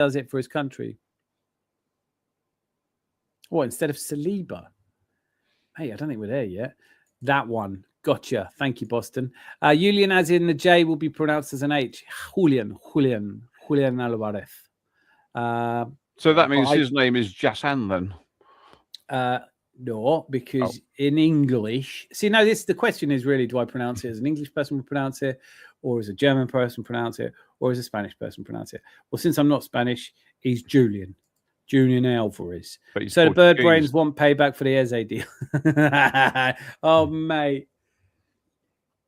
does it for his country. What, instead of Saliba? Hey, I don't think we're there yet. That one. Gotcha. Thank you, Boston. Julian, as in the J, will be pronounced as an H. Julian Alvarez. So that means his name is Jassan then? No, because in English... See, now the question is really, do I pronounce it as an English person would pronounce it, or as a German person pronounce it, or as a Spanish person pronounce it? Well, since I'm not Spanish, he's Julian Alvarez. So the bird brains want payback for the Eze deal. Oh, mate.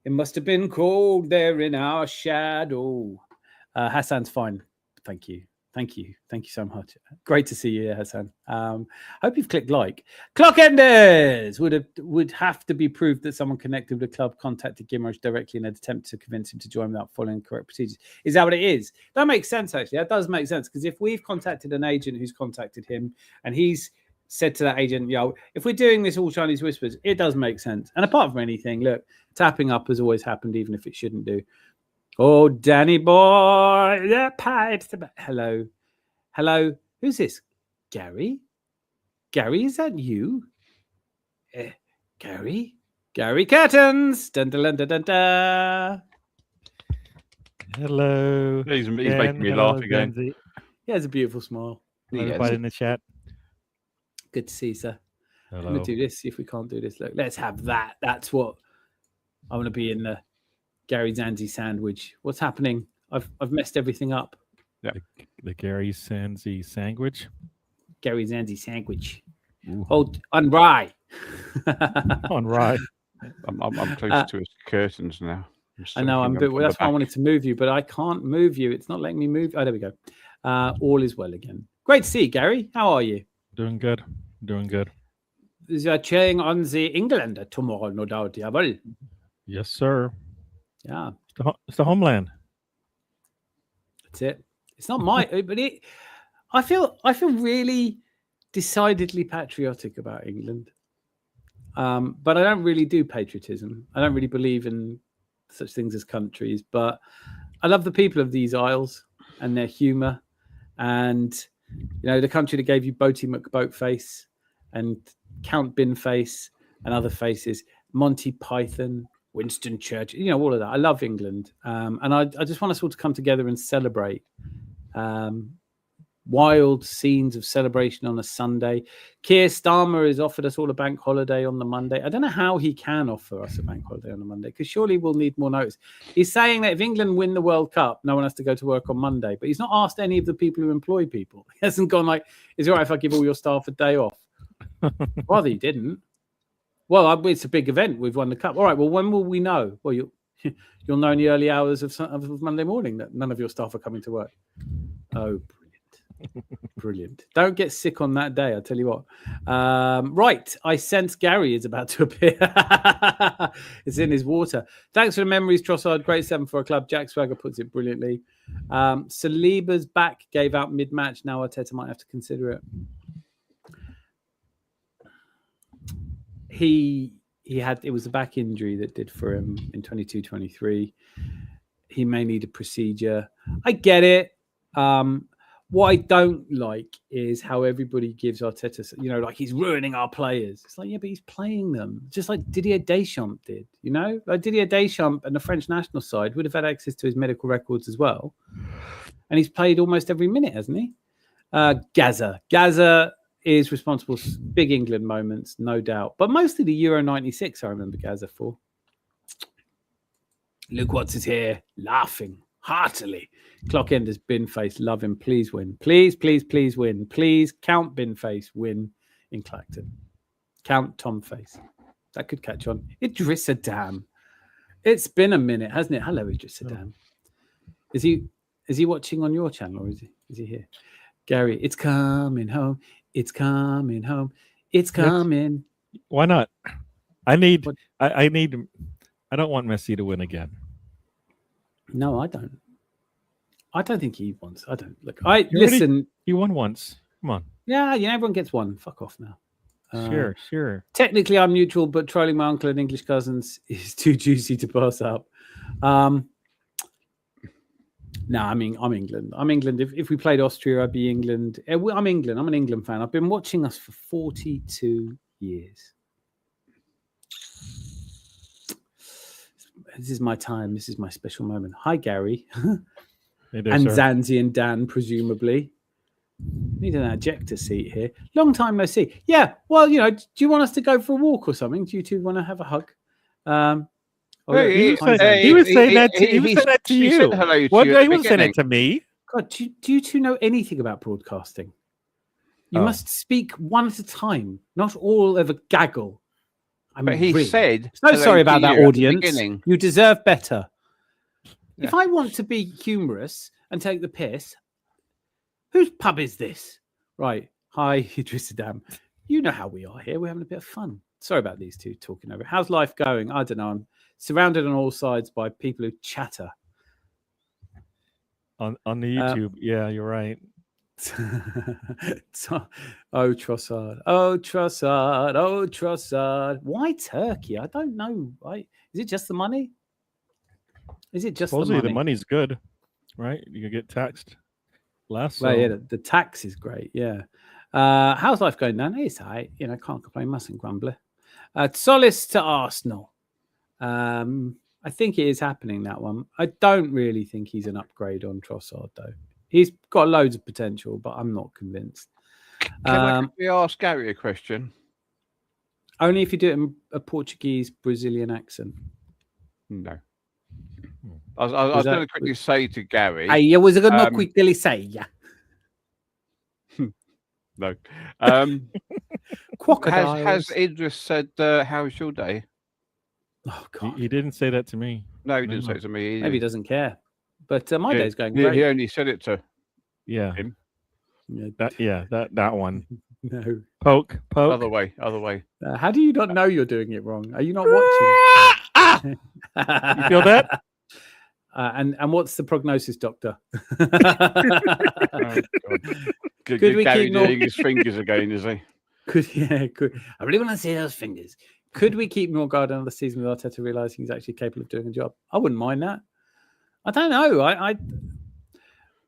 It must have been cold there in our shadow. Hassan's fine. Thank you so much. Great to see you, Hassan. Hope you've clicked like. Clock enders would have to be proved that someone connected with the club contacted Guimaraes directly in an attempt to convince him to join without following correct procedures. Is that what it is? That makes sense, actually. That does make sense, because if we've contacted an agent who's contacted him and he's said to that agent, yo, if we're doing this all Chinese whispers, it does make sense. And apart from anything, look, tapping up has always happened, even if it shouldn't do. Oh, Danny boy. Yeah, hello. Who's this? Gary? Gary, is that you? Gary Curtains. Dun, dun, dun, dun, dun. Hello. He's making me laugh again. He has a beautiful smile. Everybody in the chat. Good to see you, sir. Hello. I'm going to do this, see if we can't do this. Look, let's have that. That's what I want to be in the Gary Zanzi sandwich. What's happening? I've messed everything up. Yeah. The Gary Zanzi sandwich. Gary Zanzi sandwich. Hold on rye. On rye. I'm close to his curtains now. I know. That's why I wanted to move you, but I can't move you. It's not letting me move. Oh, there we go. All is well again. Great to see you, Gary. How are you? Doing good. You're cheering on the England tomorrow, no doubt. Jawohl. Yes, sir. Yeah. It's the homeland. That's it. It's not my, but I feel really decidedly patriotic about England. But I don't really do patriotism. I don't really believe in such things as countries, but I love the people of these isles and their humor. And, you know, the country that gave you Boaty McBoatface and Count Binface and other faces, Monty Python, Winston Churchill, you know, all of that. I love England. And I just want us all to come together and celebrate. Wild scenes of celebration on a Sunday. Keir Starmer has offered us all a bank holiday on the Monday. I don't know how he can offer us a bank holiday on the Monday, because surely we'll need more notice. He's saying that if England win the World Cup, no one has to go to work on Monday. But he's not asked any of the people who employ people. He hasn't gone like, is it all right if I give all your staff a day off? Rather, he didn't. Well, it's a big event. We've won the cup. All right, well, when will we know? Well, you'll know in the early hours of Monday morning that none of your staff are coming to work. Oh, brilliant. Don't get sick on that day, I'll tell you what. Right, I sense Gary is about to appear. It's in his water. Thanks for the memories, Trossard. Great 7 for a club. Jack Swagger puts it brilliantly. Saliba's back, gave out mid-match. Now Arteta might have to consider it. It was a back injury that did for him in 22-23. He may need a procedure. I get it. What I don't like is how everybody gives Arteta, you know, like he's ruining our players. It's like, yeah, but he's playing them. Just like Didier Deschamps did, you know? Like Didier Deschamps and the French national side would have had access to his medical records as well. And he's played almost every minute, hasn't he? Gaza is responsible for big England moments, no doubt. But mostly the Euro 96, I remember Gaza for. Luke Watts is here, laughing heartily. Clockenders, Binface, love him. Please win. Please win. Please count Binface, win in Clacton. Count Tomface. That could catch on. Idris Adam. It's been a minute, hasn't it? Hello, Idris Adam. Is he watching on your channel, or is he here? Gary, it's coming home. It's coming home. It's coming. Why not? I don't want Messi to win again. No, I don't. I don't think he wants. I don't look. Listen. He won once. Come on. Yeah, everyone gets one. Fuck off now. Sure. Technically, I'm neutral, but trolling my uncle and English cousins is too juicy to pass up. No, I mean, I'm England. I'm England. If we played Austria, I'd be England. I'm England. I'm an England fan. I've been watching us for 42 years. This is my time. This is my special moment. Hi, Gary. Hey there, And sir. Zanzi and Dan, presumably. Need an ejector seat here. Long time no see. Yeah, well, do you want us to go for a walk or something? Do you two want to have a hug? He was saying that to you. He said hello to What? you. He wasn't saying it to me. God, do you two know anything about broadcasting? You must speak one at a time, not all of a gaggle. But he said, so sorry about that, audience. You deserve better. Yeah. If I want to be humorous and take the piss, whose pub is this? Right. Hi, Idris Adam. You know how we are here. We're having a bit of fun. Sorry about these two talking over. How's life going? I don't know. I'm surrounded on all sides by people who chatter. On the YouTube. Yeah, you're right. Oh, Trossard. Oh, Trossard. Oh, Trossard. Why Turkey? I don't know. Is it just the money? Is it just Supposedly the money? The money's good, right? You can get taxed less. Well, yeah, the tax is great. Yeah. How's life going down? It's all right. Can't complain. Mustn't grumble. Solace to Arsenal. I think it is happening, that one. I don't really think he's an upgrade on Trossard, though. He's got loads of potential, but I'm not convinced. Can we ask Gary a question? Only if you do it in a Portuguese Brazilian accent. No. I was going to quickly say to Gary. I was going to quickly say, yeah. No. Crocodiles. Has Idris said, how's your day? Oh, God. He didn't say that to me. No, he didn't say it to me either. Maybe he doesn't care. But my day's going great. He only said it to him. Yeah. That one. No. Poke. Other way. How do you not know you're doing it wrong? Are you not watching? You feel that? And what's the prognosis, doctor? Oh, Could we Gary doing his fingers again, is he? Could. I really want to see those fingers. Could we keep Norgard another season with Arteta realizing he's actually capable of doing a job? I wouldn't mind that. I don't know.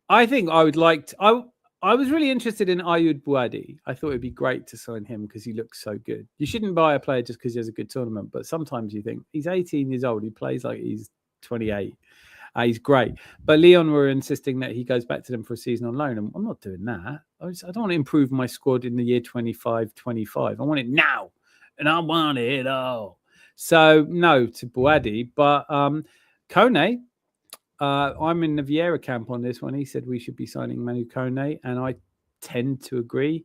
I think I would like to. I was really interested in Ayoud Bouadi. I thought it'd be great to sign him because he looks so good. You shouldn't buy a player just because he has a good tournament, but sometimes you think he's 18 years old. He plays like he's 28. He's great. But Leon were insisting that he goes back to them for a season on loan. And I'm not doing that. I don't want to improve my squad in the year 25-25. I want it now. And I want it all. So, no to Bouadi. But Kone, I'm in the Vieira camp on this one. He said we should be signing Manu Kone. And I tend to agree.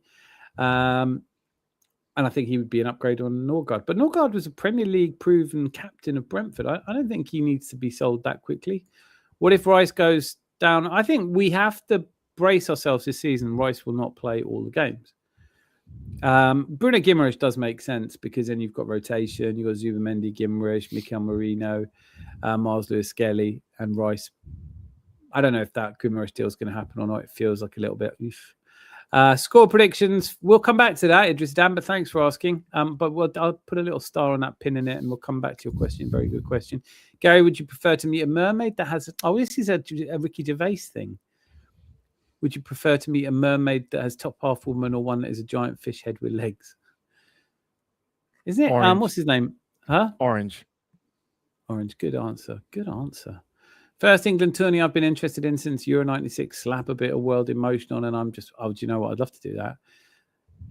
And I think he would be an upgrade on Norgard. But Norgard was a Premier League proven captain of Brentford. I don't think he needs to be sold that quickly. What if Rice goes down? I think we have to brace ourselves this season. Rice will not play all the games. Bruno Guimaraes does make sense because then you've got rotation. You've got Zubamendi, Guimaraes, Mikel Merino, Miles Lewis-Skelly, and Rice. I don't know if that Guimaraes deal is going to happen or not. It feels like a little bit. Score predictions. We'll come back to that, Idris Dan, but thanks for asking. But I'll put a little star on that pin in it and we'll come back to your question. Very good question. Gary, would you prefer to meet a mermaid that has... Oh, this is a Ricky Gervais thing. Would you prefer to meet a mermaid that has top half woman or one that is a giant fish head with legs? Isn't it? What's his name? Huh? Orange. Good answer. First England tourney I've been interested in since Euro 96. Slap a bit of world in motion on and I'm just, do you know what? I'd love to do that.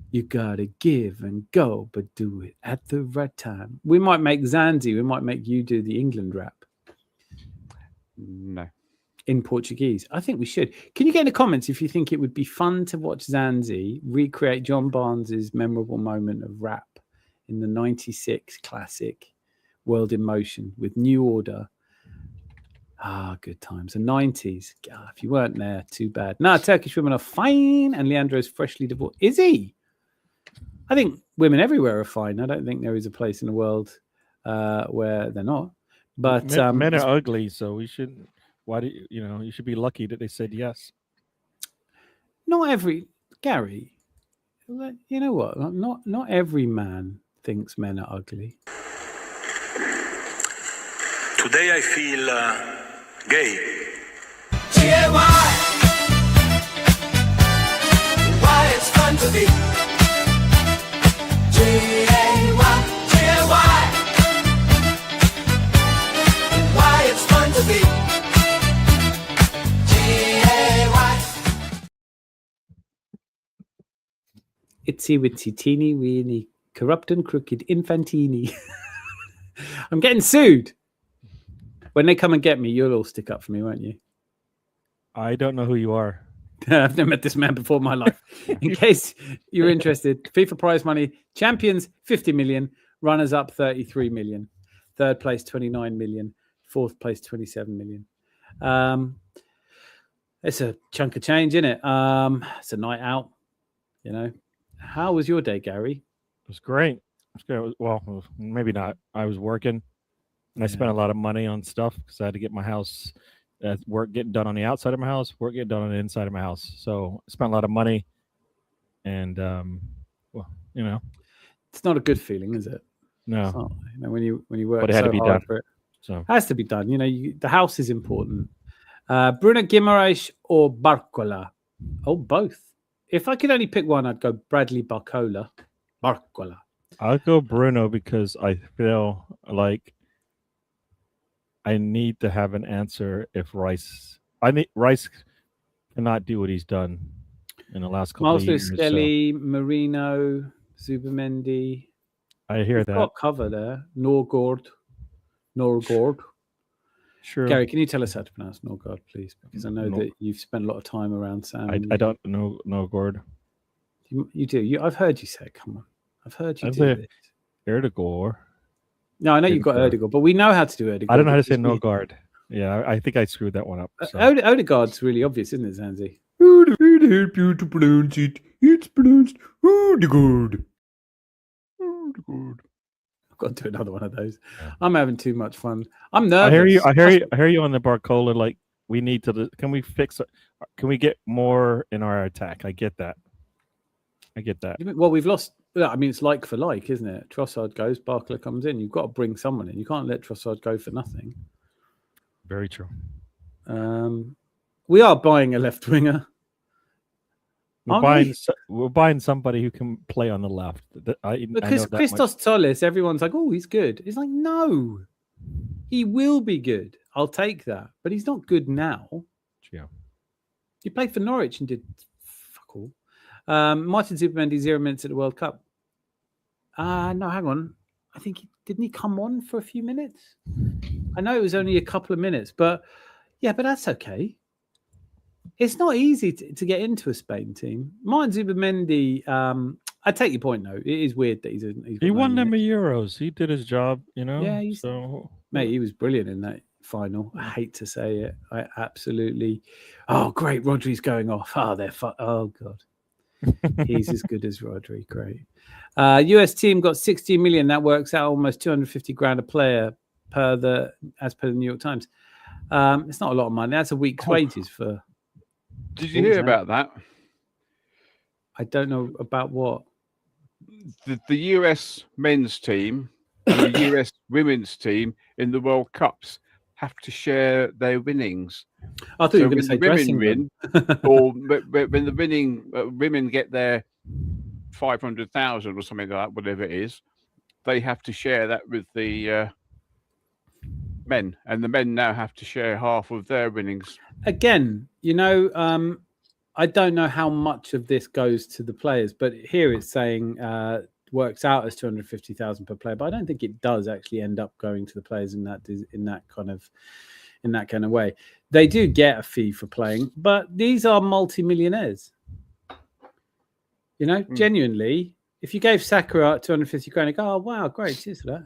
You got to give and go, but do it at the right time. We might make Zanzi. We might make you do the England rap. No. In Portuguese. I think we should. Can you get in the comments if you think it would be fun to watch Zanzi recreate John Barnes's memorable moment of rap in the 96 classic World in Motion with New Order? Good times. The 90s. God, if you weren't there, too bad. No, Turkish women are fine and Leandro's freshly divorced. Is he? I think women everywhere are fine. I don't think there is a place in the world where they're not. But men are ugly, so we shouldn't. Why do you should be lucky that they said yes. Not every Gary. You know what? Not every man thinks men are ugly. Today I feel gay. Why it's fun to be G-A-Y, G-A-Y. Why it's fun to be G-A-Y. Itsy witsy teeny weeny corrupt and crooked infantini. I'm getting sued. When they come and get me, you'll all stick up for me, won't you? I don't know who you are. I've never met this man before in my life. In case you're interested, FIFA prize money: champions 50 million, runners up 33 million, third place 29 million, fourth place 27 million. It's a chunk of change, isn't it? It's a night out, you know. How was your day, Gary? It was great. It was good. Well, maybe not. I was working, and I spent a lot of money on stuff because I had to get my house, work getting done on the outside of my house, work getting done on the inside of my house. So I spent a lot of money, and well, you know, it's not a good feeling, is it? No. It's not, you know, when you work, but it had to be done. For it. So it has to be done. You know, the house is important. Bruno Guimaraes or Barcola? Oh, both. If I could only pick one, I'd go Bradley Barcola. Barcola. I'll go Bruno because I feel like I need to have an answer if Rice cannot do what he's done in the last couple of years. Skelly, so. Marino, Zubamendi. I hear that. Got cover there. Norgård. Sure. Gary, can you tell us how to pronounce Norgård, please? Because I know that you've spent a lot of time around Sam. I don't know Norgård. You do. I've heard you say it. Come on. I've heard you do it. Erdegaard. No, I know you've got Erdegaard, but we know how to do Erdegaard. I don't know how to say Norgård. Yeah, I think I screwed that one up. So. Odegaard's really obvious, isn't it, Zanzi? I'd help you to pronounce it. It's pronounced Odegaard. I've got to do another one of those. Yeah. I'm having too much fun. I'm nervous. I hear you on the Barcola. Like, we need to. Can we fix it? Can we get more in our attack? I get that. Well, we've lost. I mean, it's like for like, isn't it? Trossard goes, Barcola comes in. You've got to bring someone in. You can't let Trossard go for nothing. Very true. We are buying a left winger. We're buying somebody who can play on the left. Because Christos Tollis, everyone's like, oh, he's good. It's like, no, he will be good. I'll take that. But he's not good now. Yeah. He played for Norwich and did fuck all. Martin Zubamendi, 0 minutes at the World Cup. No, hang on. I think didn't he come on for a few minutes? I know it was only a couple of minutes, but yeah, but that's okay. It's not easy to get into a Spain team. Martin Zubamendi, I take your point, though. It is weird that he won them Euros. He did his job, you know? Yeah, mate, he was brilliant in that final. I hate to say it. I absolutely... Oh, great. Rodri's going off. Oh, oh, God. He's as good as Rodri. Great. US team got 16 million. That works out almost 250 grand a player as per the New York Times. It's not a lot of money. That's a week's wages for... Did you hear about that? I don't know about what. The US men's team and the US women's team in the World Cups have to share their winnings. I thought you were going to say dressing room. Or when the winning women get their 500,000 or something like that, whatever it is, they have to share that with the men, and the men now have to share half of their winnings. Again, you know, I don't know how much of this goes to the players, but here it's saying works out as 250,000 per player, but I don't think it does actually end up going to the players in that kind of way. They do get a fee for playing, but these are multi-millionaires. You know, genuinely, if you gave Sakura 250 grand, you go, oh wow, great, cheers for that.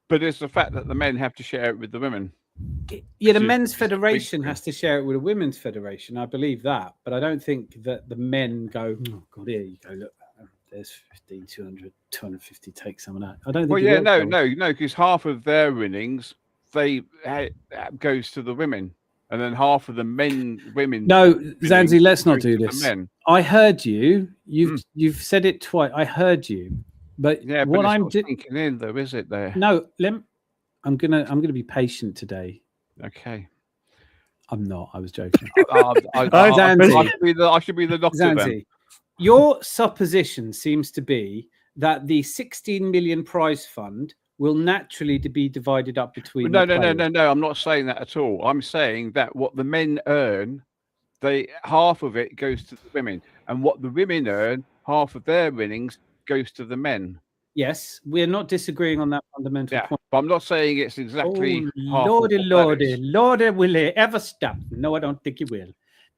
But it's the fact that the men have to share it with the women. Yeah, the men's federation has to share it with the women's federation. I believe that. But I don't think that the men go, oh, God, here you go. Look, there's 15, 200, 250, take some of that. I don't think. Well, yeah, no, because half of their winnings, goes to the women. And then half of the women. No, Zanzi, let's not do this. I heard you. You've said it twice. I heard you. But yeah, what but I'm thinking in though, is it there? No, I'm gonna be patient today. Okay. I'm not. I was joking. I should be the doctor then. Zanzi, your supposition seems to be that the 16 million prize fund will naturally be divided up between. No. I'm not saying that at all. I'm saying that what the men earn, half of it goes to the women, and what the women earn, half of their winnings goes to the men. Yes, we're not disagreeing on that fundamental point. But I'm not saying it's exactly half. Lordy, will he ever stop? No, I don't think he will.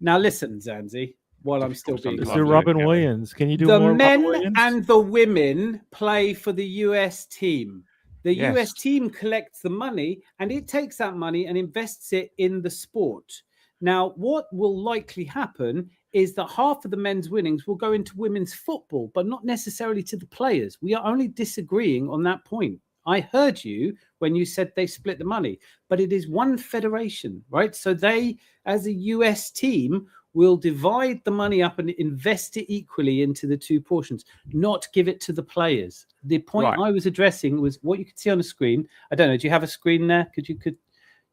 Now listen, Zanzi, while I'm still being Mr. Robin Williams, can you do the more? Men and the women play for the US team. The US team collects the money and it takes that money and invests it in the sport. Now, what will likely happen is that half of the men's winnings will go into women's football, but not necessarily to the players. We are only disagreeing on that point. I heard you when you said they split the money, but it is one federation, right? So they, as a US team, will divide the money up and invest it equally into the two portions, not give it to the players. The point I was addressing was what you could see on the screen. I don't know. Do you have a screen there?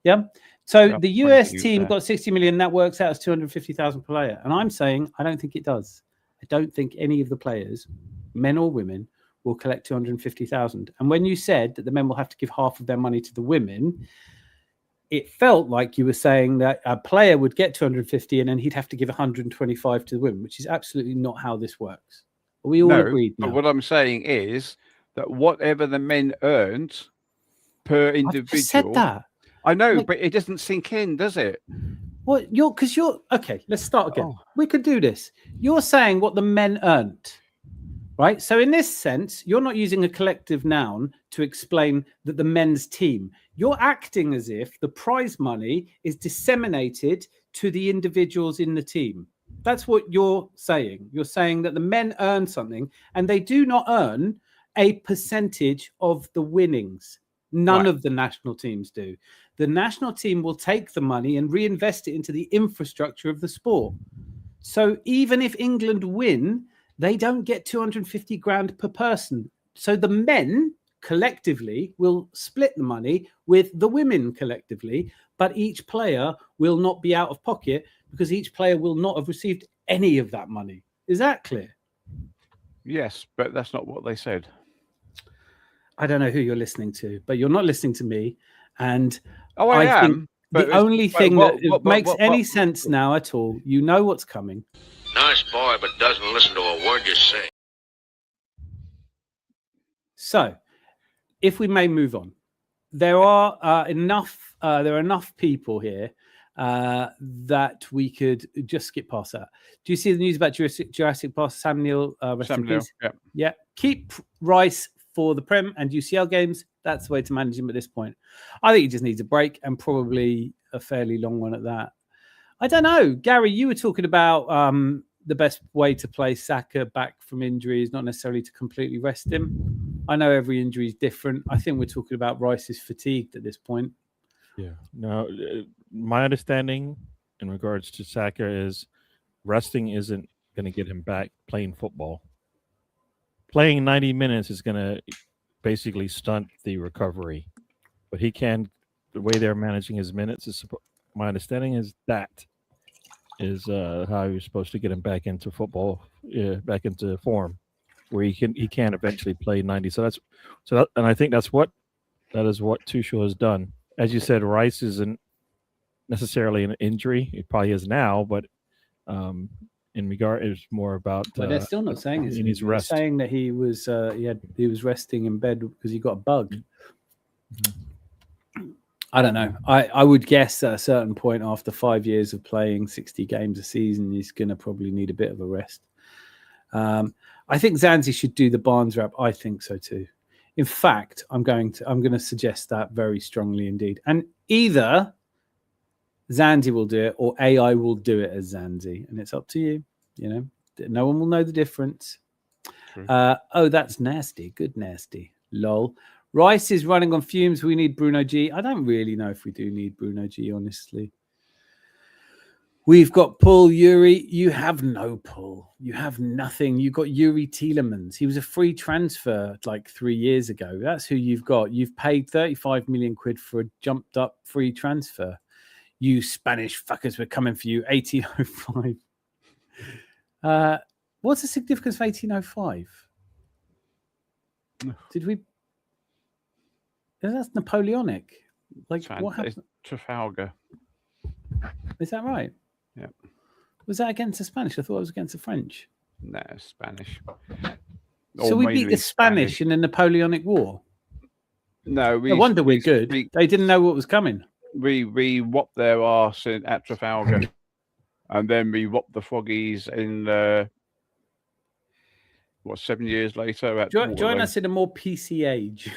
Yeah. So the US team got 60 million. That works out as 250,000 per player. And I'm saying I don't think it does. I don't think any of the players, men or women, will collect 250,000. And when you said that the men will have to give half of their money to the women, it felt like you were saying that a player would get 250 and then he'd have to give 125 to the women, which is absolutely not how this works. We all agreed now. But what I'm saying is that whatever the men earned per individual. I've said that. I know, but it doesn't sink in, does it? Well, you're okay. Let's start again. We could do this. You're saying what the men earned, right? So in this sense, you're not using a collective noun to explain that the men's team. You're acting as if the prize money is disseminated to the individuals in the team. That's what you're saying. You're saying that the men earn something and they do not earn a percentage of the winnings. None of the national teams do. The national team will take the money and reinvest it into the infrastructure of the sport. So even if England win, they don't get 250 grand per person. So the men collectively will split the money with the women collectively, but each player will not be out of pocket because each player will not have received any of that money. Is that clear? Yes, but that's not what they said. I don't know who you're listening to, but you're not listening to me. And I am. Think the only thing that makes any sense now at all, you know what's coming. Nice boy, but doesn't listen to a word you say. So, if we may move on, there are enough people here that we could just skip past that. Do you see the news about Jurassic Park? Sam Neill, rest in peace. Yeah. Keep Rice for the Prem and UCL games. That's the way to manage him at this point. I think he just needs a break and probably a fairly long one at that. I don't know. Gary, you were talking about the best way to play Saka back from injury is not necessarily to completely rest him. I know every injury is different. I think we're talking about Rice is fatigued at this point. Yeah. No, my understanding in regards to Saka is resting isn't going to get him back playing football. Playing 90 minutes is going to basically stunt the recovery. But he can, the way they're managing his minutes, is my understanding is that is how you're supposed to get him back into football, back into form, where he can eventually play 90. And I think that is what Tuchel has done. As you said, Rice isn't necessarily an injury. It probably is now, but in regard, it's more about. But they're still not saying it's needs rest. They're saying that he was resting in bed because he got a bug. Mm-hmm. I don't know. I would guess at a certain point after 5 years of playing 60 games a season, he's going to probably need a bit of a rest. I think Zanzi should do the Barnes rap. I think so too. In fact, I'm going to suggest that very strongly indeed. And either Zanzi will do it or AI will do it as Zanzi, and it's up to you. You know, no one will know the difference. Oh, that's nasty. Good nasty. Lol. Rice is running on fumes. We need Bruno G. I don't really know if we do need Bruno G, honestly. We've got Paul Yuri. You have no pull. You have nothing. You got Yuri Tielemans. He was a free transfer like 3 years ago. That's who you've got. You've paid 35 million quid for a jumped up free transfer. You Spanish fuckers, we're coming for you. 1805. What's the significance of 1805? Did we? That's Napoleonic. Like what happened? Trafalgar. Is that right? Yeah. Was that against the Spanish? I thought it was against the French. No, Spanish. So we beat the Spanish in the Napoleonic War. No, no wonder we're good. They didn't know what was coming. We whopped their arse at Trafalgar, and then we whopped the Froggies in 7 years later at join us in a more PC age.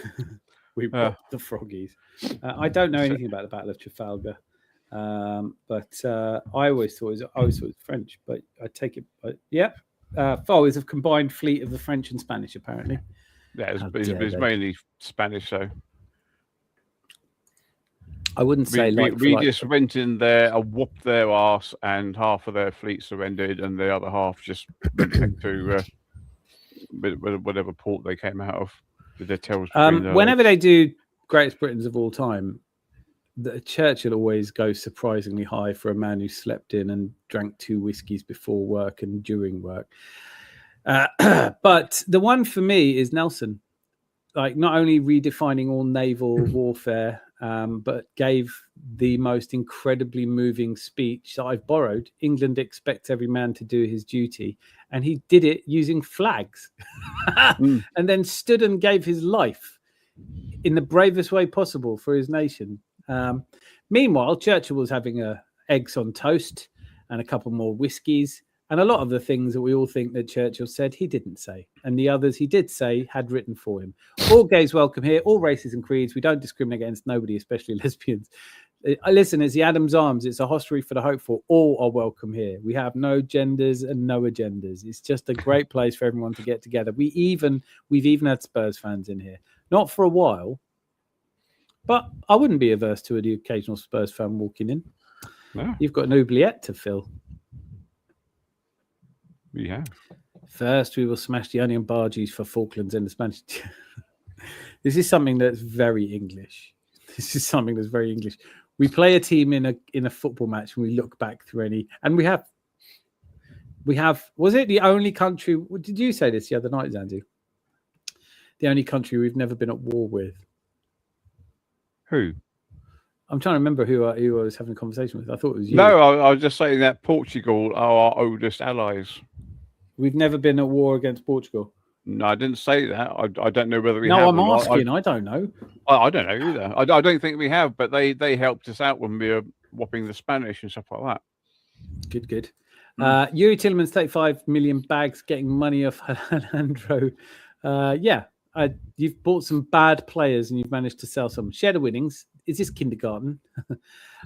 We whopped the Froggies. I don't know anything about the Battle of Trafalgar, but I always thought it was French. But I take it. Yeah, foes have combined fleet of the French and Spanish apparently. Yeah, it's mainly Spanish, so. I wouldn't say we just went in there and whooped their arse, and half of their fleet surrendered, and the other half just went to whatever port they came out of with their tails. Whenever they do Greatest Britons of all time, the Churchill always goes surprisingly high for a man who slept in and drank 2 whiskeys before work and during work. But the one for me is Nelson. Like, not only redefining all naval warfare, but gave the most incredibly moving speech that I've borrowed. England expects every man to do his duty. And he did it using flags and then stood and gave his life in the bravest way possible for his nation. Meanwhile, Churchill was having eggs on toast and a couple more whiskies. And a lot of the things that we all think that Churchill said, he didn't say. And the others he did say had written for him. All gays welcome here, all races and creeds. We don't discriminate against nobody, especially lesbians. Listen, it's the Adam's Arms. It's a hostelry for the hopeful. All are welcome here. We have no genders and no agendas. It's just a great place for everyone to get together. We've even had Spurs fans in here. Not for a while, but I wouldn't be averse to the occasional Spurs fan walking in. No. You've got an oubliette to fill. Yeah. First, we will smash the onion bargees for Falklands and the Spanish. This is something that's very English. We play a team in a football match, and we look back through any, and we have. Was it the only country? Did you say this the other night, Zanzi? The only country we've never been at war with. Who? I'm trying to remember who I was having a conversation with. I thought it was you. No, I was just saying that Portugal are our oldest allies. We've never been at war against Portugal. No, I didn't say that. I don't know whether we have. No, I'm asking. I don't know. I don't know either. I don't think we have, but they helped us out when we were whopping the Spanish and stuff like that. Good. Yuri Tillemans, 35 million bags, getting money off Alejandro. You've bought some bad players and you've managed to sell some. Share the winnings. Is this kindergarten?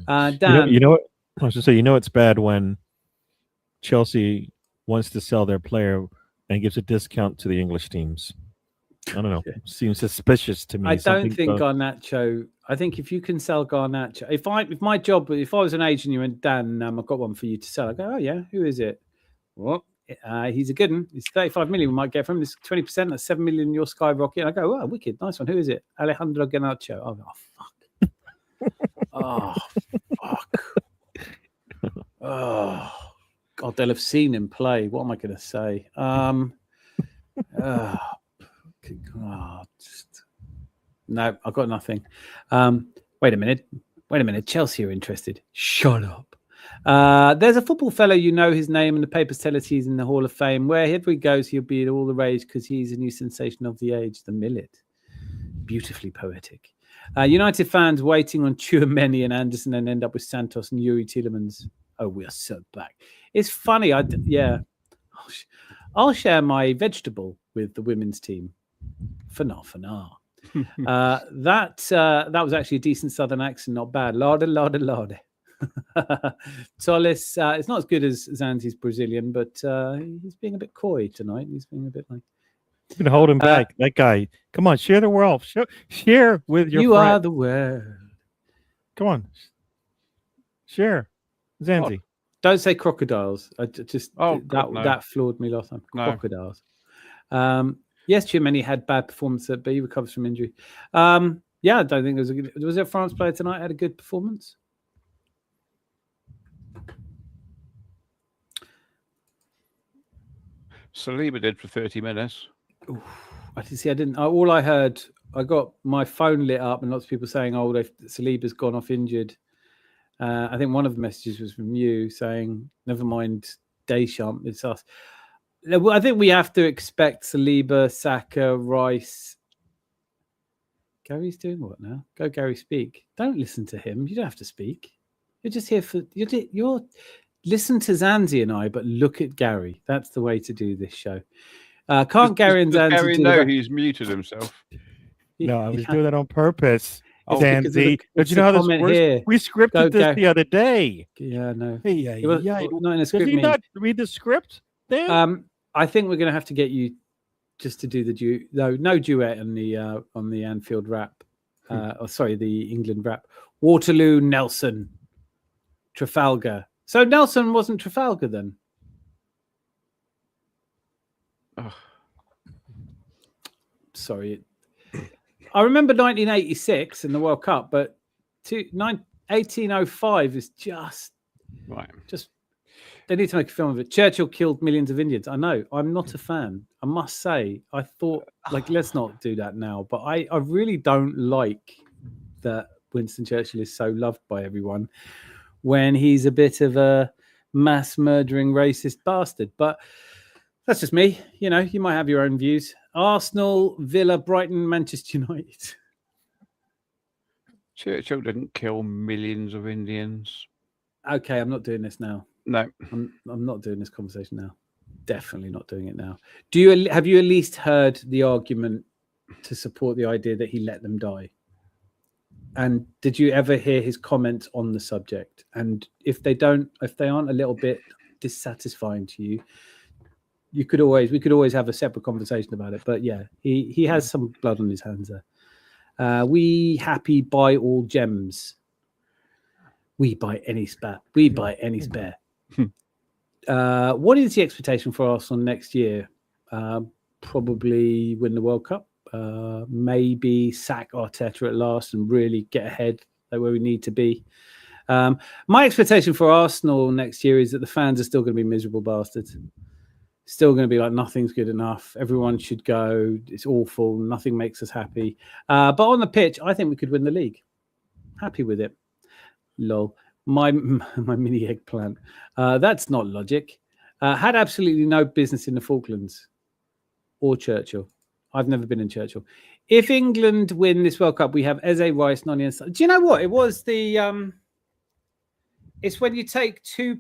Dan, you know what? I was just say, it's bad when Chelsea wants to sell their player and gives a discount to the English teams. I don't know. Seems suspicious to me. I don't think Garnacho. I think if you can sell Garnacho, if I was an agent, you went, Dan, I've got one for you to sell. I go, oh yeah, who is it? Well, he's a good one. It's 35 million we might get from him. It's 20%. That's 7 million. Your skyrocket. And I go, oh, wicked, nice one. Who is it? Alejandro Garnacho. Oh fuck. Oh fuck. Oh. God, they'll have seen him play. What am I going to say? No, I've got nothing. Wait a minute. Chelsea are interested. Shut up. There's a football fellow, his name, and the papers tell us he's in the Hall of Fame. Wherever he goes, he'll be at all the rage because he's a new sensation of the age, the millet. Beautifully poetic. United fans waiting on Tchouaméni and Anderson and end up with Santos and Yuri Tillemans. Oh, we are so back. It's funny. I'll share my vegetable with the women's team. For now. That was actually a decent Southern accent, not bad. Lorde. Solis, it's not as good as Zanzi's Brazilian, but he's being a bit coy tonight. He's being a bit like. You can hold him back. That guy. Come on, share the world. Share with your You friend. are the world. Come on. Share. Zanzi. Oh, don't say crocodiles. That floored me last time. No. Crocodiles. Yes, Tchouaméni had bad performance, but he recovers from injury. I don't think was there a France player tonight had a good performance? Saliba did for 30 minutes. I didn't see. I didn't. All I heard, I got my phone lit up, and lots of people saying, "Oh, Saliba's gone off injured." I think one of the messages was from you saying, "Never mind, Deschamps, it's us." I think we have to expect Saliba, Saka, Rice. Gary's doing what now? Go, Gary, speak. Don't listen to him. You don't have to speak. You're just here for you're listen to Zanzi and I, but look at Gary. That's the way to do this show. Can't Gary and Does Zanzi Gary do know the... he's muted himself? No, I was doing that on purpose. Oh, because of Zanzi, don't you know how this works? Here. We scripted this the other day. Yeah, no. Hey, not in a script. Does he not read the script? Then? I think we're going to have to get you just to do the no duet on the Anfield rap. The England rap. Waterloo, Nelson, Trafalgar. So Nelson wasn't Trafalgar then? Oh. Sorry. I remember 1986 in the World Cup, but 1805 is just right. They need to make a film of it. Churchill killed millions of Indians. I know. I'm not a fan. I must say. I thought, let's not do that now. But I really don't like that Winston Churchill is so loved by everyone when he's a bit of a mass murdering racist bastard. But that's just me. You know, you might have your own views. Arsenal, Villa, Brighton, Manchester United. Churchill didn't kill millions of Indians. Okay, I'm not doing this now. No, I'm not doing this conversation now. Definitely not doing it now. Have you at least heard the argument to support the idea that he let them die? And did you ever hear his comments on the subject? And if they aren't a little bit dissatisfying to you, we could always have a separate conversation about it. But yeah, he has some blood on his hands there. We happy buy all gems. We buy any spare. We buy any spare. What is the expectation for Arsenal next year? Probably win the World Cup. Maybe sack Arteta at last and really get ahead where we need to be. My expectation for Arsenal next year is that the fans are still going to be miserable bastards. Still going to be like, nothing's good enough. Everyone should go. It's awful. Nothing makes us happy. But on the pitch, I think we could win the league. Happy with it. Lol. My mini eggplant. That's not logic. Had absolutely no business in the Falklands or Churchill. I've never been in Churchill. If England win this World Cup, we have Eze, Rice, Noni, and... Do you know what? It was the... It's when you take two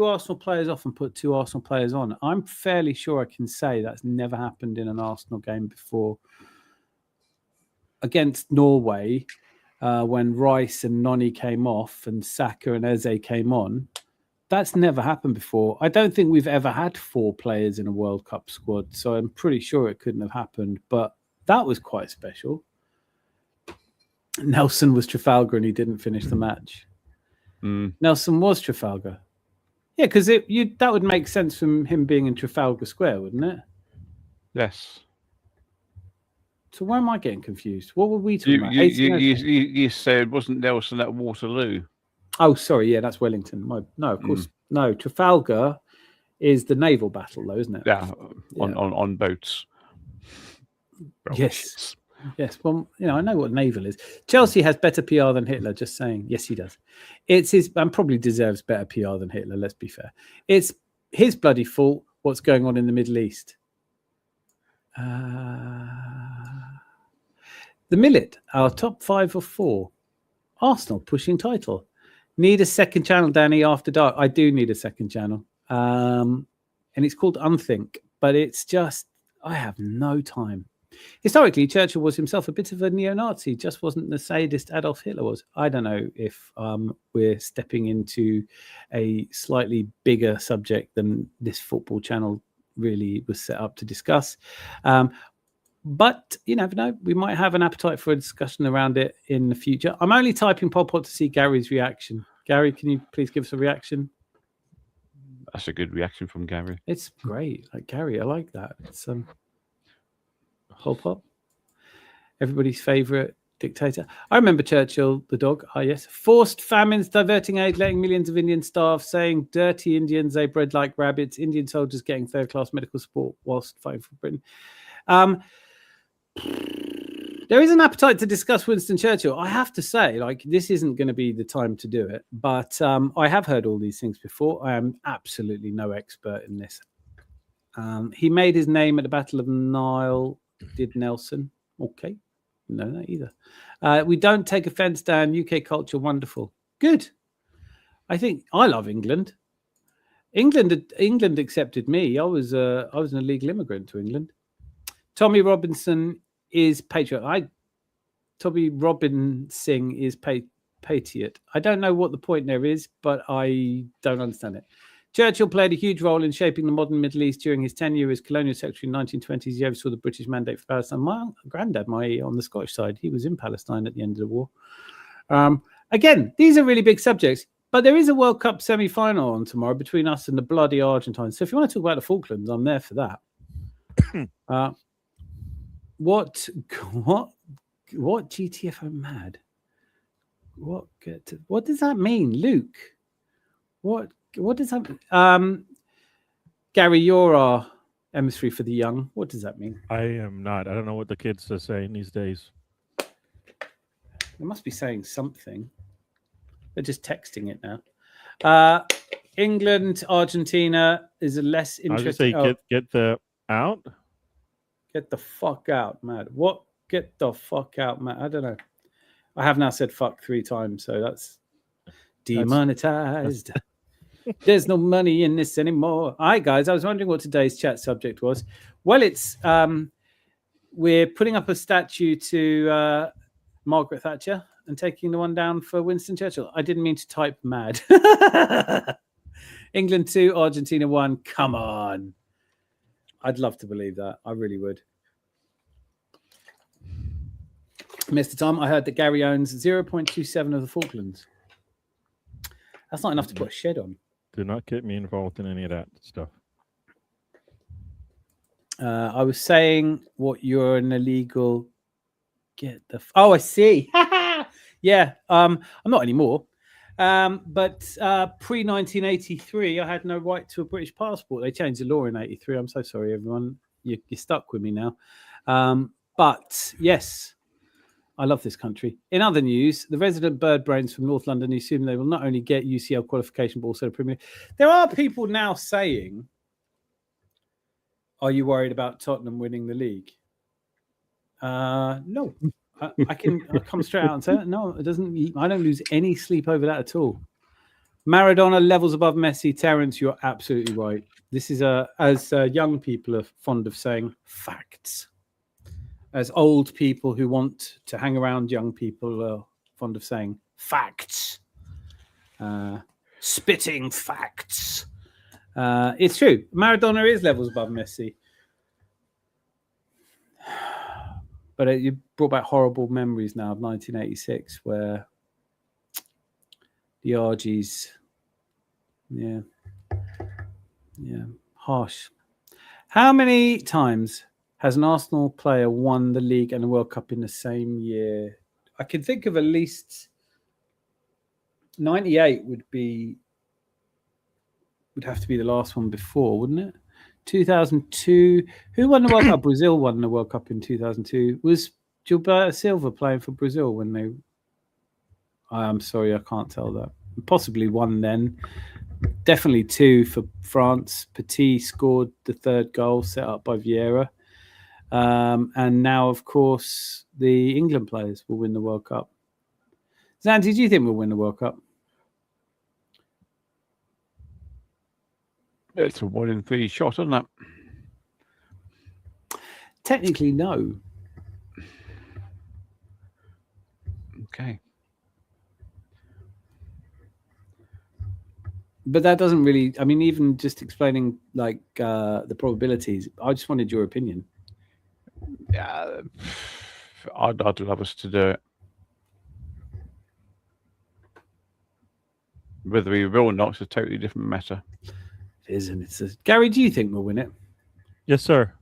Arsenal players off and put two Arsenal players on. I'm fairly sure I can say that's never happened in an Arsenal game before. Against Norway, when Rice and Noni came off and Saka and Eze came on, that's never happened before. I don't think we've ever had four players in a World Cup squad, so I'm pretty sure it couldn't have happened. But that was quite special. Nelson was Trafalgar and he didn't finish the match. Nelson was Trafalgar. Yeah, because that would make sense from him being in Trafalgar Square, wouldn't it? Yes. So why am I getting confused? What were we talking about? You said, wasn't Nelson at Waterloo? Oh, sorry. Yeah, that's Wellington. No, of course. No, Trafalgar is the naval battle, though, isn't it? Yeah, on boats. Yes. Yes, well, I know what naval is. Chelsea has better PR than Hitler, just saying. Yes, he does. It's his, and probably deserves better PR than Hitler, let's be fair. It's his bloody fault what's going on in the Middle East. The Millet, our top 5 or 4. Arsenal pushing title. Need a second channel, Danny, after dark. I do need a second channel. And it's called Unthink, but it's just, I have no time. Historically, Churchill was himself a bit of a neo-Nazi, just wasn't the sadist Adolf Hitler was. I don't know if we're stepping into a slightly bigger subject than this football channel really was set up to discuss. But you never know. We might have an appetite for a discussion around it in the future. I'm only typing Pol Pot to see Gary's reaction. Gary, can you please give us a reaction? That's a good reaction from Gary. It's great. Like Gary, I like that. It's Pol Pot, everybody's favorite dictator. I remember Churchill, the dog. Ah, yes. Forced famines, diverting aid, letting millions of Indian starve, saying dirty Indians, they bred like rabbits, Indian soldiers getting third-class medical support whilst fighting for Britain. There is an appetite to discuss Winston Churchill. I have to say, like, this isn't going to be the time to do it, but I have heard all these things before. I am absolutely no expert in this. He made his name at the Battle of Nile, did Nelson. Okay. No, that either. We don't take offense, Dan. UK culture, wonderful. Good. I think I love England. England accepted me. I was an illegal immigrant to England. Tommy Robinson is patriot. Tommy Robinson is patriot. I don't know what the point there is, but I don't understand it. Churchill played a huge role in shaping the modern Middle East during his tenure as colonial secretary in the 1920s. He oversaw the British mandate for Palestine. My granddad, on the Scottish side, he was in Palestine at the end of the war. Again, these are really big subjects, but there is a World Cup semi-final on tomorrow between us and the bloody Argentines. So if you want to talk about the Falklands, I'm there for that. What GTFO mad? What does that mean, Luke? What does that mean? Gary, you're our emissary for the young. What does that mean? I am not. I don't know what the kids are saying these days. They must be saying something. They're just texting it now. England, Argentina is a less interesting. I was say get the out. Get the fuck out, mad. What? Get the fuck out, mad. I don't know. I have now said fuck 3 times, so that's demonetized. There's no money in this anymore. All right, guys, I was wondering what today's chat subject was. Well, it's we're putting up a statue to Margaret Thatcher and taking the one down for Winston Churchill. I didn't mean to type mad. England 2, Argentina 1. Come on. I'd love to believe that. I really would. Mr. Tom, I heard that Gary owns 0.27 of the Falklands. That's not enough to put a shed on. Do not get me involved in any of that stuff. I was saying what you're an illegal. Get the. Oh, I see. Yeah. I'm not anymore. But pre 1983, I had no right to a British passport. They changed the law in '83. I'm so sorry, everyone. You're stuck with me now. But yes. I love this country. In other news, the resident bird brains from North London assume they will not only get UCL qualification, but also the Premier. There are people now saying, are you worried about Tottenham winning the league? No. I come straight out and say, no, it doesn't. I don't lose any sleep over that at all. Maradona levels above Messi. Terence, you're absolutely right. This is, as young people are fond of saying, facts. As old people who want to hang around young people are fond of saying facts, spitting facts. It's true. Maradona is levels above Messi. But you brought back horrible memories now of 1986 where the RGs, yeah, harsh. How many times has an Arsenal player won the league and the World Cup in the same year? I can think of at least 98 would have to be the last one before, wouldn't it? 2002. Who won the World Cup? Brazil won the World Cup in 2002. Was Gilberto Silva playing for Brazil when they... I'm sorry, I can't tell that. Possibly one then. Definitely 2 for France. Petit scored the 3rd goal set up by Vieira. And now, of course, the England players will win the World Cup. Zanti, do you think we'll win the World Cup? It's a 1 in 3 shot, isn't it? Technically, no. Okay. But that doesn't really... I mean, even just explaining like the probabilities, I just wanted your opinion. Yeah, I'd love us to do it. Whether we will or not is a totally different matter. It isn't it? Gary, do you think we'll win it? Yes, sir.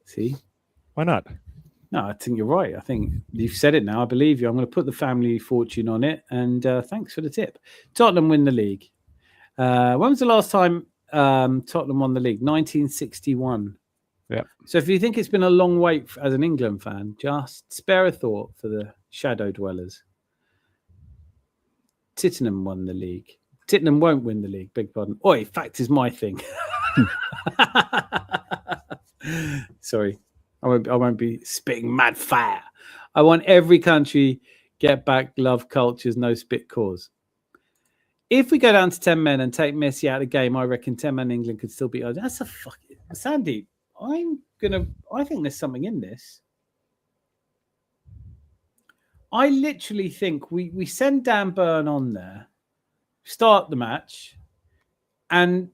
See? Why not? No, I think you're right. I think you've said it now. I believe you. I'm going to put the family fortune on it. And thanks for the tip. Tottenham win the league. When was the last time Tottenham won the league? 1961. Yeah. So if you think it's been a long wait as an England fan, just spare a thought for the shadow dwellers. Tottenham won the league. Tottenham won't win the league. Beg pardon. Oi, fact is my thing. Sorry. I won't be spitting mad fire. I want every country get back love cultures, no spit cause. If we go down to 10 men and take Messi out of the game, I reckon 10 men England could still beat us. That's a fucking Sandy. I think there's something in this. I literally think we send Dan Burn on there, start the match, and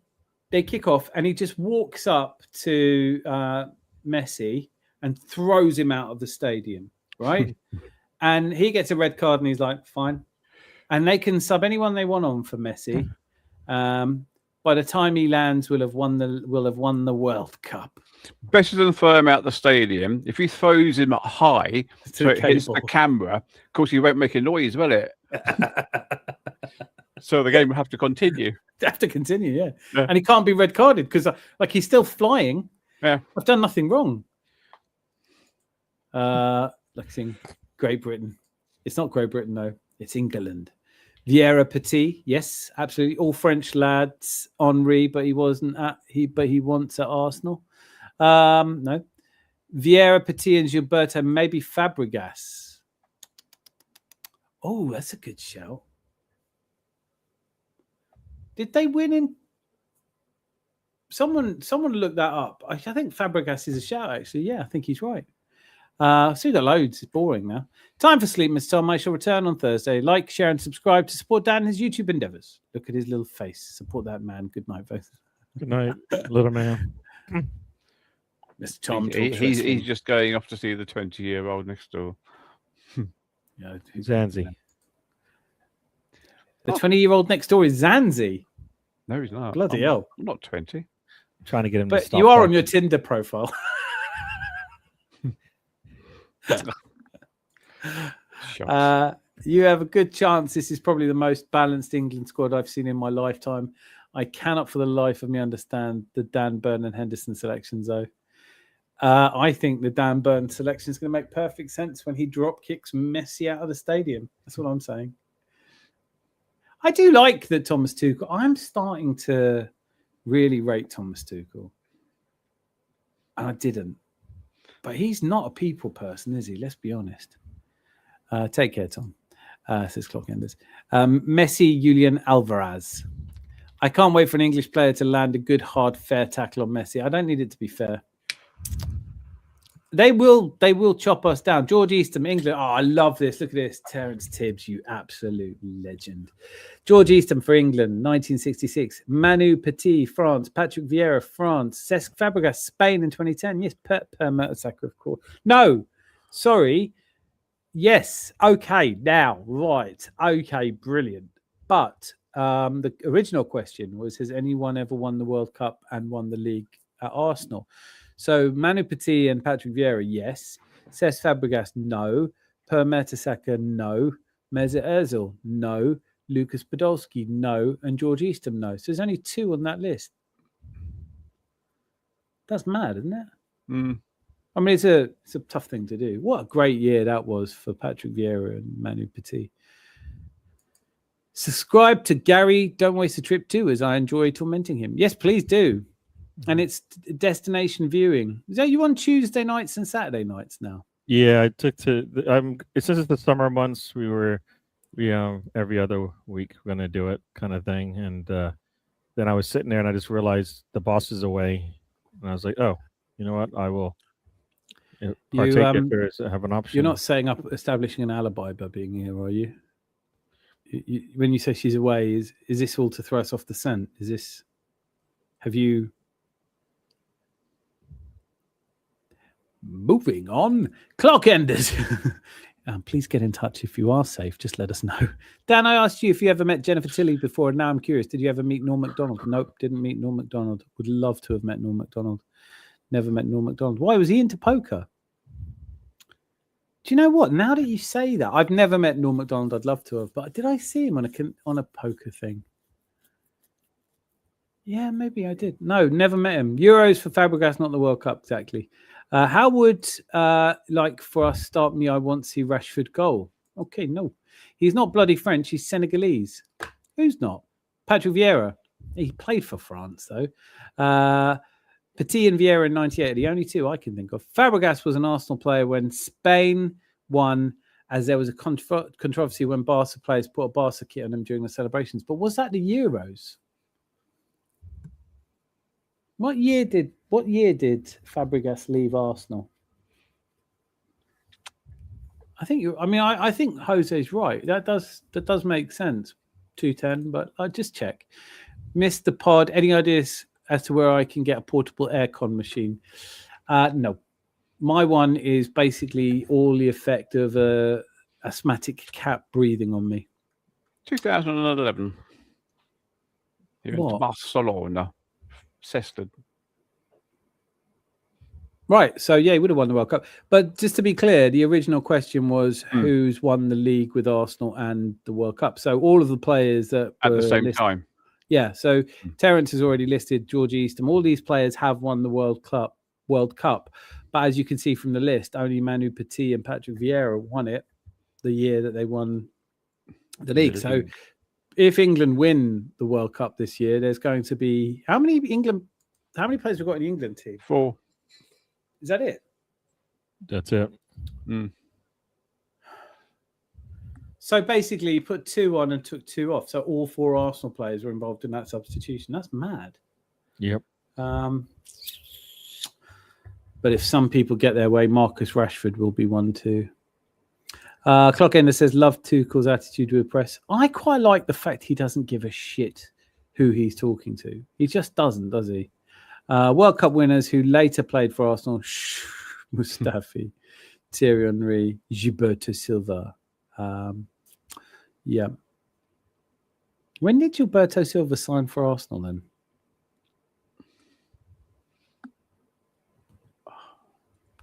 they kick off, and he just walks up to Messi and throws him out of the stadium, right? And he gets a red card, and he's like, fine. And they can sub anyone they want on for Messi. By the time he lands, we'll have won the World Cup. Better than throw him out the stadium. If he throws him high so it hits the camera, of course he won't make a noise, will it? So the game will have to continue. Have to continue, yeah. And he can't be red carded because like he's still flying. Yeah, I've done nothing wrong. Let's see, Great Britain. It's not Great Britain though. It's England. Vieira Petit, yes, absolutely. All French lads. Henri, but he wasn't he wants at Arsenal. No. Vieira Petit and Gilberto, maybe Fabregas. Oh, that's a good shout. Did they win in? Someone look that up. I think Fabregas is a shout, actually. Yeah, I think he's right. See the loads. It's boring now. Time for sleep, Mr. Tom. I shall return on Thursday. Like, share, and subscribe to support Dan in his YouTube endeavors. Look at his little face. Support that man. Good night, both. Good night, little man. Mr. Tom. He's just going off to see the 20-year-old next door. Yeah, Zanzi. The 20-year-old next door is Zanzi. No, he's not. Bloody hell. I'm not 20. I'm trying to get him to But stop. you are on talking. your Tinder profile. You have a good chance. This is probably the most balanced England squad I've seen in my lifetime. I cannot for the life of me understand the Dan Burn and Henderson selections, though. I think the Dan Burn selection is going to make perfect sense when he drop kicks Messi out of the stadium. That's what I'm saying. I do like that Thomas Tuchel. I'm starting to really rate Thomas Tuchel. And I didn't. But he's not a people person, is he? Let's be honest. Take care, Tom. Says Clock Enders. Messi, Julian Alvarez. I can't wait for an English player to land a good, hard, fair tackle on Messi. I don't need it to be fair. They will chop us down. George Eastham, England. Oh, I love this. Look at this. Terence Tibbs, you absolute legend. George Eastham for England, 1966. Manu Petit, France. Patrick Vieira, France. Cesc Fabregas, Spain in 2010. Yes, Per Mertesacker, of course. No, sorry. Yes. Okay. Now, right. Okay. Brilliant. But the original question was, has anyone ever won the World Cup and won the league at Arsenal? So Manu Petit and Patrick Vieira, yes. Cesc Fabregas, no. Per Mertesacker, no. Mesut Ozil, no. Lucas Podolski, no. And George Eastham, no. So there's only 2 on that list. That's mad, isn't it? Mm. I mean, it's a tough thing to do. What a great year that was for Patrick Vieira and Manu Petit. Subscribe to Gary Don't Waste a Trip too, as I enjoy tormenting him. Yes, please do. And it's destination viewing. Is that you on Tuesday nights and Saturday nights now? Yeah, I took to. Since it's the summer months, we every other week we're gonna do it, kind of thing. And then I was sitting there and I just realized the boss is away, and I was like, oh, you know what? I will partake if there is have an option. You're not establishing an alibi by being here, are you? When you say she's away, is this all to throw us off the scent? Have you? Moving on, Clock Enders. Please get in touch if you are safe. Just let us know. Dan, I asked you if you ever met Jennifer Tilly before, and now I'm curious. Did you ever meet Norm Macdonald? Nope, didn't meet Norm Macdonald. Would love to have met Norm Macdonald. Never met Norm Macdonald. Why was he into poker? Do you know what? Now that you say that, I've never met Norm Macdonald. I'd love to have, but did I see him on a poker thing? Yeah, maybe I did. No, never met him. Euros for Fabregas, not the World Cup, exactly. How would, like for us, start me? I want to see Rashford goal. Okay, no. He's not bloody French. He's Senegalese. Who's not? Patrick Vieira. He played for France, though. Petit and Vieira in 98 are the only two I can think of. Fabregas was an Arsenal player when Spain won, as there was a controversy when Barca players put a Barca kit on them during the celebrations. But was that the Euros? What year did Fabregas leave Arsenal? I think Jose's right. That does make sense. 210, but I'll just check. Missed the pod. Any ideas as to where I can get a portable aircon machine? No. My one is basically all the effect of a asthmatic cat breathing on me. 2011. He went to What? Barcelona. Cested. Right, so yeah, he would have won the World Cup. But just to be clear, the original question was who's won the league with Arsenal and the World Cup. So all of the players that At the were same listed, time. yeah. So Terence has already listed George Eastham. All these players have won the World Cup. But as you can see from the list, only Manu Petit and Patrick Vieira won it the year that they won the league. So if England win the World Cup this year, there's going to be how many players have we got in the England team? 4. Is that it? That's it. So basically, you put 2 on and took 2 off. So all 4 Arsenal players were involved in that substitution. That's mad. Yep. But if some people get their way, Marcus Rashford will be one too. Clockender says, love Tuchel's attitude with press. I quite like the fact he doesn't give a shit who he's talking to. He just doesn't, does he? World Cup winners who later played for Arsenal: Mustafi, Thierry Henry, Gilberto Silva. Yeah. When did Gilberto Silva sign for Arsenal then?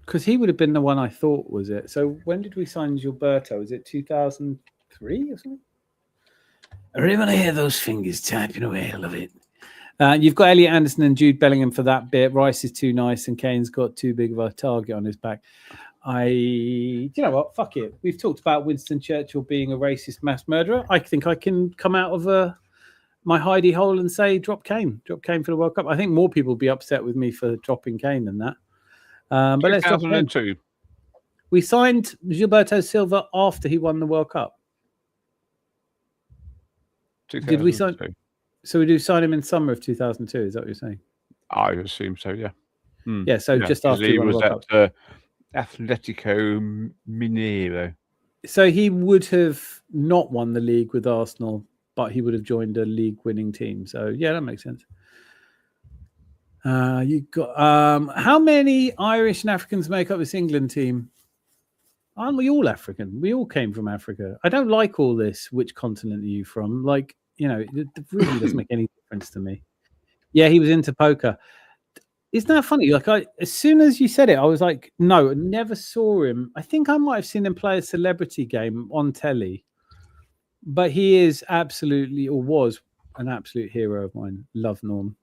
Because he would have been the one I thought was it. So when did we sign Gilberto? Was it 2003 or something? I really want to hear those fingers typing away. I love it. You've got Elliot Anderson and Jude Bellingham for that bit. Rice is too nice and Kane's got too big of a target on his back. You know what? Fuck it. We've talked about Winston Churchill being a racist mass murderer. I think I can come out of my hidey hole and say drop Kane. Drop Kane for the World Cup. I think more people will be upset with me for dropping Kane than that. But let's drop Kane. We signed Gilberto Silva after he won the World Cup. Did we sign? So we do sign him in summer of 2002. Is that what you're saying? I assume so. Yeah. Yeah. So just after he won was the World at Cup. Atletico Mineiro. So he would have not won the league with Arsenal, but he would have joined a league-winning team. So yeah, that makes sense. You got how many Irish and Africans make up this England team? Aren't we all African? We all came from Africa. I don't like all this. Which continent are you from? Like, you know, it really doesn't make any difference to me. Yeah, he was into poker. Isn't that funny? Like, as soon as you said it, I was like, no, I never saw him. I think I might have seen him play a celebrity game on telly. But he is absolutely, or was, an absolute hero of mine. Love Norm.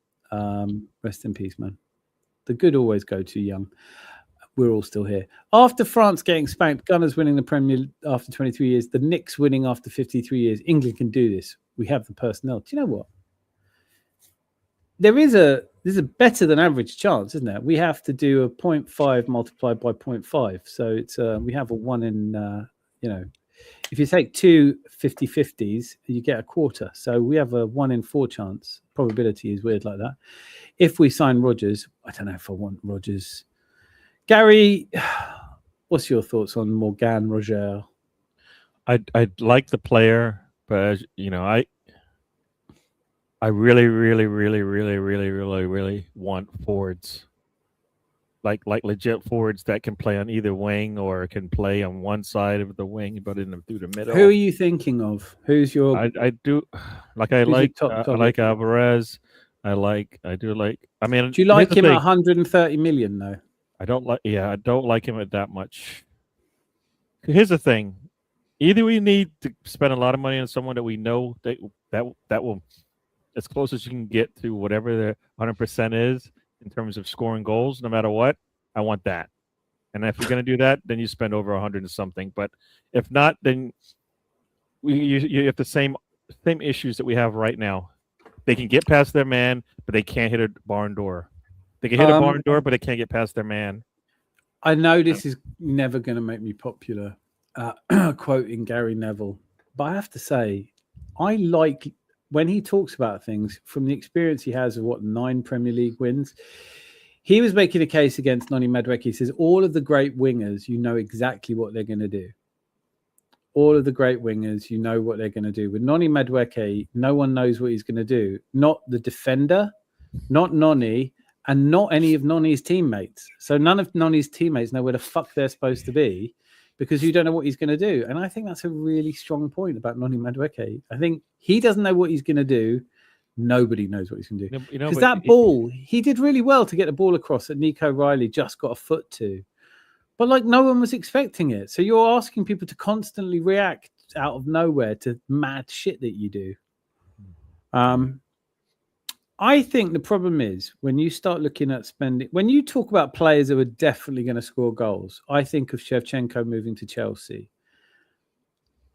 Rest in peace, man. The good always go too young. We're all still here. After France getting spanked, Gunners winning the Premier League after 23 years, the Knicks winning after 53 years, England can do this. We have the personnel. Do you know what? There's a better than average chance, isn't there? We have to do a 0.5 multiplied by 0.5. So it's we have a 1 in, if you take 2 50-50s, you get a quarter. So we have a 1 in 4 chance. Probability is weird like that. If we sign Rodgers, I don't know if I want Rodgers. Gary, what's your thoughts on Morgan Roger? I like the player, but you know, I really want forwards, like legit forwards that can play on either wing or can play on one side of the wing, but through the middle. Who are you thinking of? Who's your? I like Alvarez. I mean, do you like him at 130 million though? I don't like. Yeah, I don't like him at that much. here's the thing: either we need to spend a lot of money on someone that we know that will, as close as you can get to whatever the 100% is in terms of scoring goals, no matter what. I want that. And if you're going to do that, then you spend over 100 and something. But if not, then you have the same issues that we have right now. They can get past their man, but they can't hit a barn door. They can hit a barn door, but they can't get past their man. I know this is never going to make me popular, quoting Gary Neville, but I have to say, I like when he talks about things from the experience he has of 9 Premier League wins. He was making a case against Noni Madueke. He says, all of the great wingers, you know exactly what they're going to do. All of the great wingers, you know what they're going to do. With Noni Madueke, no one knows what he's going to do. Not the defender, not Noni, and not any of Noni's teammates. So none of Noni's teammates know where the fuck they're supposed to be because you don't know what he's going to do. And I think that's a really strong point about Noni Madueke. I think he doesn't know what he's going to do. Nobody knows what he's going to do. Because that ball, he did really well to get the ball across that Nico Riley just got a foot to. But like no one was expecting it. So you're asking people to constantly react out of nowhere to mad shit that you do. I think the problem is when you start looking at spending, when you talk about players who are definitely going to score goals, I think of Shevchenko moving to Chelsea.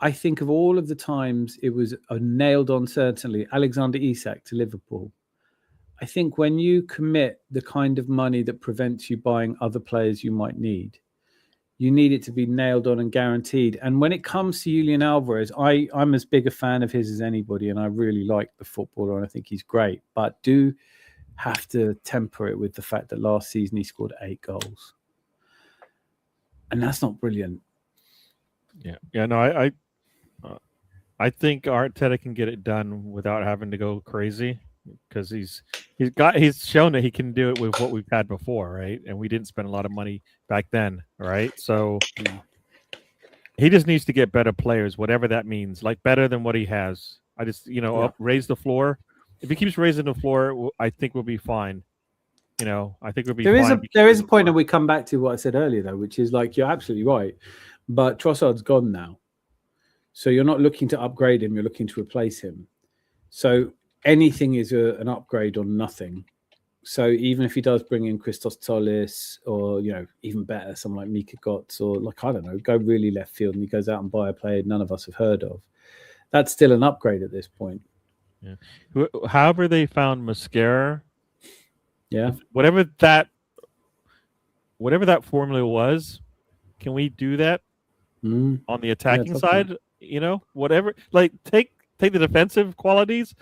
I think of all of the times it was nailed on, certainly, Alexander Isak to Liverpool. I think when you commit the kind of money that prevents you buying other players you might need, you need it to be nailed on and guaranteed. And when it comes to Julian Alvarez, I'm as big a fan of his as anybody, and I really like the footballer, and I think he's great. But do have to temper it with the fact that last season he scored 8 goals. And that's not brilliant. Yeah, no, I think Arteta can get it done without having to go crazy because he's shown that he can do it with what we've had before, right? And we didn't spend a lot of money back then, right? So he just needs to get better players, whatever that means, like better than what he has. I just, raise the floor. If he keeps raising the floor, I think we'll be fine. I think we'll be fine. There is a point that we come back to what I said earlier, though, which is like, you're absolutely right. But Trossard's gone now. So you're not looking to upgrade him, you're looking to replace him. So anything is an upgrade on nothing. So even if he does bring in Christos Tollis or, even better, someone like Mika Götze or I don't know, go really left field and he goes out and buy a player none of us have heard of. That's still an upgrade at this point. Yeah. However they found Mascara. Yeah. Whatever that formula was, can we do that on the attacking side? Whatever. Like take the defensive qualities,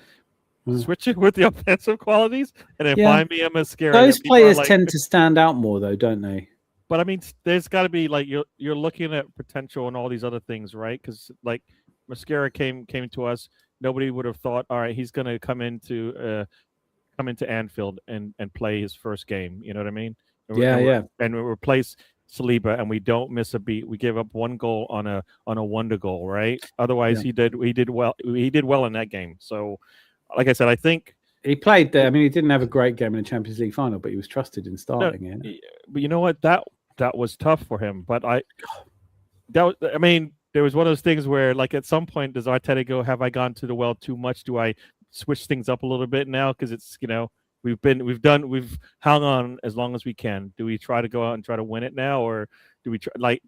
switch it with the offensive qualities, and then find me a Mascara. Those players tend to stand out more, though, don't they? But I mean, there's got to be you're looking at potential and all these other things, right? Because Mascara came to us, nobody would have thought, all right, he's going to come into Anfield and play his first game. You know what I mean? And we replace Saliba, and we don't miss a beat. We gave up 1 goal on a wonder goal, right? Otherwise, he did well. He did well in that game. So, like I said, I think he played there. I mean, he didn't have a great game in the Champions League final, but he was trusted in starting. But you know what? That was tough for him. But there was one of those things where, at some point, does Arteta go, have I gone to the well too much? Do I switch things up a little bit now? Because it's we've hung on as long as we can. Do we try to go out and try to win it now, or do we try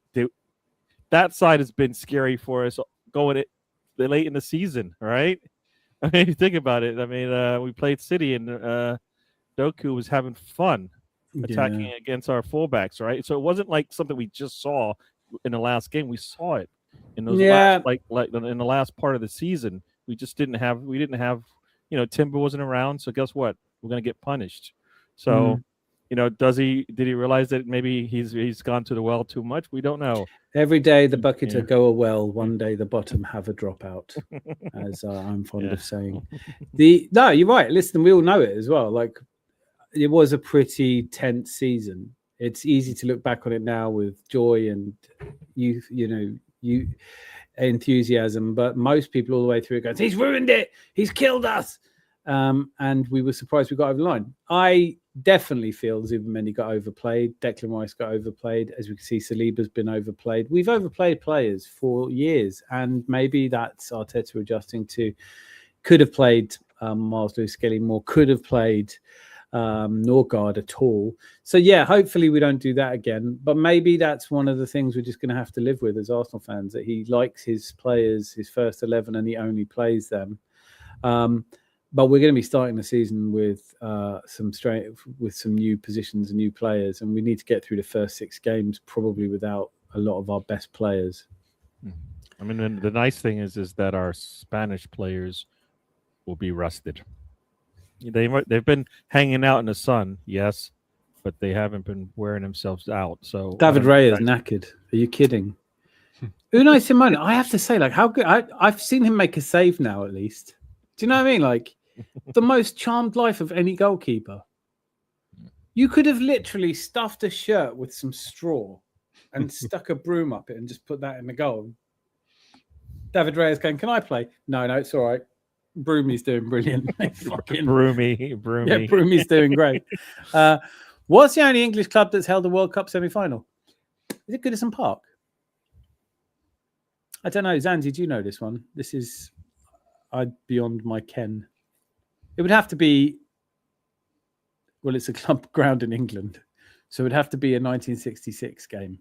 that side has been scary for us going it late in the season, right? I mean, you think about it. I mean, we played City and Doku was having fun attacking against our fullbacks, right? So it wasn't like something we just saw in the last game. We saw it in those last, in the last part of the season. We just didn't have. Timber wasn't around, so guess what? We're going to get punished. So, did he realize that maybe he's gone to the well too much? We don't know. Every day the bucket will go a well. One day the bottom have a dropout, as I'm fond of saying. No, you're right. Listen, we all know it as well. It was a pretty tense season. It's easy to look back on it now with joy and enthusiasm, but most people all the way through it goes, he's ruined it. He's killed us. and we were surprised we got over the line. I definitely feel Zubimendi got overplayed. Declan Rice got overplayed. As we can see, Saliba's been overplayed. We've overplayed players for years, and maybe that's Arteta adjusting to. Could have played Miles Lewis-Skelly more. Could have played Norgard at all. So yeah, hopefully we don't do that again. But maybe that's one of the things we're just going to have to live with as Arsenal fans, that he likes his players, his first 11, and he only plays them. But we're going to be starting the season with some new positions and new players, and we need to get through the first 6 games probably without a lot of our best players. I mean, the nice thing is that our Spanish players will be rested. They've been hanging out in the sun, yes, but they haven't been wearing themselves out. So David Ray is knackered. Are you kidding? Unai Simone, I have to say, like, how good I've seen him make a save now, at least. Do you know what I mean? Like, the most charmed life of any goalkeeper. You could have literally stuffed a shirt with some straw and stuck a broom up it and just put that in the goal. David Reyes going, can I play? No, it's all right. Broomy's doing brilliant. Broomy. Yeah, Broomy's doing great. What's the only English club that's held a World Cup semi-final? Is it Goodison Park? I don't know. Zanzi, do you know this one? This is beyond my ken. It would have to be, well, it's a club ground in England, so it would have to be a 1966 game.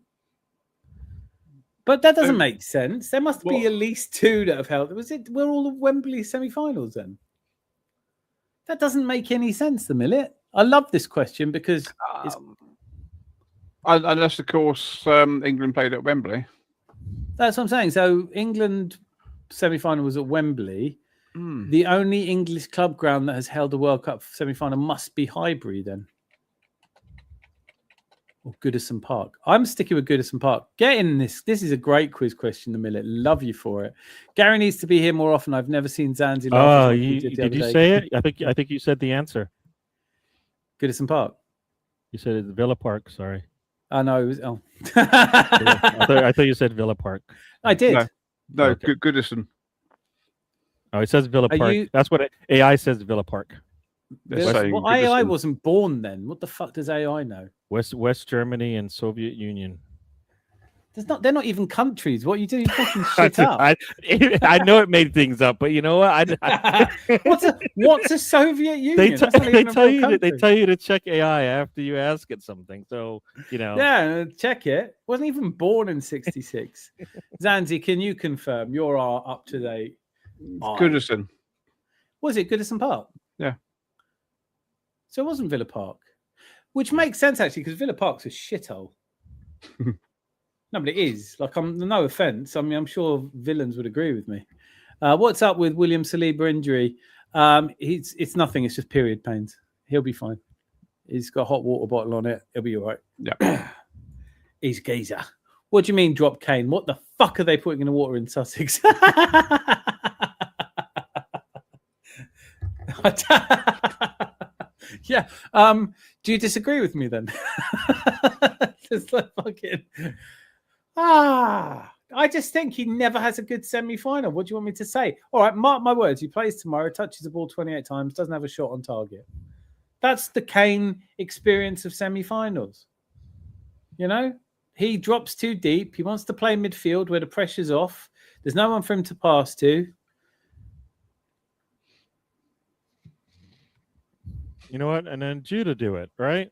But that doesn't make sense. There must be at least 2 that have held. Were all the Wembley semi-finals then? That doesn't make any sense, the Millet. I love this question because it's... Unless, of course, England played at Wembley. That's what I'm saying. So England semi-final was at Wembley. The only English club ground that has held a World Cup semi-final must be Highbury then. Or Goodison Park. I'm sticking with Goodison Park. Get in this. This is a great quiz question, the Millet. Love you for it. Gary needs to be here more often. I've never seen Zanzi. Oh, did you say it? I think you said the answer. Goodison Park. You said it's Villa Park. Sorry. Oh no, it was. Oh, I thought you said Villa Park. I did. No, Okay. Goodison. Oh, it says Villa Park. That's what AI says. Villa Park. Well, AI wasn't born then. What the fuck does AI know? West Germany and Soviet Union. They're not even countries. What you do? You're fucking shit up. I know it made things up, but you know what? What's a Soviet Union? They tell you to check AI after you ask it something. So you know. Yeah, check it. Wasn't even born in '66. Zanzi, can you confirm you're our up to date? Goodison. Was it Goodison Park? Yeah. So it wasn't Villa Park, which makes sense actually because Villa Park's a shithole. No, but it is. Like, no offense. I mean, I'm sure villains would agree with me. What's up with William Saliba injury? It's nothing. It's just period pains. He'll be fine. He's got a hot water bottle on it. He'll be all right. Yeah. He's geezer. What do you mean, drop Kane? What the fuck are they putting in the water in Sussex? Yeah. Do you disagree with me then? Just like fucking. I just think he never has a good semi-final. What do you want me to say? All right, mark my words. He plays tomorrow, touches the ball 28 times, doesn't have a shot on target. That's the Kane experience of semi-finals. You know, he drops too deep. He wants to play midfield where the pressure's off. There's no one for him to pass to. You know what? And then Jude will do it, right?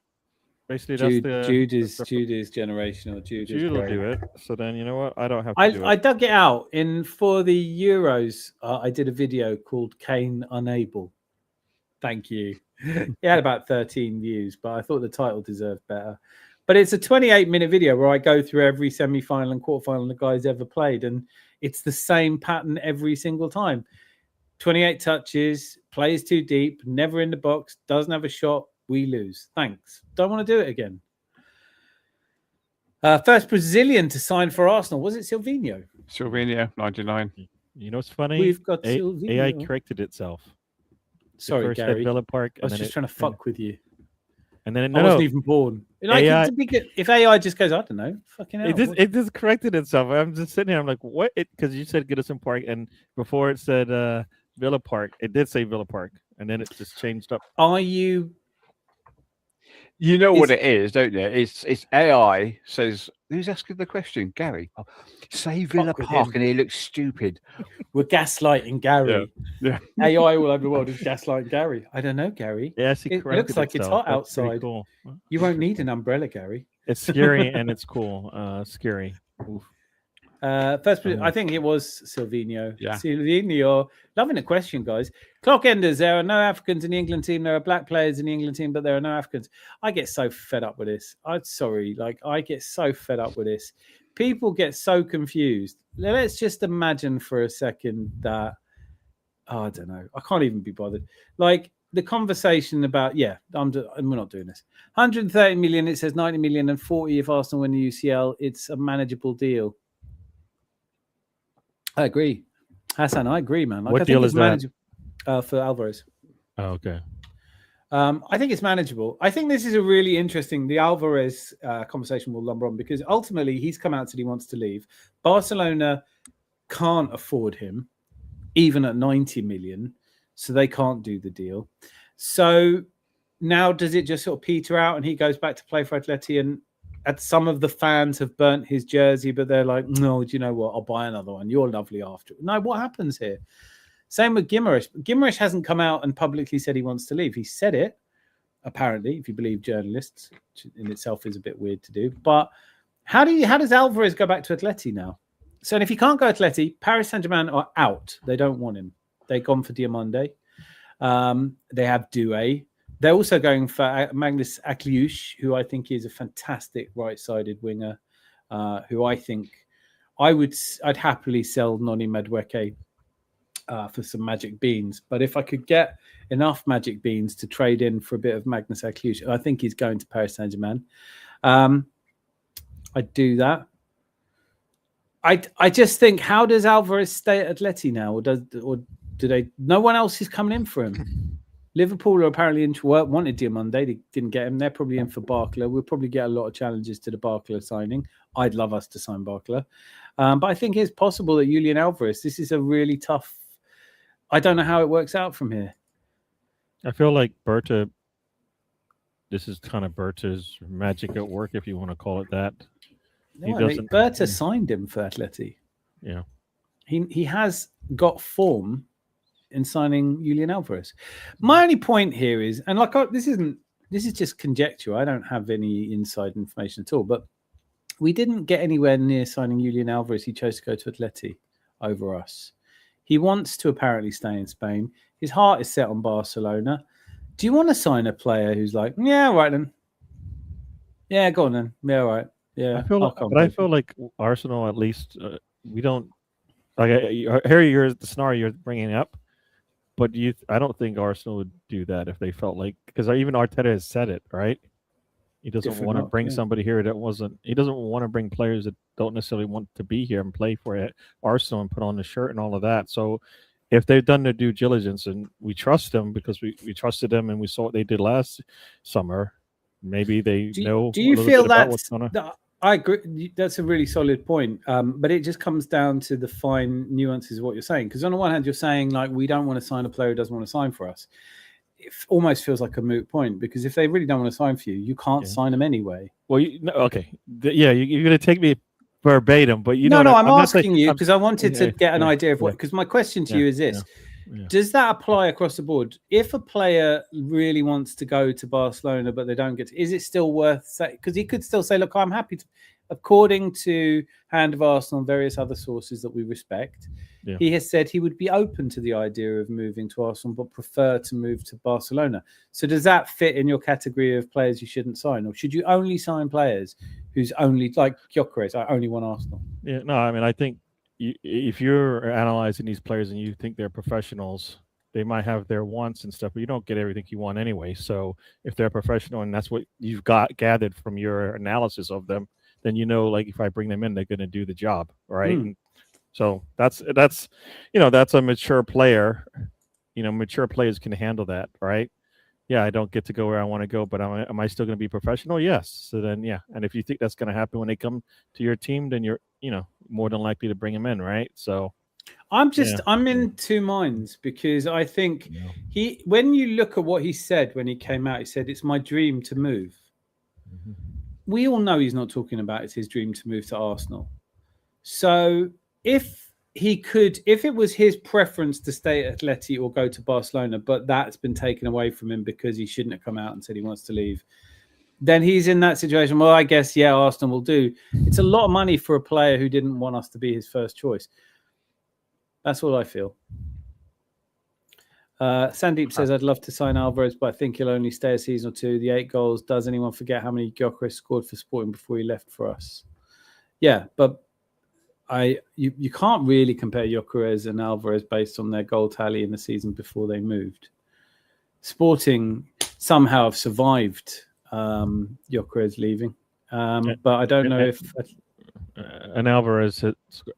Basically, Jude is generational. Jude will do it. So then, you know what? I don't have to do it. I dug it out for the Euros. I did a video called Kane Unable. Thank you. It had about 13 views, but I thought the title deserved better. But it's a 28-minute video where I go through every semi-final and quarter-final the guy's ever played, and it's the same pattern every single time. 28 touches, plays too deep, never in the box, doesn't have a shot, we lose. Thanks. Don't want to do it again. First Brazilian to sign for Arsenal. Was it Silvinho? Silvinho, 99. You know what's funny? We've got Silvinho. AI corrected itself. Sorry, Gary. Villa Park, I was just trying to fuck with you. And then I wasn't even born. AI, if AI just goes, I don't know, fucking hell. It just corrected itself. I'm just sitting here. I'm like, what? Because you said Goodison Park, and before it said Villa Park. It did say Villa Park. and then it just changed up. Are you? You know what it is, don't you? It's AI says, who's asking the question? Gary. Oh, say Villa Fuck with Park him. and he looks stupid. We're gaslighting Gary. Yeah. AI all over the world is gaslighting Gary. I don't know, Gary. Yeah, she It corrected looks like it's itself. hot That's pretty outside. Cool. You won't need an umbrella, Gary. It's scary and it's cool. Scary. Oof. First, I think it was Silvino. Yeah. Silvino. Loving the question, guys. Clock enders. There are no Africans in the England team. There are black players in the England team, but there are no Africans. I get so fed up with this. I'm sorry. Like, I get so fed up with this. People get so confused. Let's just imagine for a second that, I don't know. I can't even be bothered. Like, the conversation about, we're not doing this. 130 million, it says 90 million and 40 if Arsenal win the UCL. It's a manageable deal. I agree. Hassan, I agree, man. Like, What I think deal it's is that? manageable for Alvarez. Oh, okay. I think it's manageable. I think this is a really interesting, the Alvarez conversation will lumber on because ultimately he's come out and said he wants to leave. Barcelona can't afford him, even at 90 million. So they can't do the deal. So now does it just sort of peter out and he goes back to play for Atleti and some of the fans have burnt his jersey, but they're like, no, do you know what? I'll buy another one. You're lovely after. No, what happens here? Same with Guimaraes. Guimaraes hasn't come out and publicly said he wants to leave. He said it, apparently, if you believe journalists, which in itself is a bit weird to do. But how does Alvarez go back to Atleti now? So if he can't go to Atleti, Paris Saint-Germain are out. They don't want him. They've gone for Diomande. They have Doué. They're also going for Magnus Akliush, who I think is a fantastic right-sided winger, who I think I'd happily sell Noni Madueke for some magic beans. But if I could get enough magic beans to trade in for a bit of Magnus Akliush, I think he's going to Paris Saint-Germain. I'd do that. I just think, how does Alvarez stay at Atleti now, or do they? No one else is coming in for him. Liverpool are apparently wanted Diomande. They didn't get him. They're probably in for Barkler. We'll probably get a lot of challenges to the Barkler signing. I'd love us to sign Barkler. But I think it's possible that Julian Alvarez, this is a really tough. I don't know how it works out from here. I feel like Berta, this is kind of Berta's magic at work, if you want to call it that. Berta signed him for Atleti. Yeah. He has got form in signing Julian Alvarez. My only point here is, and like this is just conjecture. I don't have any inside information at all, but we didn't get anywhere near signing Julian Alvarez. He chose to go to Atleti over us. He wants to apparently stay in Spain. His heart is set on Barcelona. Do you want to sign a player who's like, yeah, all right then. Yeah, go on then. Yeah, all right. Yeah, I feel like Arsenal, at least, we don't. Like, hear the scenario you're bringing up, but I don't think Arsenal would do that if they felt like, because even Arteta has said it, right? He doesn't want to bring somebody here that wasn't. He doesn't want to bring players that don't necessarily want to be here and play for it, Arsenal and put on the shirt and all of that. So, if they've done their due diligence and we trust them because we trusted them and we saw what they did last summer, maybe they know. Do you feel that? I agree. That's a really solid point. But it just comes down to the fine nuances of what you're saying. Because on the one hand, you're saying, like, we don't want to sign a player who doesn't want to sign for us. It almost feels like a moot point, because if they really don't want to sign for you, you can't sign them anyway. Well, okay. You're going to take me verbatim, but I'm asking you because I wanted to get an idea of what. Because my question to you is this. Yeah. Does that apply across the board? If a player really wants to go to Barcelona, but they don't get to, is it still worth saying? Because he could still say, look, I'm happy to, according to Hand of Arsenal and various other sources that we respect, he has said he would be open to the idea of moving to Arsenal, but prefer to move to Barcelona. So does that fit in your category of players you shouldn't sign? Or should you only sign players who's only, like Gyökeres, I only want Arsenal? Yeah, no, I mean, I think if you're analyzing these players and you think they're professionals, they might have their wants and stuff, but you don't get everything you want anyway. So if they're professional and that's what you've gathered from your analysis of them, then like if I bring them in, they're going to do the job, right? And so that's that's a mature player. Mature players can handle that, right? Yeah, I don't get to go where I want to go, but am I still going to be professional? Yes. So then, and if you think that's going to happen when they come to your team, then you're more than likely to bring them in, right? So I'm in two minds because I think when you look at what he said when he came out, he said, it's my dream to move. Mm-hmm. We all know he's not talking about it's his dream to move to Arsenal. So if it was his preference to stay at Atleti or go to Barcelona, but that's been taken away from him because he shouldn't have come out and said he wants to leave, then he's in that situation. Well, I guess, yeah, Arsenal will do. It's a lot of money for a player who didn't want us to be his first choice. That's all I feel. Sandeep says, I'd love to sign Alvarez, but I think he'll only stay a season or two. The 8 goals. Does anyone forget how many Gyökeres scored for Sporting before he left for us? Yeah, but you can't really compare Gyökeres and Alvarez based on their goal tally in the season before they moved. Sporting somehow have survived Gyökeres leaving, but I don't know if... And Alvarez,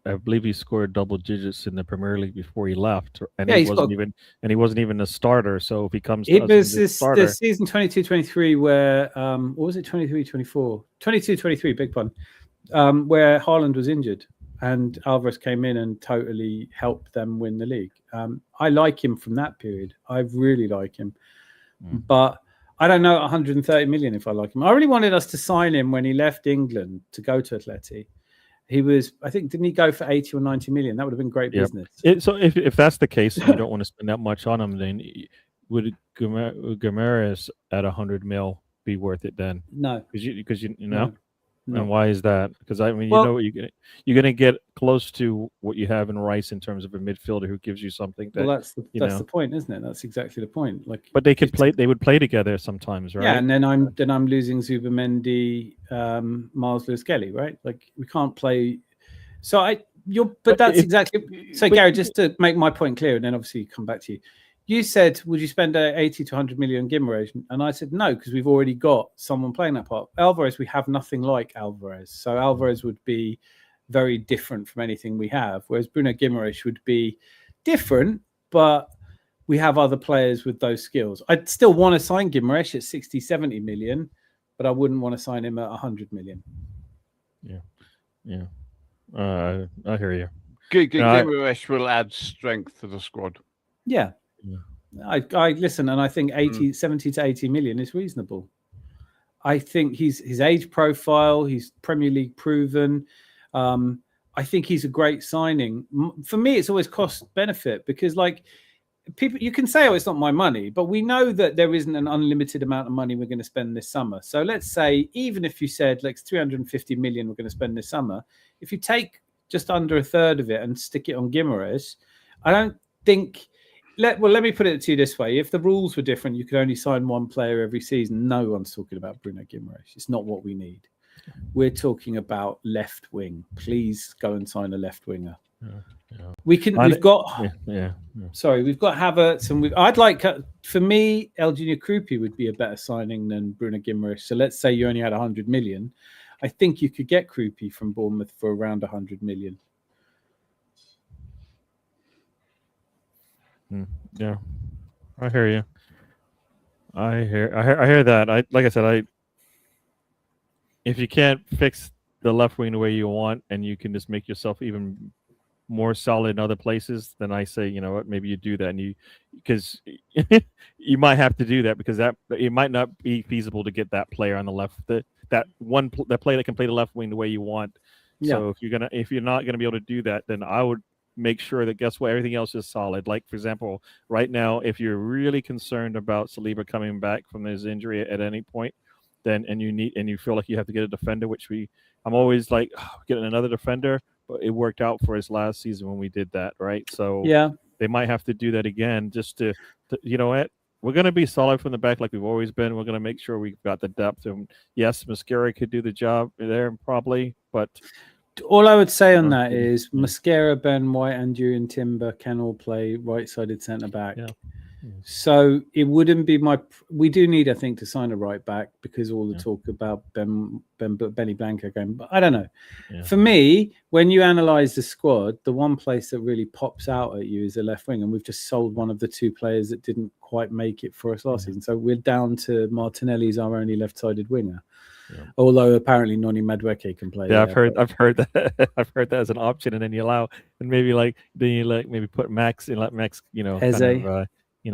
I believe he scored double digits in the Premier League before he left, and Yeah, he wasn't even a starter. So if he comes, it was the season 22-23 where what was it, 23-24, 22-23, big pun, where Haaland was injured and Alvarez came in and totally helped them win the league. I like him from that period. I really like him, but I don't know 130 million if I like him. I really wanted us to sign him when he left England to go to Atleti. He was, I think, didn't he go for 80 or 90 million? That would have been great business. So if that's the case, and you don't want to spend that much on him, then would Guimaraes at 100 mil be worth it then? No, because you know. No. And why is that? Because I mean, well, you know, you're going to get close to what you have in Rice in terms of a midfielder who gives you something. That, well, that's the point, isn't it? That's exactly the point. Like, but they could play. They would play together sometimes, right? Yeah, and then I'm losing Zubamendi, Miles Lewis-Kelly, right? Like we can't play. So but that's exactly. So Gary, just to make my point clear, and then obviously come back to you. You said, would you spend 80 to 100 million on Guimaraes? And I said, no, because we've already got someone playing that part. Alvarez, we have nothing like Alvarez. So Alvarez would be very different from anything we have, whereas Bruno Guimaraes would be different, but we have other players with those skills. I'd still want to sign Guimaraes at 60, 70 million, but I wouldn't want to sign him at 100 million. Yeah. I hear you. Guimaraes will add strength to the squad. Yeah. I listen, and I think 70 to 80 million is reasonable. I think his age profile, he's Premier League proven. I think he's a great signing. For me, it's always cost benefit because, like, people, you can say, "Oh, it's not my money," but we know that there isn't an unlimited amount of money we're going to spend this summer. So let's say, even if you said like 350 million we're going to spend this summer, if you take just under a third of it and stick it on Guimaraes, I don't think. Let me put it to you this way. If the rules were different, you could only sign one player every season. No one's talking about Bruno Guimaraes. It's not what we need. We're talking about left wing. Please go and sign a left winger. We've got Havertz, and I'd like, for me, El Junior Krupi would be a better signing than Bruno Guimaraes. So let's say you only had 100 million. I think you could get Krupi from Bournemouth for around 100 million. Yeah, I hear you. I hear that. Like I said, if you can't fix the left wing the way you want, and you can just make yourself even more solid in other places, then I say, you know what, maybe you do that, and because you might have to do that because that it might not be feasible to get that player on the left, that player that can play the left wing the way you want. Yeah. So if you're not gonna be able to do that, then I would make sure that, guess what, everything else is solid. Like, for example, right now, if you're really concerned about Saliba coming back from his injury at any point, then and you feel like you have to get a defender, which I'm always like, getting another defender, but it worked out for us last season when we did that, right? So yeah, they might have to do that again just to you know what, we're going to be solid from the back like we've always been. We're going to make sure we've got the depth, and yes, Mascara could do the job there probably, but all I would say on that is Mascara, Ben White, and Julian Timber can all play right-sided centre-back. Yeah. So it wouldn't be we do need, I think, to sign a right back because all the talk about Benny Blanco going, but I don't know. Yeah. For me, when you analyse the squad, the one place that really pops out at you is the left wing, and we've just sold one of the two players that didn't quite make it for us last season. So we're down to Martinelli's our only left-sided winger. Although apparently Noni Madueke can play. Yeah, I've heard that. I've heard that as an option, and then you allow, and maybe maybe put Max and let Max, Eze. get a you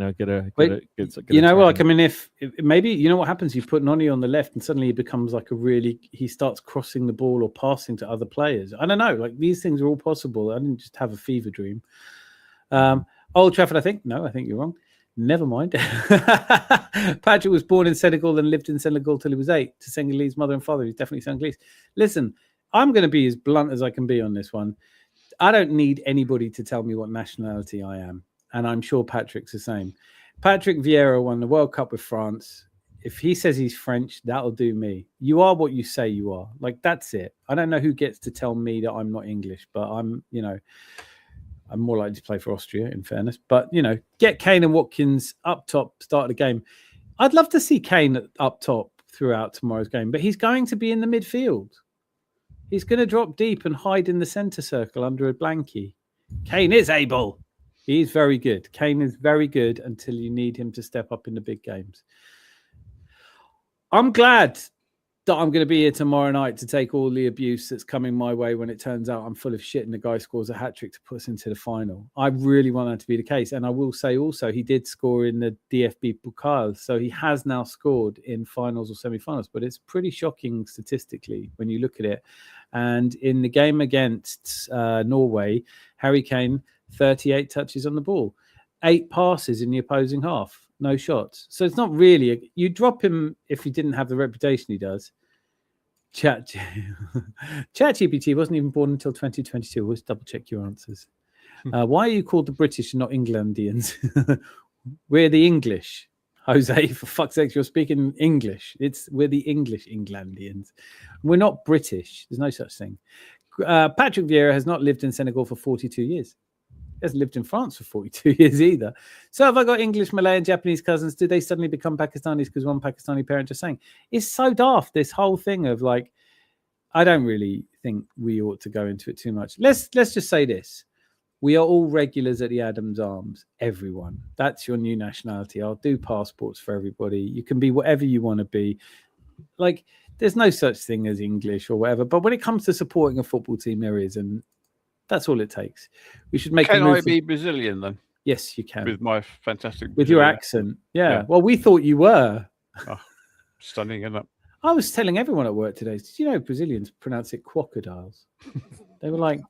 know, like, I mean, if maybe, you know what happens, you put Noni on the left and suddenly he becomes like he starts crossing the ball or passing to other players. I don't know, like, these things are all possible. I didn't just have a fever dream. Old Trafford, I think you're wrong. Never mind. Patrick was born in Senegal and lived in Senegal till he was 8. To Senegalese mother and father, he's definitely Senegalese. Listen, I'm going to be as blunt as I can be on this one. I don't need anybody to tell me what nationality I am. And I'm sure Patrick's the same. Patrick Vieira won the World Cup with France. If he says he's French, that'll do me. You are what you say you are. Like, that's it. I don't know who gets to tell me that I'm not English, but I'm more likely to play for Austria, in fairness. But, get Kane and Watkins up top, start of the game. I'd love to see Kane up top throughout tomorrow's game, but he's going to be in the midfield. He's going to drop deep and hide in the centre circle under a blankie. Kane is able. He's very good. Kane is very good until you need him to step up in the big games. I'm glad that I'm going to be here tomorrow night to take all the abuse that's coming my way when it turns out I'm full of shit and the guy scores a hat-trick to put us into the final. I really want that to be the case. And I will say also, he did score in the DFB Pokal. So he has now scored in finals or semi-finals. But it's pretty shocking statistically when you look at it. And in the game against Norway, Harry Kane, 38 touches on the ball, 8 passes in the opposing half, no shots. So it's not really you drop him if he didn't have the reputation he does. ChatGPT wasn't even born until 2022. Let's double check your answers. Why are you called the British and not Englandians? We're the English, Jose. For fuck's sake, you're speaking English. We're the English Englandians. We're not British. There's no such thing. Patrick Vieira has not lived in Senegal for 42 years. He hasn't lived in France for 42 years either. So have I got English, Malay, and Japanese cousins? Do they suddenly become Pakistanis because one Pakistani parent just saying? It's so daft, this whole thing of like, I don't really think we ought to go into it too much. Let's just say this. We are all regulars at the Adams Arms, everyone. That's your new nationality. I'll do passports for everybody. You can be whatever you want to be. Like, there's no such thing as English or whatever. But when it comes to supporting a football team, there is, and that's all it takes. We should make. Can I be Brazilian then? Yes, you can. With my fantastic. With your accent, yeah. Well, we thought you were. Oh, stunning, isn't it? I was telling everyone at work today. Did you know Brazilians pronounce it crocodiles? They were like,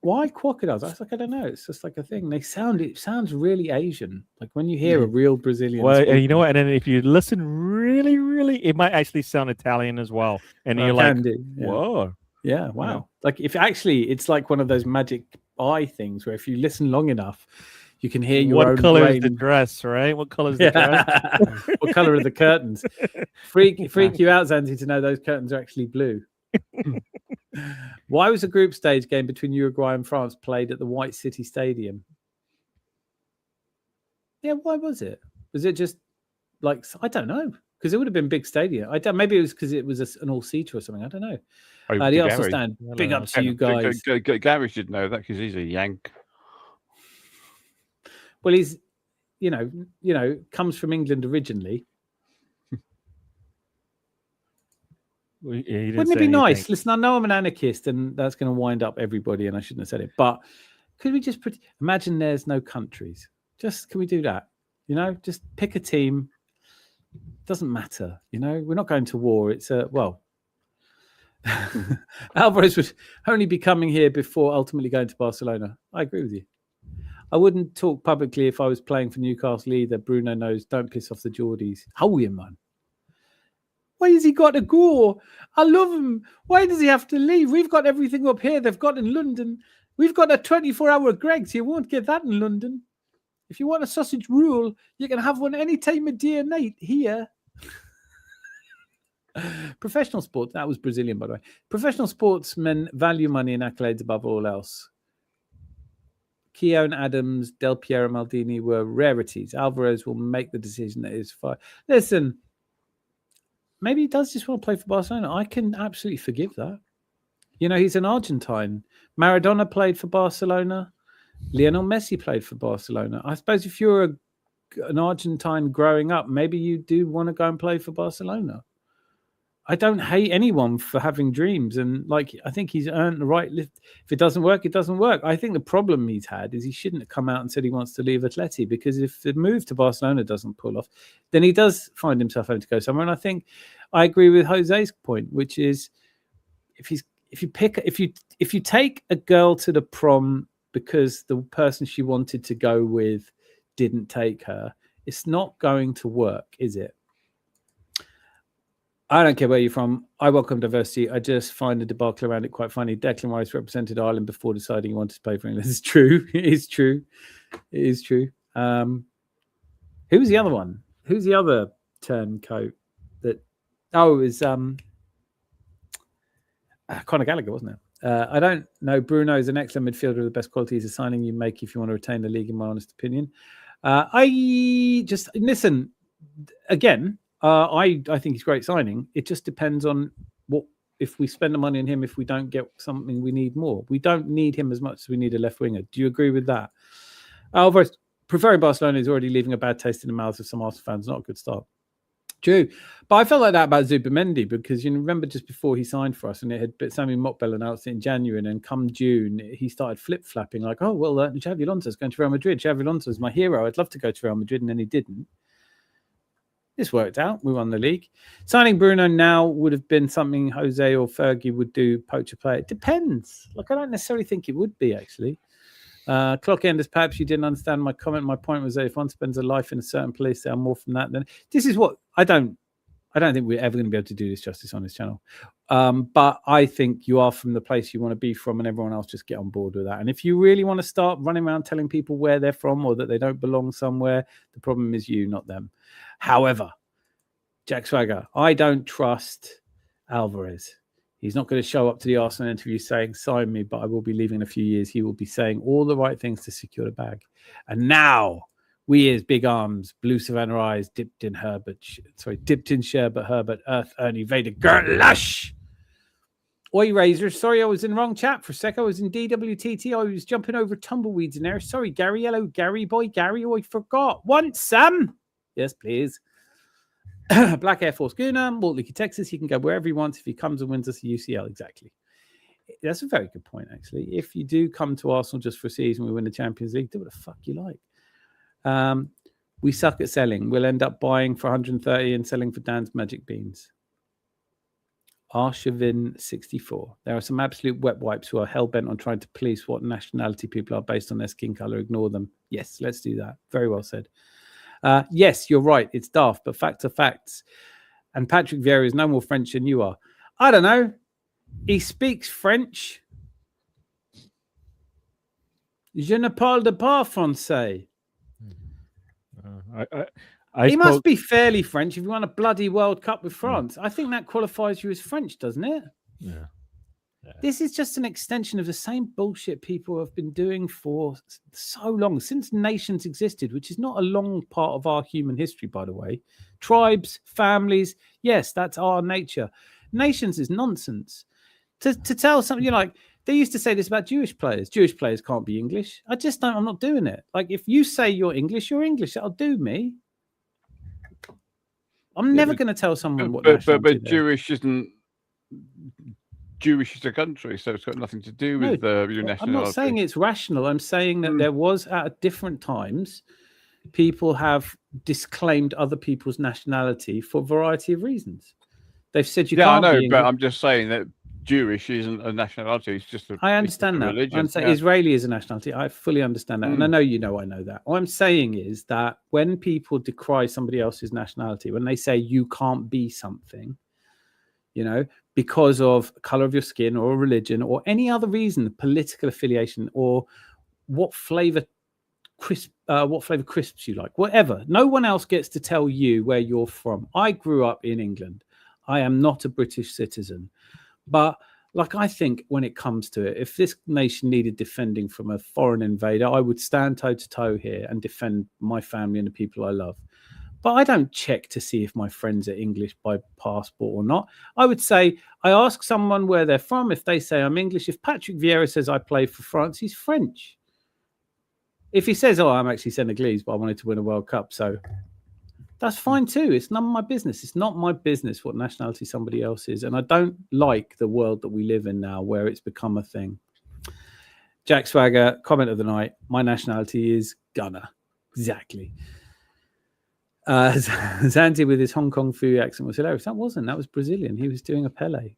"Why crocodiles?" I was like, "I don't know. It's just like a thing." It sounds really Asian. Like when you hear a real Brazilian. Well, and you know what? And then if you listen really, really, it might actually sound Italian as well. And you're like, "Whoa." Yeah, wow. Yeah. Like if actually it's like one of those magic eye things where if you listen long enough, you can hear your own What color brain. is the dress, right? What color is the dress? What color are the curtains? Freak you out, Zanzi, to know those curtains are actually blue. Why was the group stage game between Uruguay and France played at the White City Stadium? Yeah, why was it? Was it just like, I don't know, because it would have been big stadium. Maybe it was because it was an all-seater or something. I don't know. The Arsenal stand. Big up to you guys. Gary should know that because he's a Yank. Well, he's, comes from England originally. Wouldn't it be nice? Listen, I know I'm an anarchist, and that's going to wind up everybody, and I shouldn't have said it. But could we just imagine there's no countries? Can we do that? Just pick a team. Doesn't matter. We're not going to war. It's Alvarez would only be coming here before ultimately going to Barcelona. I agree with you. I wouldn't talk publicly if I was playing for Newcastle either. Bruno knows, don't piss off the Geordies. How are you, man? Why has he got to go? I love him. Why does he have to leave? We've got everything up here they've got in London. We've got a 24-hour Greggs. You won't get that in London. If you want a sausage roll, you can have one any time of day and night here. Professional sport, that was Brazilian, by the way. Professional sportsmen value money and accolades above all else. Keown Adams, Del Piero Maldini were rarities. Alvarez will make the decision that is fine. Listen, maybe he does just want to play for Barcelona. I can absolutely forgive that. He's an Argentine. Maradona played for Barcelona. Lionel Messi played for Barcelona. I suppose if you're an Argentine growing up, maybe you do want to go and play for Barcelona. I don't hate anyone for having dreams, and like I think he's earned the right. If it doesn't work, it doesn't work. I think the problem he's had is he shouldn't have come out and said he wants to leave Atleti, because if the move to Barcelona doesn't pull off, then he does find himself having to go somewhere. And I think I agree with Jose's point, which is if you take a girl to the prom because the person she wanted to go with didn't take her, it's not going to work, is it? I don't care where you're from. I welcome diversity. I just find the debacle around it quite funny. Declan Rice represented Ireland before deciding he wanted to play for England. It's true. It is true. It is true. Who's the other one? Who's the other turncoat? It was Conor Gallagher, wasn't it? I don't know. Bruno is an excellent midfielder with the best qualities. A signing you make if you want to retain the league, in my honest opinion. I just listen again. I think he's a great signing. It just depends on what if we spend the money on him. If we don't get something, we need more. We don't need him as much as we need a left winger. Do you agree with that? Alvarez preferring Barcelona is already leaving a bad taste in the mouths of some Arsenal fans. Not a good start. True, but I felt like that about Zubimendi, because you remember just before he signed for us, and it had Sammy Mokbel announced it in January, and then come June he started flip flapping like, oh well, Xavi Alonso's going to Real Madrid. Xavi Alonso is my hero. I'd love to go to Real Madrid, and then he didn't. This worked out. We won the league. Signing Bruno now would have been something Jose or Fergie would do, poacher player. It depends. Like, I don't necessarily think it would be, actually. Clock enders, perhaps you didn't understand my comment. My point was that if one spends a life in a certain place, they are more from that. Then this is what I don't think we're ever going to be able to do this justice on this channel. But I think you are from the place you want to be from, and everyone else just get on board with that. And if you really want to start running around telling people where they're from or that they don't belong somewhere, the problem is you, not them. However, Jack Swagger, I don't trust Alvarez. He's not going to show up to the Arsenal interview saying, sign me, but I will be leaving in a few years. He will be saying all the right things to secure the bag. And now we as big arms, blue Savannah eyes, dipped in Sherbert, Herbert, Earth, Ernie, Vader, Gert, Lush. Oi, Razor. Sorry, I was in the wrong chat for a sec. I was in DWTT. I was jumping over tumbleweeds in there. Sorry, Gary. Hello, Gary boy. Gary, I forgot. Once, Sam. Yes, please. Black Air Force Gooner, Walt Leakey, Texas. He can go wherever he wants if he comes and wins us a UCL. Exactly. That's a very good point, actually. If you do come to Arsenal just for a season, we win the Champions League, do what the fuck you like. We suck at selling. We'll end up buying for 130 and selling for Dan's Magic Beans. Arshavin64. There are some absolute wet wipes who are hell-bent on trying to police what nationality people are based on their skin color. Ignore them. Yes, let's do that. Very well said. Yes, you're right. It's daft, but facts are facts. And Patrick Vieira is no more French than you are. I don't know. He speaks French. Je ne parle pas français. He must be fairly French if you won a bloody World Cup with France. I think that qualifies you as French, doesn't it? Yeah. This is just an extension of the same bullshit people have been doing for so long, since nations existed, which is not a long part of our human history, by the way. Tribes, families, yes, that's our nature. Nations is nonsense. To tell something, like, they used to say this about Jewish players. Jewish players can't be English. I'm not doing it. Like, if you say you're English, that'll do me. I'm never going to tell someone what nationality but Jewish isn't... Jewish is a country, so it's got nothing to do with your nationality. I'm not saying it's rational. I'm saying that there was, at different times, people have disclaimed other people's nationality for a variety of reasons. They've said you can't. Yeah, I know, but I'm just saying that Jewish isn't a nationality. It's just I understand that. Religion. I'm saying Israeli is a nationality. I fully understand that. And I know I know that. What I'm saying is that when people decry somebody else's nationality, when they say you can't be something, because of color of your skin or religion or any other reason, political affiliation or what flavor crisps you like, whatever. No one else gets to tell you where you're from. I grew up in England. I am not a British citizen. But I think when it comes to it, if this nation needed defending from a foreign invader, I would stand toe to toe here and defend my family and the people I love. But I don't check to see if my friends are English by passport or not. I would say I ask someone where they're from. If they say I'm English, if Patrick Vieira says I play for France, he's French. If he says, I'm actually Senegalese, but I wanted to win a World Cup, so That's fine too. It's none of my business. It's not my business what nationality somebody else is. And I don't like the world that we live in now where it's become a thing. Jack Swagger, comment of the night. My nationality is Gunner. Exactly. Zanti with his Hong Kong Fu accent was hilarious. That was Brazilian. He was doing a Pele.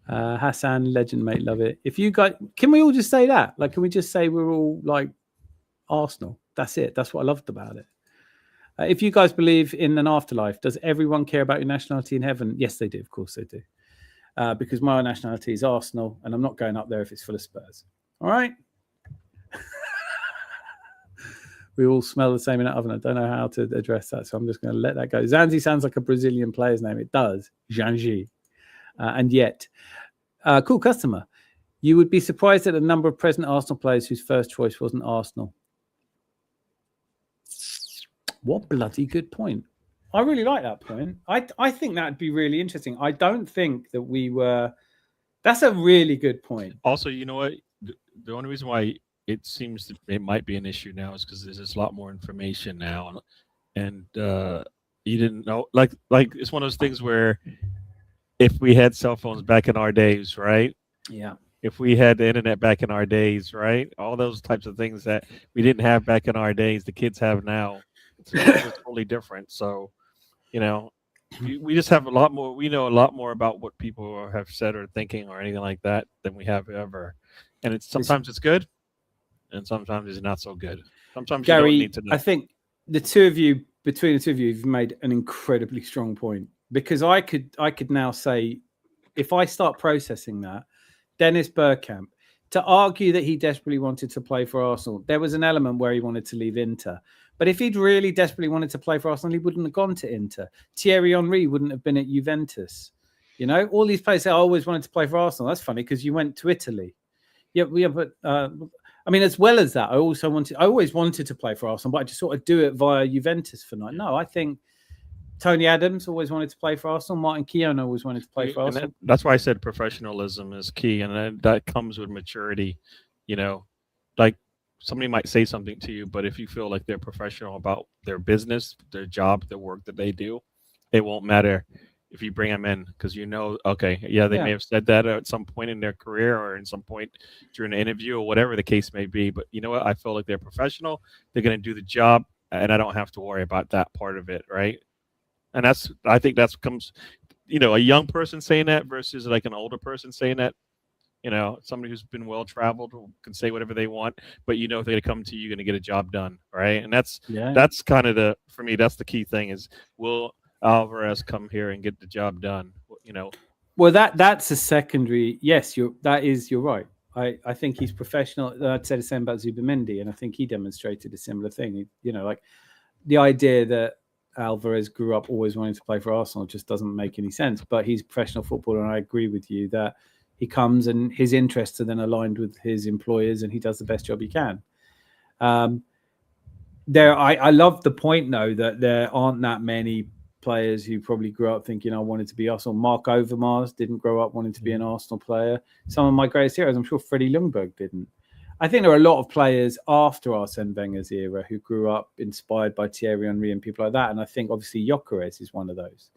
Hassan, legend, mate, love it. If you guys, can we all just say that? Like, can we just say we're all like Arsenal? That's it. That's what I loved about it. If you guys believe in an afterlife, does everyone care about your nationality in heaven? Yes, they do. Of course they do. Because my nationality is Arsenal, and I'm not going up there if it's full of Spurs. All right? We all smell the same in that oven. I don't know how to address that, so I'm just going to let that go. Zanzi sounds like a Brazilian player's name. It does. Janji. And yet, cool customer. You would be surprised at the number of present Arsenal players whose first choice wasn't Arsenal. What bloody good point. I really like that point. I think that'd be really interesting. I don't think that we were... That's a really good point. Also, you know what? The only reason why it seems that it might be an issue now is because there's just a lot more information now. And you didn't know... Like it's one of those things where if we had cell phones back in our days, right? Yeah. If we had the internet back in our days, right? All those types of things that we didn't have back in our days, the kids have now. It's totally different. So, you know, we just have a lot more. We know a lot more about what people have said or thinking or anything like that than we have ever. And sometimes it's good, and sometimes it's not so good. Sometimes Gary, you don't need to know. I think between the two of you, you've made an incredibly strong point, because I could now say, if I start processing that, Dennis Bergkamp, to argue that he desperately wanted to play for Arsenal, there was an element where he wanted to leave Inter. But if he'd really desperately wanted to play for Arsenal, he wouldn't have gone to Inter. Thierry Henry wouldn't have been at Juventus. You know, all these players say, I always wanted to play for Arsenal. That's funny because you went to Italy. Yeah, but I mean, as well as that, I always wanted to play for Arsenal, but I just sort of do it via Juventus for night. No, I think Tony Adams always wanted to play for Arsenal. Martin Keown always wanted to play for Arsenal. That's why I said professionalism is key, and that comes with maturity. You know, like somebody might say something to you, but if you feel like they're professional about their business, their job, the work that they do, it won't matter if you bring them in, because you know, okay, yeah, they may have said that at some point in their career or in some point during the interview or whatever the case may be. But you know what? I feel like they're professional. They're going to do the job, and I don't have to worry about that part of it, right? And I think that's comes, you know, a young person saying that versus like an older person saying that. You know, somebody who's been well-traveled can say whatever they want, but you know if they're going to come to you, you're going to get a job done, right? And that's kind of for me, that's the key thing is, will Alvarez come here and get the job done? You know? Well, that's a secondary. Yes, you're right. I think he's professional. I'd say the same about Zubimendi, and I think he demonstrated a similar thing. You know, like the idea that Alvarez grew up always wanting to play for Arsenal just doesn't make any sense, but he's a professional footballer, and I agree with you that he comes and his interests are then aligned with his employers, and he does the best job he can. I love the point, though, that there aren't that many players who probably grew up thinking I wanted to be Arsenal. Mark Overmars didn't grow up wanting to be an Arsenal player. Some of my greatest heroes, I'm sure Freddie Ljungberg didn't. I think there are a lot of players after Arsene Wenger's era who grew up inspired by Thierry Henry and people like that. And I think obviously Gyökeres is one of those,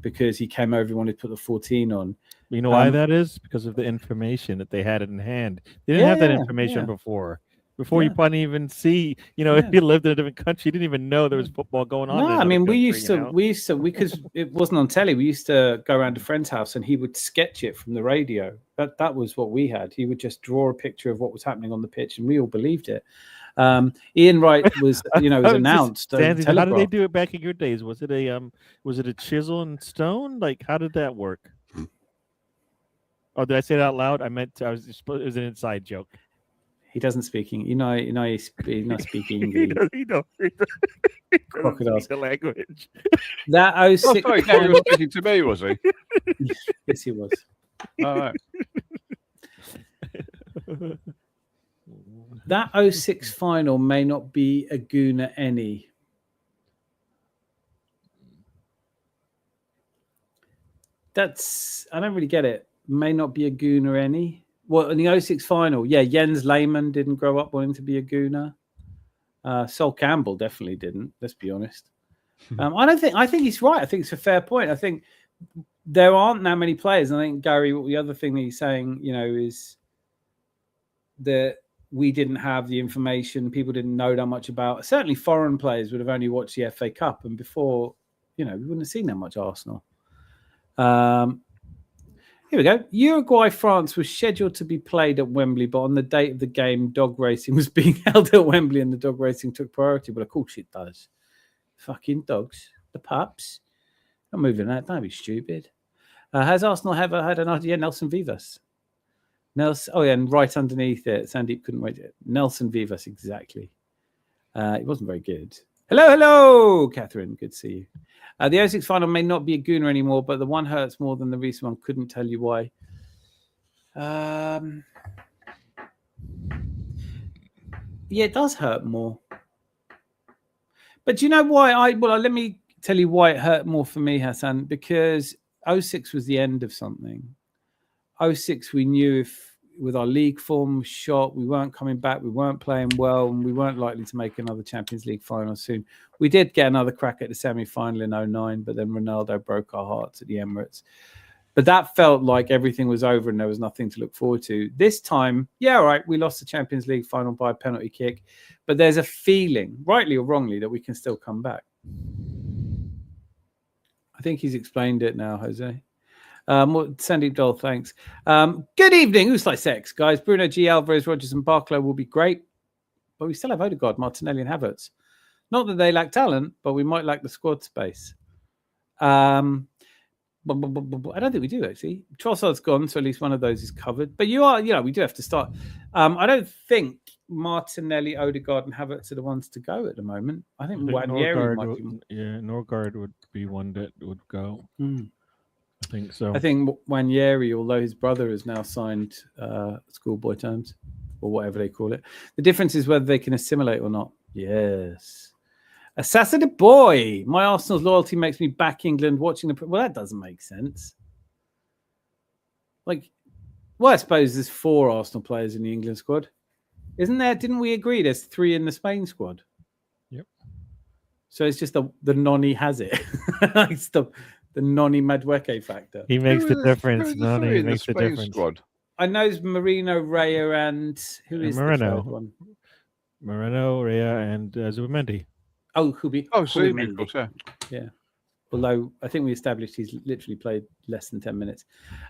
because he came over and wanted to put the 14 on. You know why that is? Because of the information that they had in hand. They didn't have that information before. You couldn't even see, you know, if you lived in a different country, you didn't even know there was football going on. No, I mean, we used to, because it wasn't on telly, we used to go around a friend's house and he would sketch it from the radio. That was what we had. He would just draw a picture of what was happening on the pitch, and we all believed it. Ian Wright was, you know, was announced. How did they do it back in your days? Was it a chisel and stone? Like, how did that work? Oh, did I say it out loud? It was an inside joke. He doesn't speak English. He's not speaking English. He doesn't Crocodiles. the language. That 06. Oh, sorry, Gary was speaking to me, was he? Yes, he was. All right. That 06 final may not be a Gooner any. I don't really get it. May not be a Gooner any. Well, in the 06 final, Jens Lehmann didn't grow up wanting to be a Gooner. Sol Campbell definitely didn't. Let's be honest. I think he's right. I think it's a fair point. I think there aren't that many players. I think Gary, the other thing that he's saying, is that we didn't have the information. People didn't know that much about. Certainly, foreign players would have only watched the FA Cup, and before, we wouldn't have seen that much Arsenal. Here we go. Uruguay-France was scheduled to be played at Wembley, but on the date of the game, dog racing was being held at Wembley, and the dog racing took priority. Well, of course it does. Fucking dogs, the pups. Not moving that. Don't be stupid. Has Arsenal ever had an idea? Nelson Vivas. Nelson. Oh yeah, and right underneath it, Sandeep couldn't wait. Nelson Vivas, exactly. It wasn't very good. Hello, Catherine. Good to see you. The 06 final may not be a Gooner anymore, but the one hurts more than the recent one. Couldn't tell you why. Yeah, it does hurt more. But do you know why? Let me tell you why it hurt more for me, Hassan. Because 06 was the end of something. 06, we knew if with our league form shot, we weren't coming back, we weren't playing well, and we weren't likely to make another Champions League final soon. We did get another crack at the semi-final in 09, but then Ronaldo broke our hearts at the Emirates. But that felt like everything was over and there was nothing to look forward to. This time, yeah, all right, we lost the Champions League final by a penalty kick, but there's a feeling, rightly or wrongly, that we can still come back. I think he's explained it now, Jose. Sandeep Dole, thanks. Good evening. Who's like sex, guys? Bruno, G, Alvarez, Rodgers, and Barclay will be great, but we still have Odegaard, Martinelli, and Havertz. Not that they lack talent, but we might lack the squad space. I don't think we do, actually. Trossard's gone, so at least one of those is covered. But we do have to start. I don't think Martinelli, Odegaard, and Havertz are the ones to go at the moment. I think Nwaneri might be. Yeah, Norgard would be one that would go. I think so. I think Nwaneri, although his brother has now signed schoolboy terms, or whatever they call it. The difference is whether they can assimilate or not. Yes. Assassin boy. My Arsenal's loyalty makes me back England watching the... Well, that doesn't make sense. I suppose there's 4 Arsenal players in the England squad. Isn't there? Didn't we agree there's 3 in the Spain squad? Yep. So it's just the nonny has it. It's the Nonny Madueke factor. He makes the difference. Nonny makes the difference. Squad? I know it's Marino, Raya, and who is Moreno. the third one? Moreno, Raya, and Zubimendi. Oh, Zubimendi. Zubimendi. Yeah. Although I think we established he's literally played less than 10 minutes.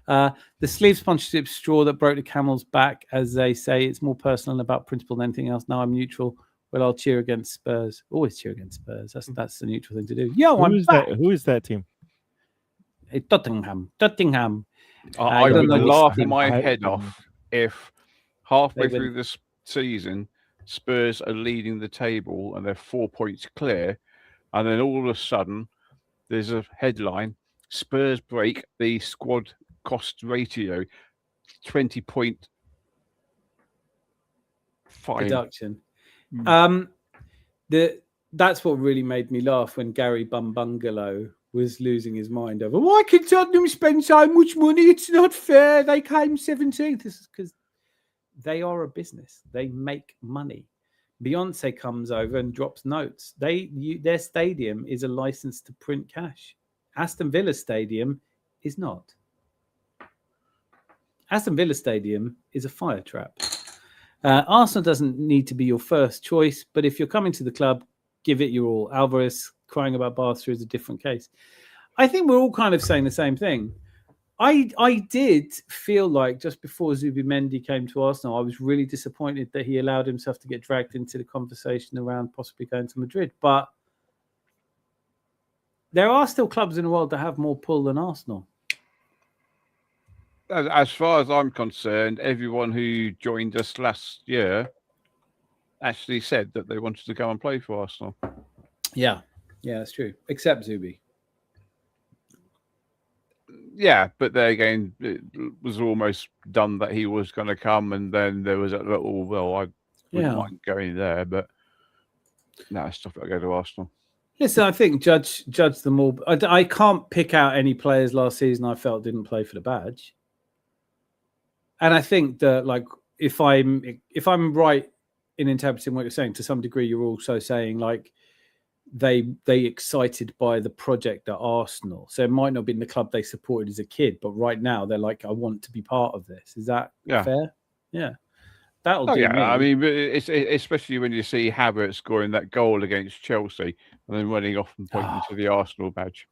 The sleeve sponsorship straw that broke the camel's back, as they say, it's more personal and about principle than anything else. Now I'm neutral. Well, I'll cheer against Spurs. Always cheer against Spurs. That's the neutral thing to do. Yo, I'm back. Who is that team? Tottenham. I would laugh my head off if halfway through this season, Spurs are leading the table and they're 4 points clear, and then all of a sudden there's a headline: Spurs break the squad cost ratio, 20.5 reduction. That's what really made me laugh when Gary Bumbungalow was losing his mind over why can Tottenham spend so much money? It's not fair. They came 17th. This is because they are a business. They make money. Beyonce comes over and drops notes. Their stadium is a license to print cash. Aston Villa Stadium is not. Aston Villa Stadium is a fire trap. Arsenal doesn't need to be your first choice, but if you're coming to the club, give it your all. Alvarez crying about Barca is a different case. I think we're all kind of saying the same thing. I did feel like just before Zubimendi came to Arsenal, I was really disappointed that he allowed himself to get dragged into the conversation around possibly going to Madrid. But there are still clubs in the world that have more pull than Arsenal. As far as I'm concerned, everyone who joined us last year actually said that they wanted to go and play for Arsenal. Yeah, that's true. Except Zubi. Yeah, but there again, it was almost done that he was going to come, and then there was a little, I wouldn't mind going there, but no, stuff that go to Arsenal. Listen, I think judge them all. I can't pick out any players last season I felt didn't play for the badge. And I think that, like, if I'm right in interpreting what you're saying, to some degree, you're also saying like they excited by the project at Arsenal. So it might not have been the club they supported as a kid, but right now they're like, I want to be part of this. Is that fair? Yeah. That'll do me. I mean, it's especially when you see Havertz scoring that goal against Chelsea and then running off and pointing to the Arsenal badge.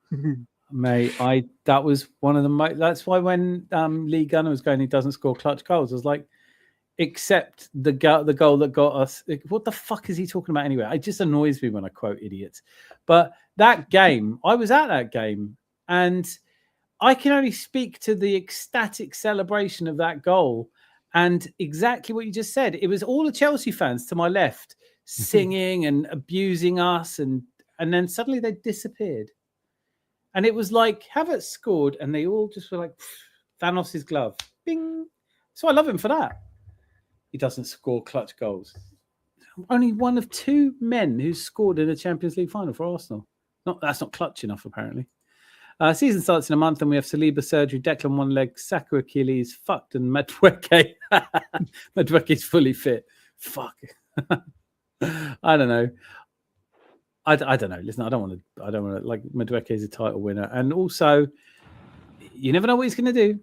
Mate, that was one of the that's why when Lee Gunner was going, he doesn't score clutch goals. I was like, except the goal that got us. What the fuck is he talking about anyway? It just annoys me when I quote idiots. But that game, I was at that game, and I can only speak to the ecstatic celebration of that goal. And exactly what you just said. It was all the Chelsea fans to my left singing and abusing us. And then suddenly they disappeared. And it was like Havertz scored and they all just were like, Thanos' glove. Bing. So I love him for that. He doesn't score clutch goals. Only one of two men who's scored in a Champions League final for Arsenal. That's not clutch enough, apparently. Season starts in a month and we have Saliba surgery, Declan one leg, Saka Achilles, fucked, and Madueke. Madueke's fully fit. Fuck. I don't know. I don't know. Listen, I don't want to like Madueke is a title winner. And also, you never know what he's going to do.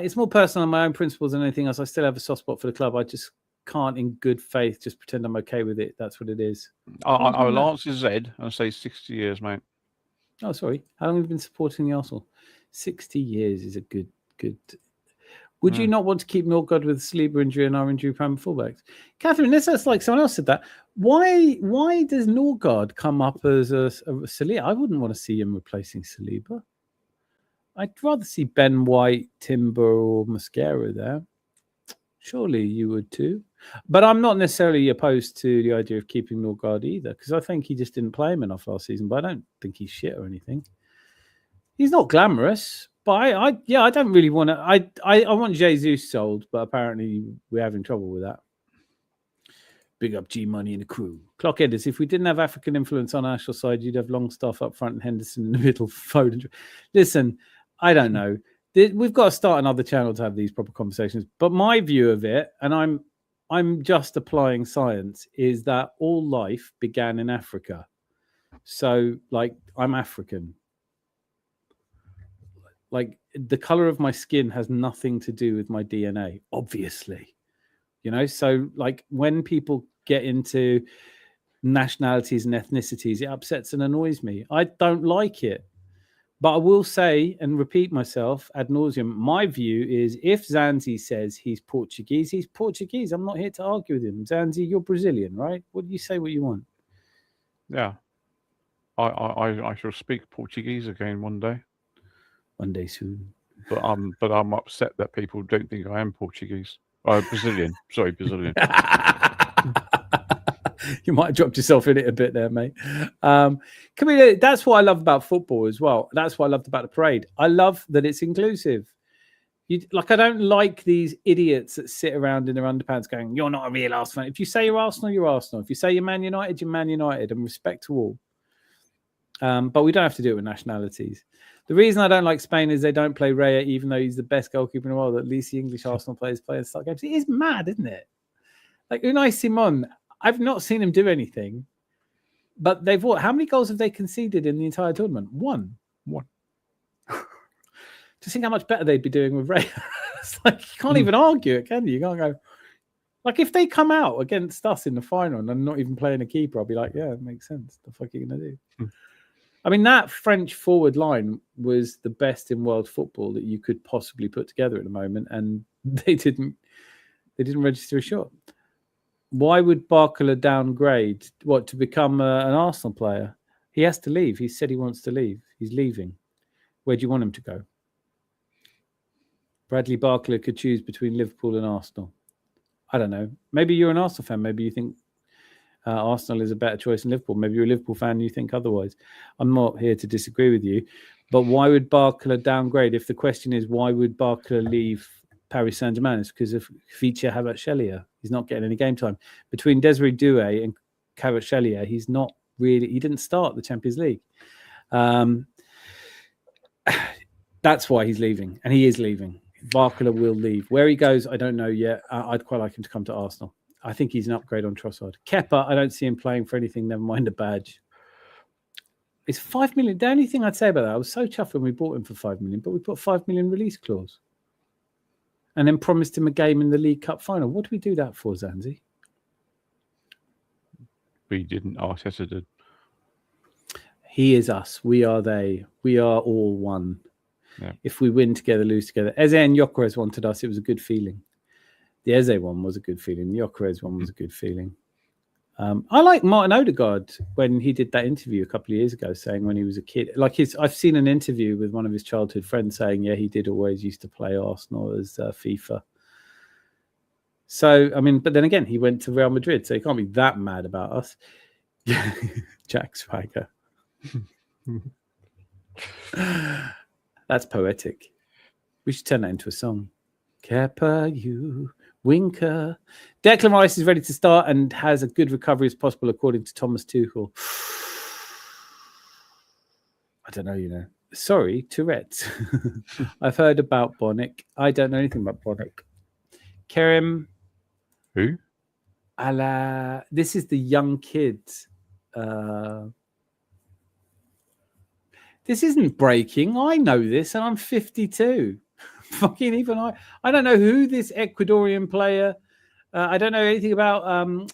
It's more personal on my own principles than anything else. I still have a soft spot for the club. I just can't in good faith just pretend I'm okay with it. That's what it is. I will answer Zed and say 60 years, mate. Oh, sorry. How long have you been supporting the Arsenal? 60 years is a good. Would you not want to keep Norgard with Saliba injury and our injury prime fullbacks? Catherine, this is like someone else said that. Why does Norgard come up as a Saliba? I wouldn't want to see him replacing Saliba. I'd rather see Ben White, Timber, or Mascara there. Surely you would too. But I'm not necessarily opposed to the idea of keeping Norgard either, because I think he just didn't play him enough last season, but I don't think he's shit or anything. He's not glamorous, but I don't really want to. I want Jesus sold, but apparently we're having trouble with that. Big up G Money and the crew. Clock Editors, if we didn't have African influence on our national side, you'd have Longstaff up front and Henderson in the middle. Foden. Listen, I don't know. We've got to start another channel to have these proper conversations. But my view of it, and I'm just applying science, is that all life began in Africa. So, like, I'm African. Like, the color of my skin has nothing to do with my DNA, obviously. You know, so, like, when people get into nationalities and ethnicities, it upsets and annoys me. I don't like it. But I will say and repeat myself ad nauseum, my view is if Zanzi says he's Portuguese, he's Portuguese. I'm not here to argue with him. Zanzi, you're Brazilian, right? What do you say what you want? Yeah. I shall speak Portuguese again one day. One day soon. But I'm upset that people don't think I am Portuguese. Brazilian. Sorry, Brazilian. You might have dropped yourself in it a bit there, mate. That's what I love about football as well. That's what I loved about the parade. I love that it's inclusive. I don't like these idiots that sit around in their underpants going, you're not a real Arsenal fan. If you say you're Arsenal, you're Arsenal. If you say you're Man United, you're Man United, and respect to all. But we don't have to do it with nationalities. The reason I don't like Spain is they don't play Raya, even though he's the best goalkeeper in the world. At least the English Arsenal players play and start games. It is mad, isn't it? Like Unai Simon, I've not seen him do anything, but how many goals have they conceded in the entire tournament? One. Just think how much better they'd be doing with Ray. It's like, you can't even argue it, can you? You can't go, like, if they come out against us in the final and I'm not even playing a keeper, I'll be like, yeah, it makes sense. The fuck are you going to do? I mean, that French forward line was the best in world football that you could possibly put together at the moment, and they didn't register a shot. Why would Barcola downgrade? What, to become an Arsenal player? He has to leave. He said he wants to leave. He's leaving. Where do you want him to go? Bradley Barcola could choose between Liverpool and Arsenal. I don't know. Maybe you're an Arsenal fan. Maybe you think Arsenal is a better choice than Liverpool. Maybe you're a Liverpool fan and you think otherwise. I'm not here to disagree with you. But why would Barcola downgrade? If the question is, why would Barcola leave Paris Saint-Germain? It's because of Feature Kvaratskhelia. He's not getting any game time. Between Desiree Doué and Kvaratskhelia, he didn't start the Champions League. That's why he's leaving, and he is leaving. Barcola will leave. Where he goes, I don't know yet. I'd quite like him to come to Arsenal. I think he's an upgrade on Trossard. Kepa, I don't see him playing for anything, never mind a badge. It's 5 million. The only thing I'd say about that, I was so chuffed when we bought him for 5 million, but we put 5 million release clause and then promised him a game in the League Cup final. What do we do that for, Zanzi? We didn't. Arteta did. He is us. We are they. We are all one. Yeah. If we win together, lose together. Eze and Gyökeres wanted us. It was a good feeling. The Eze one was a good feeling. The Gyökeres one was a good feeling. I like Martin Odegaard when he did that interview a couple of years ago, saying when he was a kid, I've seen an interview with one of his childhood friends saying, yeah, he did always used to play Arsenal as FIFA. So, I mean, but then again, he went to Real Madrid, so he can't be that mad about us. Jack Swagger. That's poetic. We should turn that into a song. Kepa, you winker. Declan Rice is ready to start and has a good recovery as possible, according to Thomas Tuchel. I don't know, Sorry, Tourette's. I've heard about Bonick. I don't know anything about Bonick. Kerim. Who? This is the young kids. This isn't breaking. I know this, and I'm 52. Fucking even I don't know who this Ecuadorian player. I don't know anything about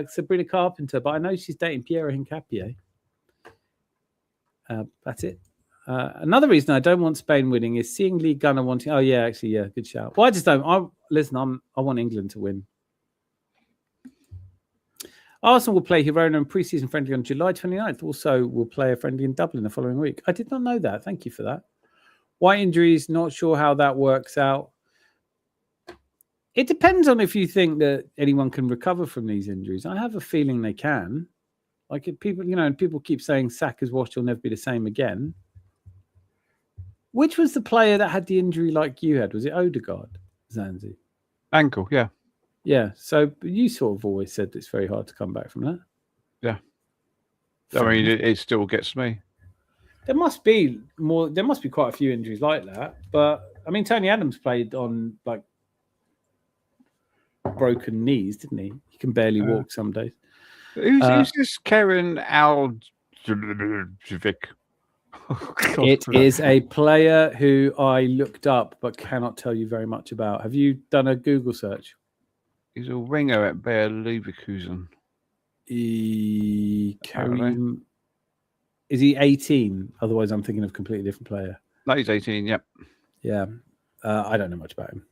Sabrina Carpenter, but I know she's dating Piero Hincapié. That's it. Another reason I don't want Spain winning is seeing Lee Gunner wanting. Oh yeah, actually, yeah, good shout. Well, I just don't. I want England to win. Arsenal will play Girona in pre-season friendly on July 29th. Also, will play a friendly in Dublin the following week. I did not know that. Thank you for that. Why injuries? Not sure how that works out. It depends on if you think that anyone can recover from these injuries. I have a feeling they can. Like if people, people keep saying Saka's watch will never be the same again. Which was the player that had the injury like you had? Was it Odegaard, Zanzi? Ankle, yeah. Yeah. So you sort of always said it's very hard to come back from that. Yeah. I mean, it still gets me. There must be more. There must be quite a few injuries like that. But I mean, Tony Adams played on like broken knees, didn't he? He can barely walk some days. Who's this Karen Aljovic? It is a player who I looked up but cannot tell you very much about. Have you done a Google search? He's a winger at Bayer Leverkusen. Karim. Is he 18? Otherwise, I'm thinking of a completely different player. No, he's 18, yep. Yeah. I don't know much about him.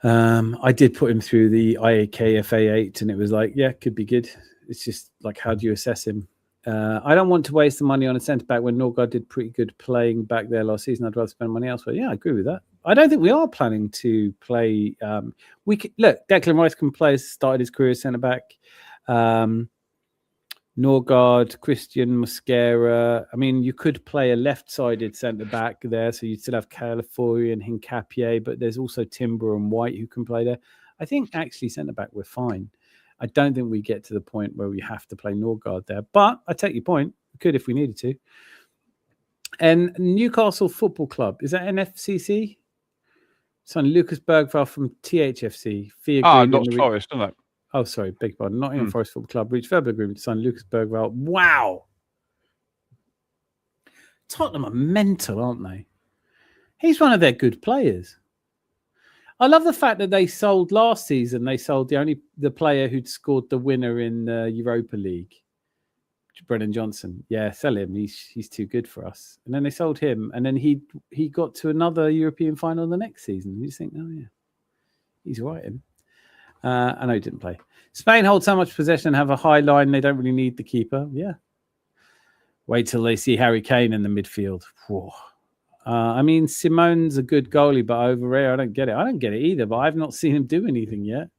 Yeah. I did put him through the IAKFA 8 and it was like, yeah, could be good. It's just like, how do you assess him? I don't want to waste the money on a centre-back when Norgard did pretty good playing back there last season. I'd rather spend money elsewhere. Yeah, I agree with that. I don't think we are planning to play. Look, Declan Rice can play, started his career as centre-back. Norgard, Christian, Mosquera. I mean, you could play a left-sided centre-back there, so you'd still have Calafiori and Hincapié, but there's also Timber and White who can play there. I think actually centre-back, we're fine. I don't think we get to the point where we have to play Norgard there, but I take your point. We could if we needed to. And Newcastle Football Club, is that NFCC? Son Lucas Bergvall from THFC. Not Forest, isn't it? Oh, sorry, beg pardon. Nottingham Forest Football Club reached verbal agreement to sign Lucas Bergvall. Wow. Tottenham are mental, aren't they? He's one of their good players. I love the fact that they sold last season. They sold the player who'd scored the winner in the Europa League, Brennan Johnson. Yeah, sell him. He's too good for us. And then they sold him, and then he got to another European final the next season. You just think, oh yeah, he's right. I know he didn't play. Spain hold so much possession and have a high line. They don't really need the keeper. Yeah. Wait till they see Harry Kane in the midfield. Whoa. I mean, Simone's a good goalie, but over here, I don't get it. I don't get it either, but I've not seen him do anything yet.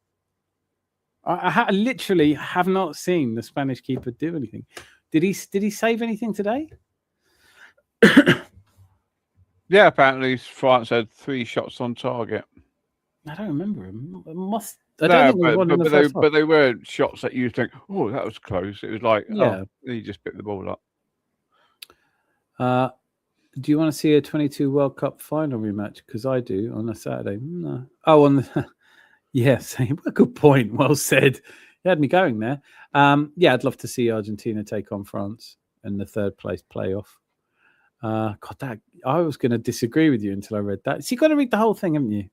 I literally have not seen the Spanish keeper do anything. Did he save anything today? Yeah, apparently France had 3 shots on target. I don't remember him. But they weren't shots that you think, oh, that was close. It was like, he just picked the ball up. Do you want to see a 22 World Cup final rematch? Because I do on a Saturday. No. Oh, Yes, good point. Well said. You had me going there. Yeah, I'd love to see Argentina take on France in the third place playoff. God, that I was going to disagree with you until I read that. So you've got to read the whole thing, haven't you?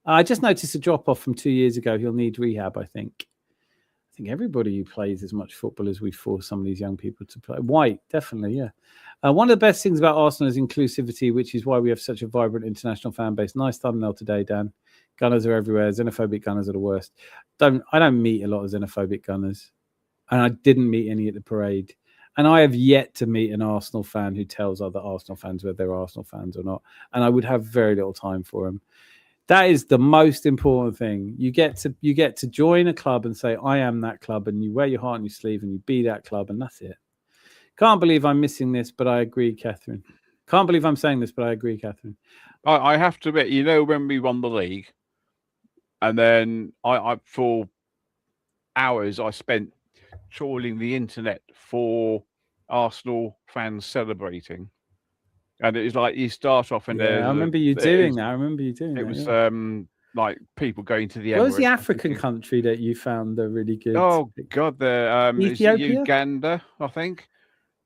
I just noticed a drop off from 2 years ago. He'll need rehab, I think. I think everybody who plays as much football as we force some of these young people to play. White, definitely, yeah. One of the best things about Arsenal is inclusivity, which is why we have such a vibrant international fan base. Nice thumbnail today, Dan. Gunners are everywhere. Xenophobic Gunners are the worst. I don't meet a lot of xenophobic Gunners, and I didn't meet any at the parade. And I have yet to meet an Arsenal fan who tells other Arsenal fans whether they're Arsenal fans or not. And I would have very little time for them. That is the most important thing. You get to join a club and say, I am that club, and you wear your heart on your sleeve and you be that club, and that's it. Can't believe I'm missing this, but I agree, Catherine. Can't believe I'm saying this, but I agree, Catherine. I have to admit, you know, when we won the league, and then I for hours I spent trawling the internet for Arsenal fans celebrating. And it was like you start off and I remember you doing that. I remember you doing that. It was yeah. like people going to the What was the Emirates African country that you found the really good? Oh God, the Ethiopia? Uganda, I think.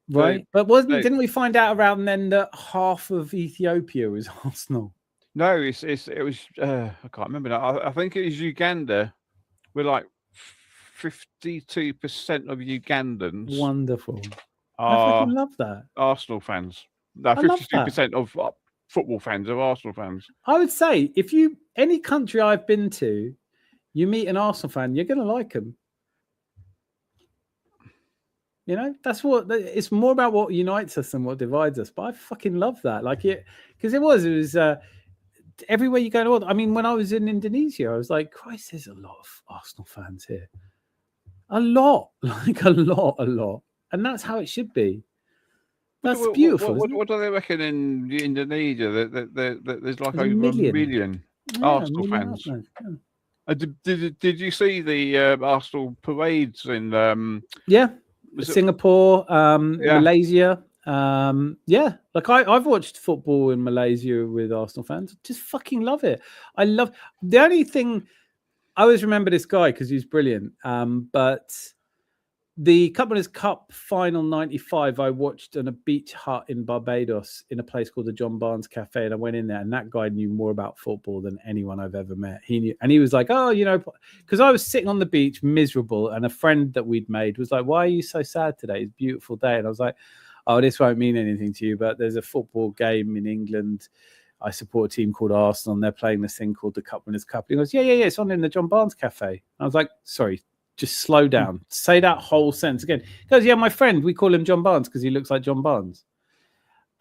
Right, but didn't we find out around then that half of Ethiopia was Arsenal? No, it was I can't remember now. I think it was Uganda. We're like 52% of Ugandans. Wonderful. I fucking love that. Arsenal fans. No, 52% of football fans are Arsenal fans. I would say if any country I've been to, you meet an Arsenal fan, you're going to like them. You know, that's what it's more about what unites us than what divides us. But I fucking love that. Like it, because it was everywhere you go to. I mean, when I was in Indonesia, I was like, Christ, there's a lot of Arsenal fans here. A lot, like a lot. And that's how it should be. That's beautiful. What do they reckon in Indonesia? There's like over a million Arsenal fans. Yeah. Did you see the Arsenal parades in? Singapore, Malaysia. Like I've watched football in Malaysia with Arsenal fans. Just fucking love it. I love the only thing I always remember this guy because he's brilliant. But the Cup Winners' Cup final 95, I watched in a beach hut in Barbados in a place called the John Barnes Cafe, and I went in there, and that guy knew more about football than anyone I've ever met. He knew, and he was like, "Oh, you know," because I was sitting on the beach miserable, and a friend that we'd made was like, "Why are you so sad today? It's a beautiful day." And I was like, "Oh, this won't mean anything to you, but there's a football game in England. I support a team called Arsenal, and they're playing this thing called the Cup Winners' Cup." And he goes, "Yeah, it's on in the John Barnes Cafe." And I was like, "Sorry. Just slow down. Say that whole sentence again." He goes, "Yeah, my friend, we call him John Barnes because he looks like John Barnes."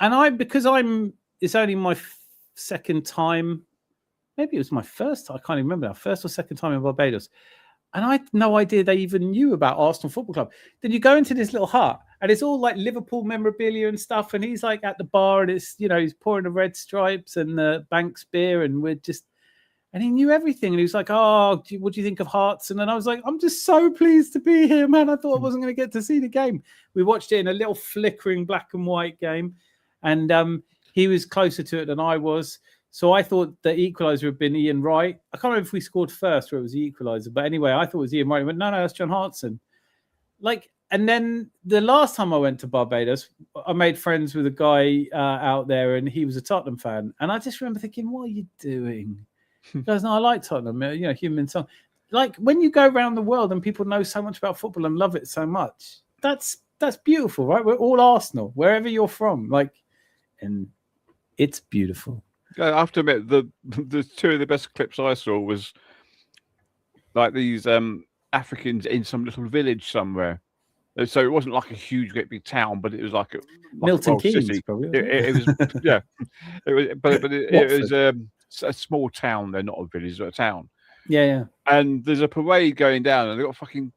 And it's only my second time. Maybe it was my first. I can't even remember now. First or second time in Barbados. And I had no idea they even knew about Arsenal Football Club. Then you go into this little hut and it's all like Liverpool memorabilia and stuff. And he's like at the bar and it's, he's pouring the Red Stripes and the Banks beer and and he knew everything. And he was like, "Oh, what do you think of Hearts?" And then I was like, "I'm just so pleased to be here, man. I thought I wasn't going to get to see the game." We watched it in a little flickering black and white game. And he was closer to it than I was. So I thought the equaliser had been Ian Wright. I can't remember if we scored first or it was the equaliser. But anyway, I thought it was Ian Wright. He went, no, that's John Hartson. And then the last time I went to Barbados, I made friends with a guy out there and he was a Tottenham fan. And I just remember thinking, what are you doing? He goes, "No, I like Tottenham, human song." Like when you go around the world and people know so much about football and love it so much, that's beautiful, right? We're all Arsenal, wherever you're from. And it's beautiful. I have to admit, the two of the best clips I saw was like these Africans in some little village somewhere. So it wasn't like a huge, great big town, but it was like Milton Keynes, city. Probably. It was, yeah. It was, but it was a small town. They're not a village, but a town. Yeah. And there's a parade going down, and they've got fucking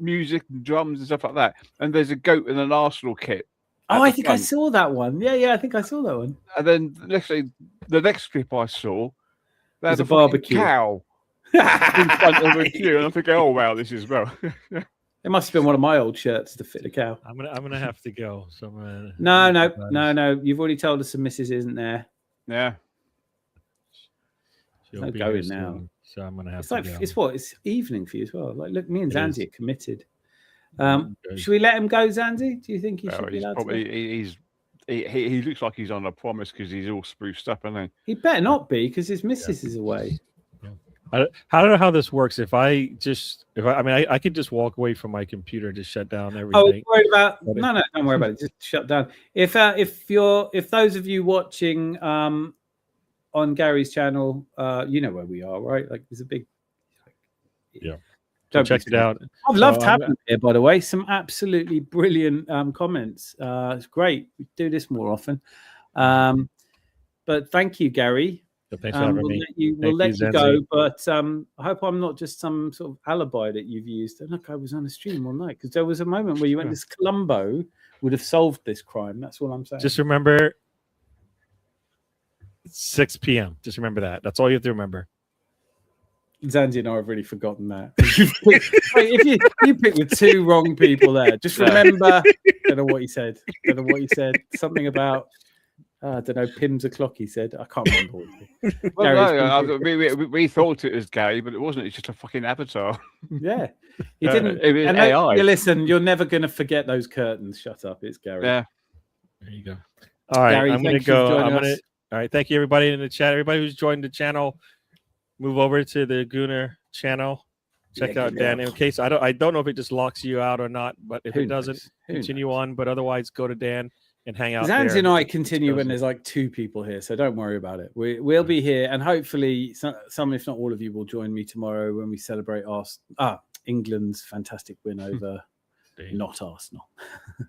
music and drums and stuff like that. And there's a goat in an Arsenal kit. Oh, I think I saw that one. Yeah, I think I saw that one. And then literally the next clip I saw, there's a barbecue cow in front of a queue, and I'm thinking, "Oh wow, this is well." It must have been one of my old shirts to fit the cow. I'm gonna have to go. So No. You've already told us the missus isn't there. Yeah. She'll No be going here now. soon, so I'm gonna have It's to like go. it's evening for you as well. Like, look, me and It Zanzi is. are committed. Okay. Should we let him go, Zanzi? Do you think he Well, should be he's allowed to go? probably he looks like he's on a promise because he's all spruced up, isn't He better not be because his missus is away. I don't know how this works. If I mean, I could just walk away from my computer, just shut down Oh, everything. worried about? But No, don't worry about it. Just shut down. If those of you watching on Gary's channel, you know where we are, right? Like, there's a big. Yeah. Don't check be it out. I've So loved I'm having it here, by the way. Some absolutely brilliant comments. It's great. We do this more often. But thank you, Gary. So thanks for having we'll me. let you Zanzi. go, but I hope I'm not just some sort of alibi that you've used. And look, I was on a stream all night because there was a moment where you went, this Columbo would have solved this crime. That's all I'm saying. Just remember 6 p.m. Just remember that. That's all you have to remember. Zanzi and I have really forgotten that. If you picked the two wrong people there, just remember. Don't know what he said. Something about. I don't know. Pim's o'clock. He said. I can't remember. What he said. Well, no, we thought it was Gary, but it wasn't. It's just a fucking avatar. Yeah, he didn't. It was and AI. Listen, you're never going to forget those curtains. Shut up. It's Gary. Yeah. There you go. All right, Gary, I'm going to thank you for go. joining us. All right, thank you everybody in the chat. Everybody who's joined the channel, move over to the Gooner channel. Check out Dan. In case I don't know if it just locks you out or not, but if it doesn't, continue on. But otherwise, go to Dan and hang out. Zanzi there. and I continue when there's like two people here, so don't worry about it. We'll be here, and hopefully, some, if not all of you, will join me tomorrow when we celebrate England's fantastic win over not Arsenal.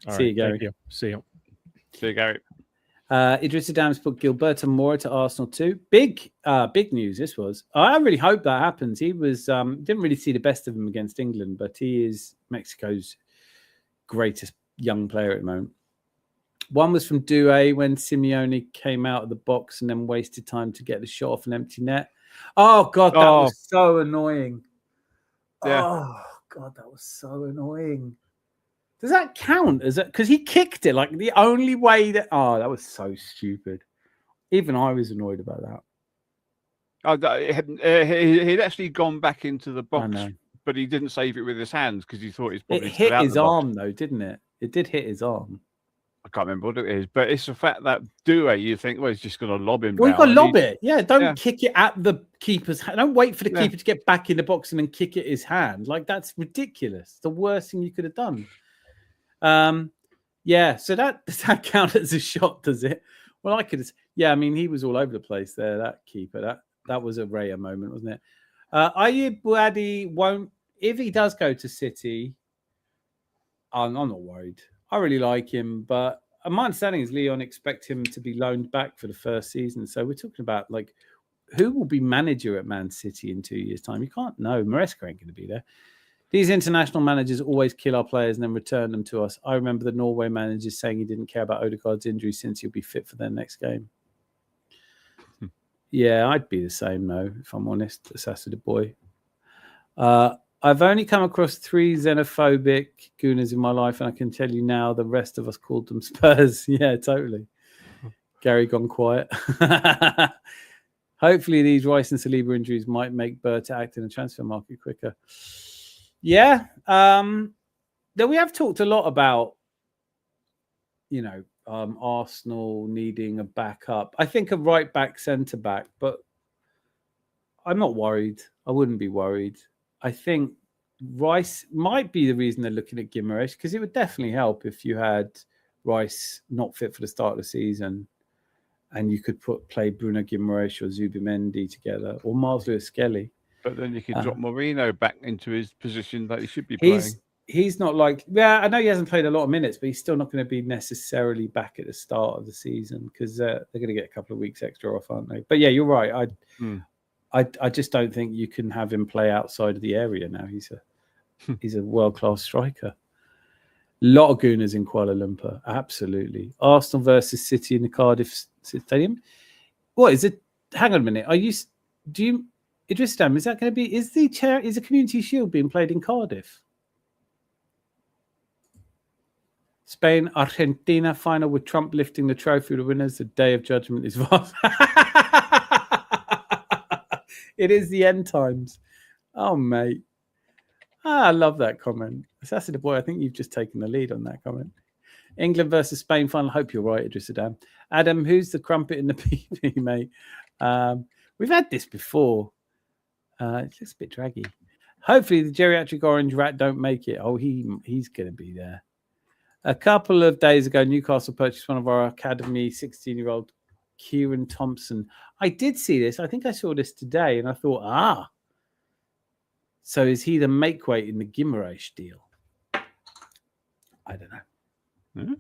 See you, Gary. Thank you. See you, Gary. Idris Adams put Gilberto Mora to Arsenal too. Big news this was. I really hope that happens. He was didn't really see the best of him against England, but he is Mexico's greatest young player at the moment. One was from Doué when Simeone came out of the box and then wasted time to get the shot off an empty net. Oh God, that was so annoying. Yeah. Oh God, that was so annoying. Does that count as it? Because he kicked it like the only way that. Oh, that was so stupid. Even I was annoyed about that. He'd actually gone back into the box, but he didn't save it with his hands because he thought he's probably. It hit his arm though, didn't it? It did hit his arm. I can't remember what it is, but it's the fact that Doué, you think, well, he's just going to lob him. Well, you got to lob it. Yeah, don't kick it at the keeper's hand. Don't wait for the keeper to get back in the box and then kick it his hand. Like, that's ridiculous. It's the worst thing you could have done. So does that count as a shot, does it? Well, I could. Yeah, I mean, he was all over the place there. That keeper. That was a rare moment, wasn't it? Ayub Buadi won't. If he does go to City, I'm not worried. I really like him, but my understanding is Leon expect him to be loaned back for the first season. So we're talking about like who will be manager at Man City in 2 years' time. You can't know. Maresca ain't going to be there. These international managers always kill our players and then return them to us. I remember the Norway managers saying he didn't care about Odegaard's injury since he'll be fit for their next game. Yeah, I'd be the same though, if I'm honest. Assassin boy. I've only come across 3 xenophobic Gooners in my life, and I can tell you now the rest of us called them Spurs. Yeah, totally. Gary gone quiet. Hopefully these Rice and Saliba injuries might make Berta act in the transfer market quicker. Yeah. We have talked a lot about, Arsenal needing a backup. I think a right back, centre back, but I'm not worried. I wouldn't be worried. I think Rice might be the reason they're looking at Guimaraes, because it would definitely help if you had Rice not fit for the start of the season and you could play Bruno Guimaraes or Zubimendi together or Miles Lewis-Skelly. But then you could drop Mourinho back into his position that he should be playing. He's not like... Yeah, I know he hasn't played a lot of minutes, but he's still not going to be necessarily back at the start of the season because they're going to get a couple of weeks extra off, aren't they? But yeah, you're right. I just don't think you can have him play outside of the area now. He's a world-class striker. A lot of Gooners in Kuala Lumpur. Absolutely. Arsenal versus City in the Cardiff Stadium. What is it? Hang on a minute. Idris Dam, is that going to be... Is the Community Shield being played in Cardiff? Spain, Argentina final with Trump lifting the trophy. The winners, the day of judgment is vast. It is the end times. Oh, mate. I love that comment. Assassin the Boy, I think you've just taken the lead on that comment. England versus Spain final. Hope you're right, Idris Adam. Adam, who's the crumpet in the PP, mate? We've had this before. It looks a bit draggy. Hopefully the geriatric orange rat don't make it. Oh, he's going to be there. A couple of days ago, Newcastle purchased one of our academy 16-year-old Kieran Thompson. I did see this. I think I saw this today, and I thought, so is he the make weight in the Guimaraes deal? I don't know. Hmm?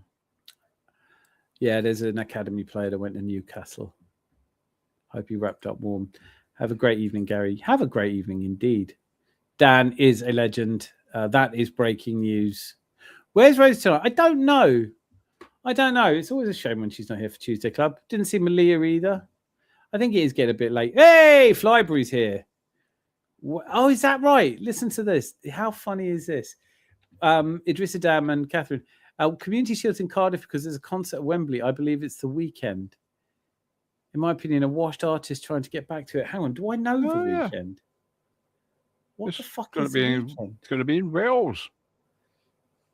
Yeah, there's an academy player that went to Newcastle. Hope you wrapped up warm. Have a great evening, Gary. Have a great evening indeed. Dan is a legend. That is breaking news. Where's Rose tonight? I don't know. It's always a shame when she's not here for Tuesday Club. Didn't see Malia either. I think it is getting a bit late. Hey, Flybury's here. Oh, is that right? Listen to this. How funny is this? Idris Adam and Catherine. Community Shield's in Cardiff because there's a concert at Wembley. I believe it's the weekend. In my opinion, a washed artist trying to get back to it. Hang on, do I know the weekend? What the fuck is the weekend? It's going to be in Wales.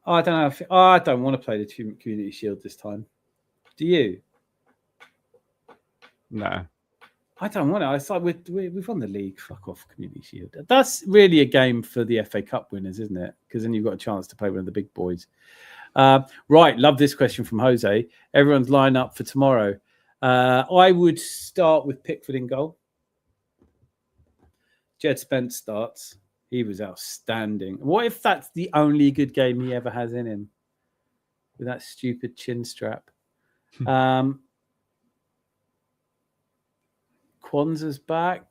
Oh, I don't know. I don't want to play the Community Shield this time. Do you? No. I don't want to. It's like we've won the league. Fuck off, Community Shield. That's really a game for the FA Cup winners, isn't it? Because then you've got a chance to play one of the big boys. Right. Love this question from Jose. Everyone's lined up for tomorrow. I would start with Pickford in goal. Jed Spence starts. He was outstanding. What if that's the only good game he ever has in him? With that stupid chin strap. Kwanzaa's back.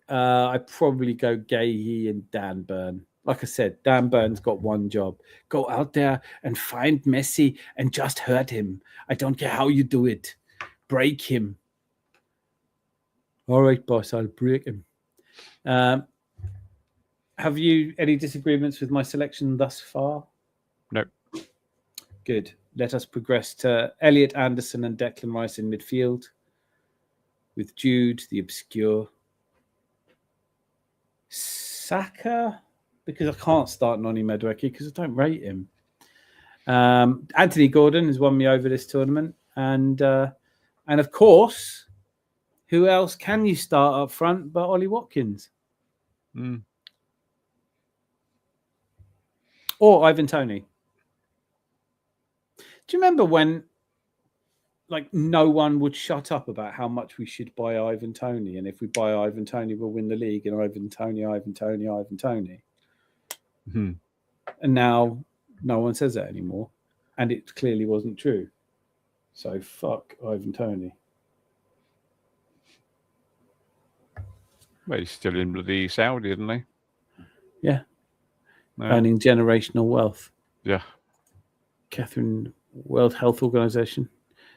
I'd probably go Gahey and Dan Burn. Like I said, Dan Burn's got one job. Go out there and find Messi and just hurt him. I don't care how you do it. Break him. All right, boss, I'll break him. Have you any disagreements with my selection thus far? No. Good. Let us progress to Elliot Anderson and Declan Rice in midfield. With Jude, the obscure. Saka, because I can't start Noni Madueke because I don't rate him. Anthony Gordon has won me over this tournament. And of course, who else can you start up front but Ollie Watkins? Or Ivan Toney. Do you remember when no one would shut up about how much we should buy Ivan Toney? And if we buy Ivan Toney, we'll win the league. And Ivan Toney. And now no one says that anymore. And it clearly wasn't true. So fuck Ivan Toney. Well, he's still in bloody Saudi, isn't he? Yeah. No. Earning generational wealth. Yeah. Catherine, World Health Organization.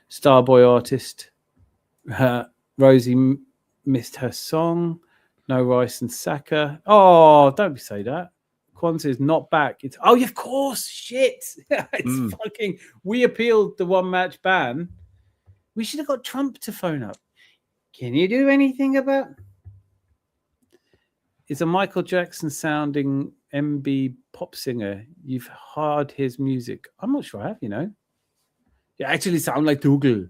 Starboy artist. Rosie missed her song. No Rice and Saka. Oh, don't say that. Kwanzaa is not back. It's of course. Shit. It's fucking. We appealed the 1 match ban. We should have got Trump to phone up. Can you do anything about? Is a Michael Jackson sounding MB pop singer? You've heard his music. I'm not sure I have, You actually sound like Tuchel.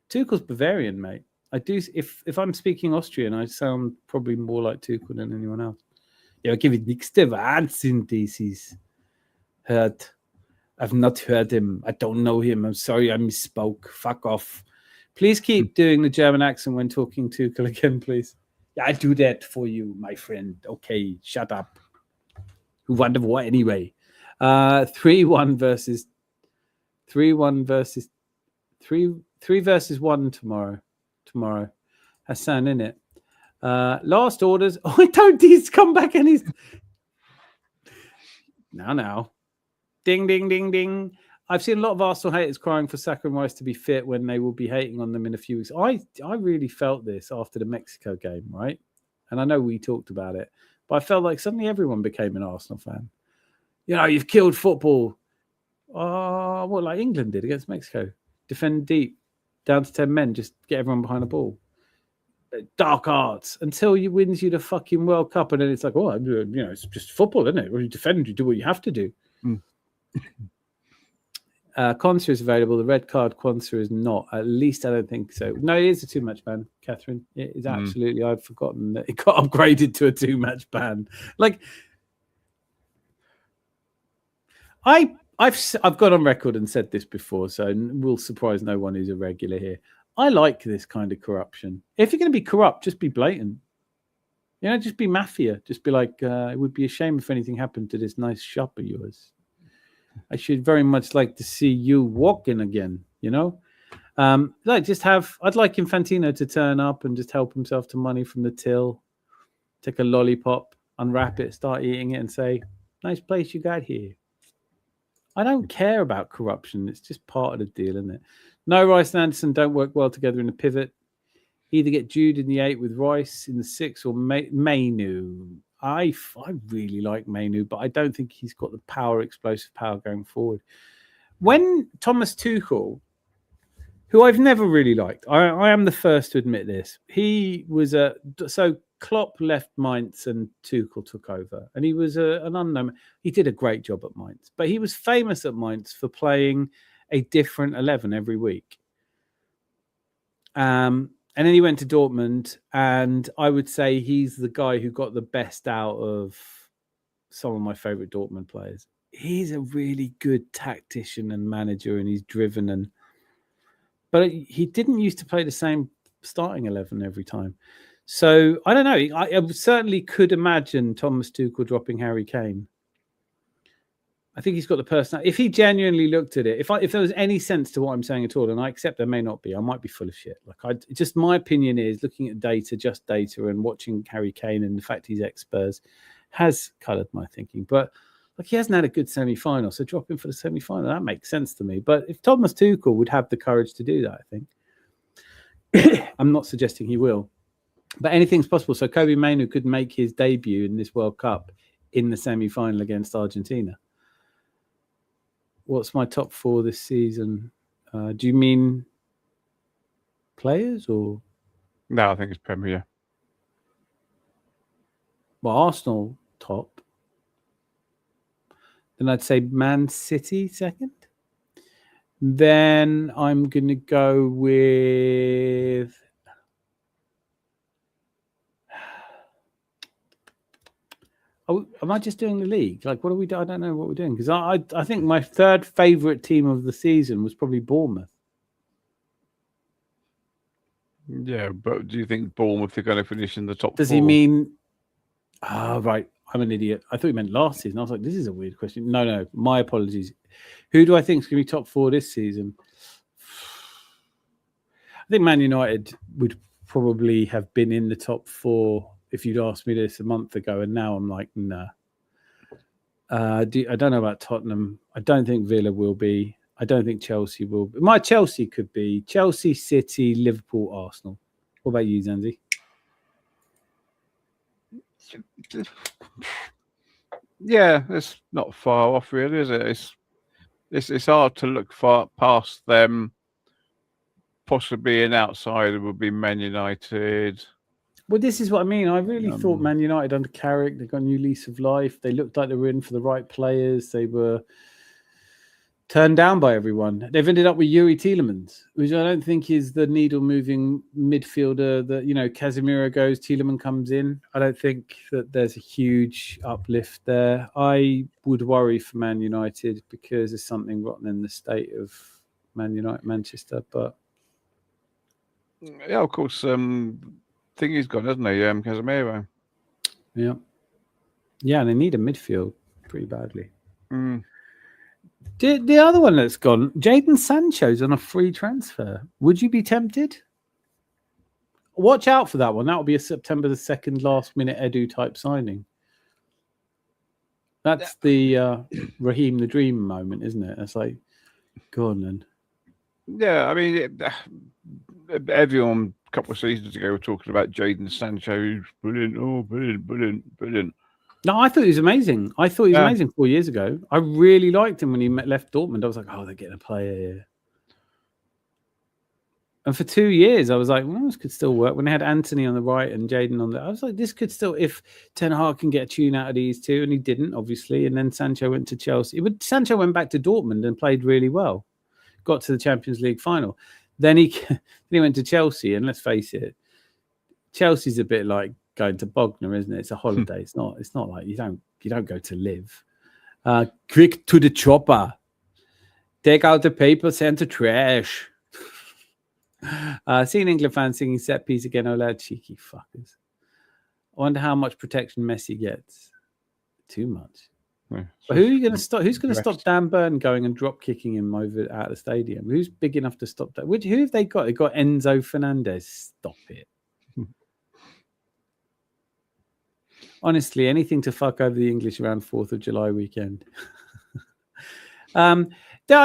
Tuchel's Bavarian, mate. I do. If I'm speaking Austrian, I sound probably more like Tuchel than anyone else. Ja, give it nächste Wahnsinn, dieses. Heard. I've not heard him. I don't know him. I'm sorry I misspoke. Fuck off. Please keep doing the German accent when talking Tuchel again, please. Yeah, I do that for you, my friend. Okay, shut up. Who won the war anyway? 3-1 versus 3-1 versus 3 versus 1 tomorrow. Hassan in it. Last orders. Oh, don't these come back and he's now. Ding, ding, ding, ding. I've seen a lot of Arsenal haters crying for Saka and Rice to be fit when they will be hating on them in a few weeks. I really felt this after the Mexico game, right? And I know we talked about it, but I felt like suddenly everyone became an Arsenal fan. You've killed football. Like England did against Mexico. Defend deep, down to 10 men, just get everyone behind the ball. dark arts until he wins you the fucking World Cup, and then it's like, oh, it's just football, isn't it? When you defend, you do what you have to do. Quansah is available. The red card Quansah is not. At least I don't think so. No, it is a 2-match ban, Catherine. It is absolutely. I'd forgotten that it got upgraded to a 2-match ban. Like, I've gone on record and said this before, so we'll surprise no one who's a regular here. I like this kind of corruption. If you're going to be corrupt, just be blatant. Just be mafia. Just be like, it would be a shame if anything happened to this nice shop of yours. I should very much like to see you walking again, I'd like Infantino to turn up and just help himself to money from the till, take a lollipop, unwrap it, start eating it and say, nice place you got here. I don't care about corruption. It's just part of the deal, isn't it? No, Rice and Anderson don't work well together in the pivot. Either get Jude in the 8 with Rice in the 6 or Mainu. I really like Mainu, but I don't think he's got the explosive power going forward. When Thomas Tuchel, who I've never really liked, I am the first to admit this. He was so Klopp left Mainz and Tuchel took over, and he was an unknown. He did a great job at Mainz, but he was famous at Mainz for playing a different 11 every week. And then he went to Dortmund, and I would say he's the guy who got the best out of some of my favorite Dortmund players. He's a really good tactician and manager, and he's driven. But he didn't used to play the same starting 11 every time. So I don't know. I certainly could imagine Thomas Tuchel dropping Harry Kane. I think he's got the personality. If he genuinely looked at it, if there was any sense to what I'm saying at all, and I accept there may not be, I might be full of shit. Just my opinion is looking at just data, and watching Harry Kane and the fact he's ex-Spurs has coloured my thinking. But he hasn't had a good semi-final, so drop him for the semi-final. That makes sense to me. But if Thomas Tuchel would have the courage to do that, I think. I'm not suggesting he will, but anything's possible. So Kobe Mainoo could make his debut in this World Cup in the semi-final against Argentina. What's my top 4 this season? Do you mean players or? No, I think it's Premier. Well, Arsenal top. Then I'd say Man City second. Then I'm going to go with... Oh, am I just doing the league? What are we doing? I don't know what we're doing. Because I think my third favourite team of the season was probably Bournemouth. Yeah, but do you think Bournemouth are going to finish in the top 4? Does he mean... Oh, right. I'm an idiot. I thought he meant last season. I was like, this is a weird question. No. My apologies. Who do I think is going to be top 4 this season? I think Man United would probably have been in the top 4 if you'd asked me this a month ago, and now I'm like, nah. I don't know about Tottenham. I don't think Villa will be. I don't think Chelsea will be. My Chelsea could be Chelsea, City, Liverpool, Arsenal. What about you, Zanzi? Yeah, it's not far off, really, is it? It's hard to look far past them. Possibly an outsider would be Man United. Well, this is what I mean. I really thought Man United under Carrick, they got a new lease of life. They looked like they were in for the right players. They were turned down by everyone. They've ended up with Yuri Tielemans, which I don't think is the needle-moving midfielder that, Casemiro goes, Tielemans comes in. I don't think that there's a huge uplift there. I would worry for Man United because there's something rotten in the state of Man United, Manchester. But yeah, of course, thing he's gone, hasn't he? Casemiro. Yeah. Yeah, and they need a midfield pretty badly. The other one that's gone, Jadon Sancho's on a free transfer. Would you be tempted? Watch out for that one. That will be a September the 2nd last-minute Edu type signing. That's the Raheem the Dream moment, isn't it? It's like, go on then. Yeah, I mean, everyone a couple of seasons ago were talking about Jadon Sancho, who's brilliant. Oh, brilliant. No, I thought he was amazing. I thought he was amazing 4 years ago. I really liked him when he left Dortmund. I was like, oh, they're getting a player here. And for 2 years, I was like, well, this could still work. When they had Anthony on the right and Jaden on the, I was like, this could still, if Ten Hag can get a tune out of these two, and he didn't, obviously. And then Sancho went to Chelsea. But Sancho went back to Dortmund and played really well. Got to the Champions League final. Then he went to Chelsea, and let's face it, Chelsea's a bit like going to Bognor, isn't it? It's a holiday. It's not like you don't go to live. Quick to the chopper. Take out the paper, send to trash. Seeing England fans singing set piece again, oh lad, cheeky fuckers. I wonder how much protection Messi gets. Too much. Yeah, but who are you going to stop? Who's going to stop Dan Burn going and drop kicking him over out of the stadium? Who's big enough to stop that? Who have they got? They got Enzo Fernandez. Stop it. Honestly, anything to fuck over the English around 4th of July weekend. I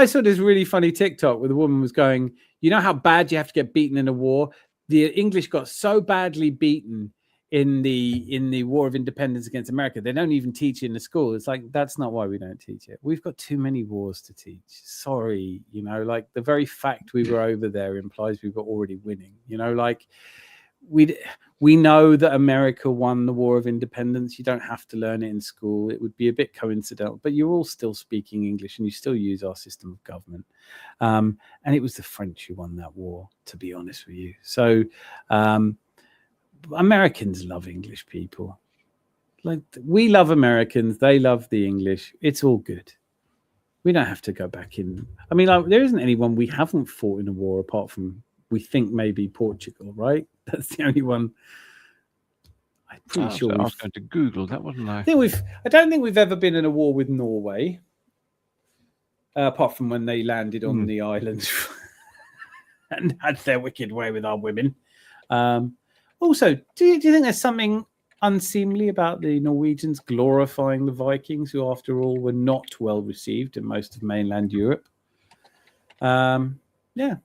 saw this really funny TikTok where the woman was going, you know how bad you have to get beaten in a war? The English got so badly beaten in the War of Independence against America, they don't even teach it in the school. It's like, that's not why we don't teach it. We've got too many wars to teach. Sorry, like the very fact we were over there implies we were already winning. Like we know that America won the War of Independence. You don't have to learn it in school. It would be a bit coincidental, but you're all still speaking English and you still use our system of government. And it was the French who won that war, to be honest with you. So Americans love English people. Like, we love Americans. They love the English. It's all good. We don't have to go back in. I mean, like, there isn't anyone we haven't fought in a war apart from, we think, maybe Portugal, right? That's the only one. I'm pretty sure. I was going to Google that, wasn't I? I don't think we've ever been in a war with Norway, apart from when they landed on the islands and had their wicked way with our women. Also, do you think there's something unseemly about the Norwegians glorifying the Vikings, who, after all, were not well received in most of mainland Europe? Yeah.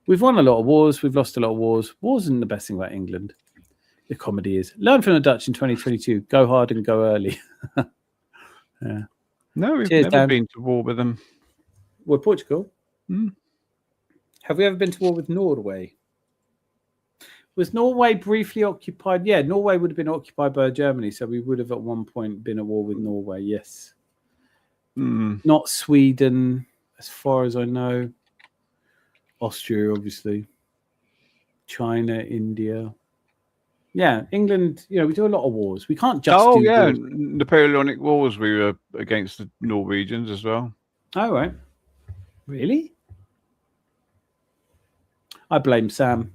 We've won a lot of wars. We've lost a lot of wars. Wars isn't the best thing about England. The comedy is. Learn from the Dutch in 2022. Go hard and go early. Yeah. No, we've Cheers, never Dan. been to war with them. Well, Portugal. Have we ever been to war with Norway? Was Norway briefly occupied? Yeah, Norway would have been occupied by Germany, so we would have at one point been at war with Norway, yes. Not Sweden, as far as I know. Austria, obviously. China, India. Yeah, England, we do a lot of wars. We can't just do wars. Napoleonic Wars, we were against the Norwegians as well. Oh, right. Really? I blame Sam.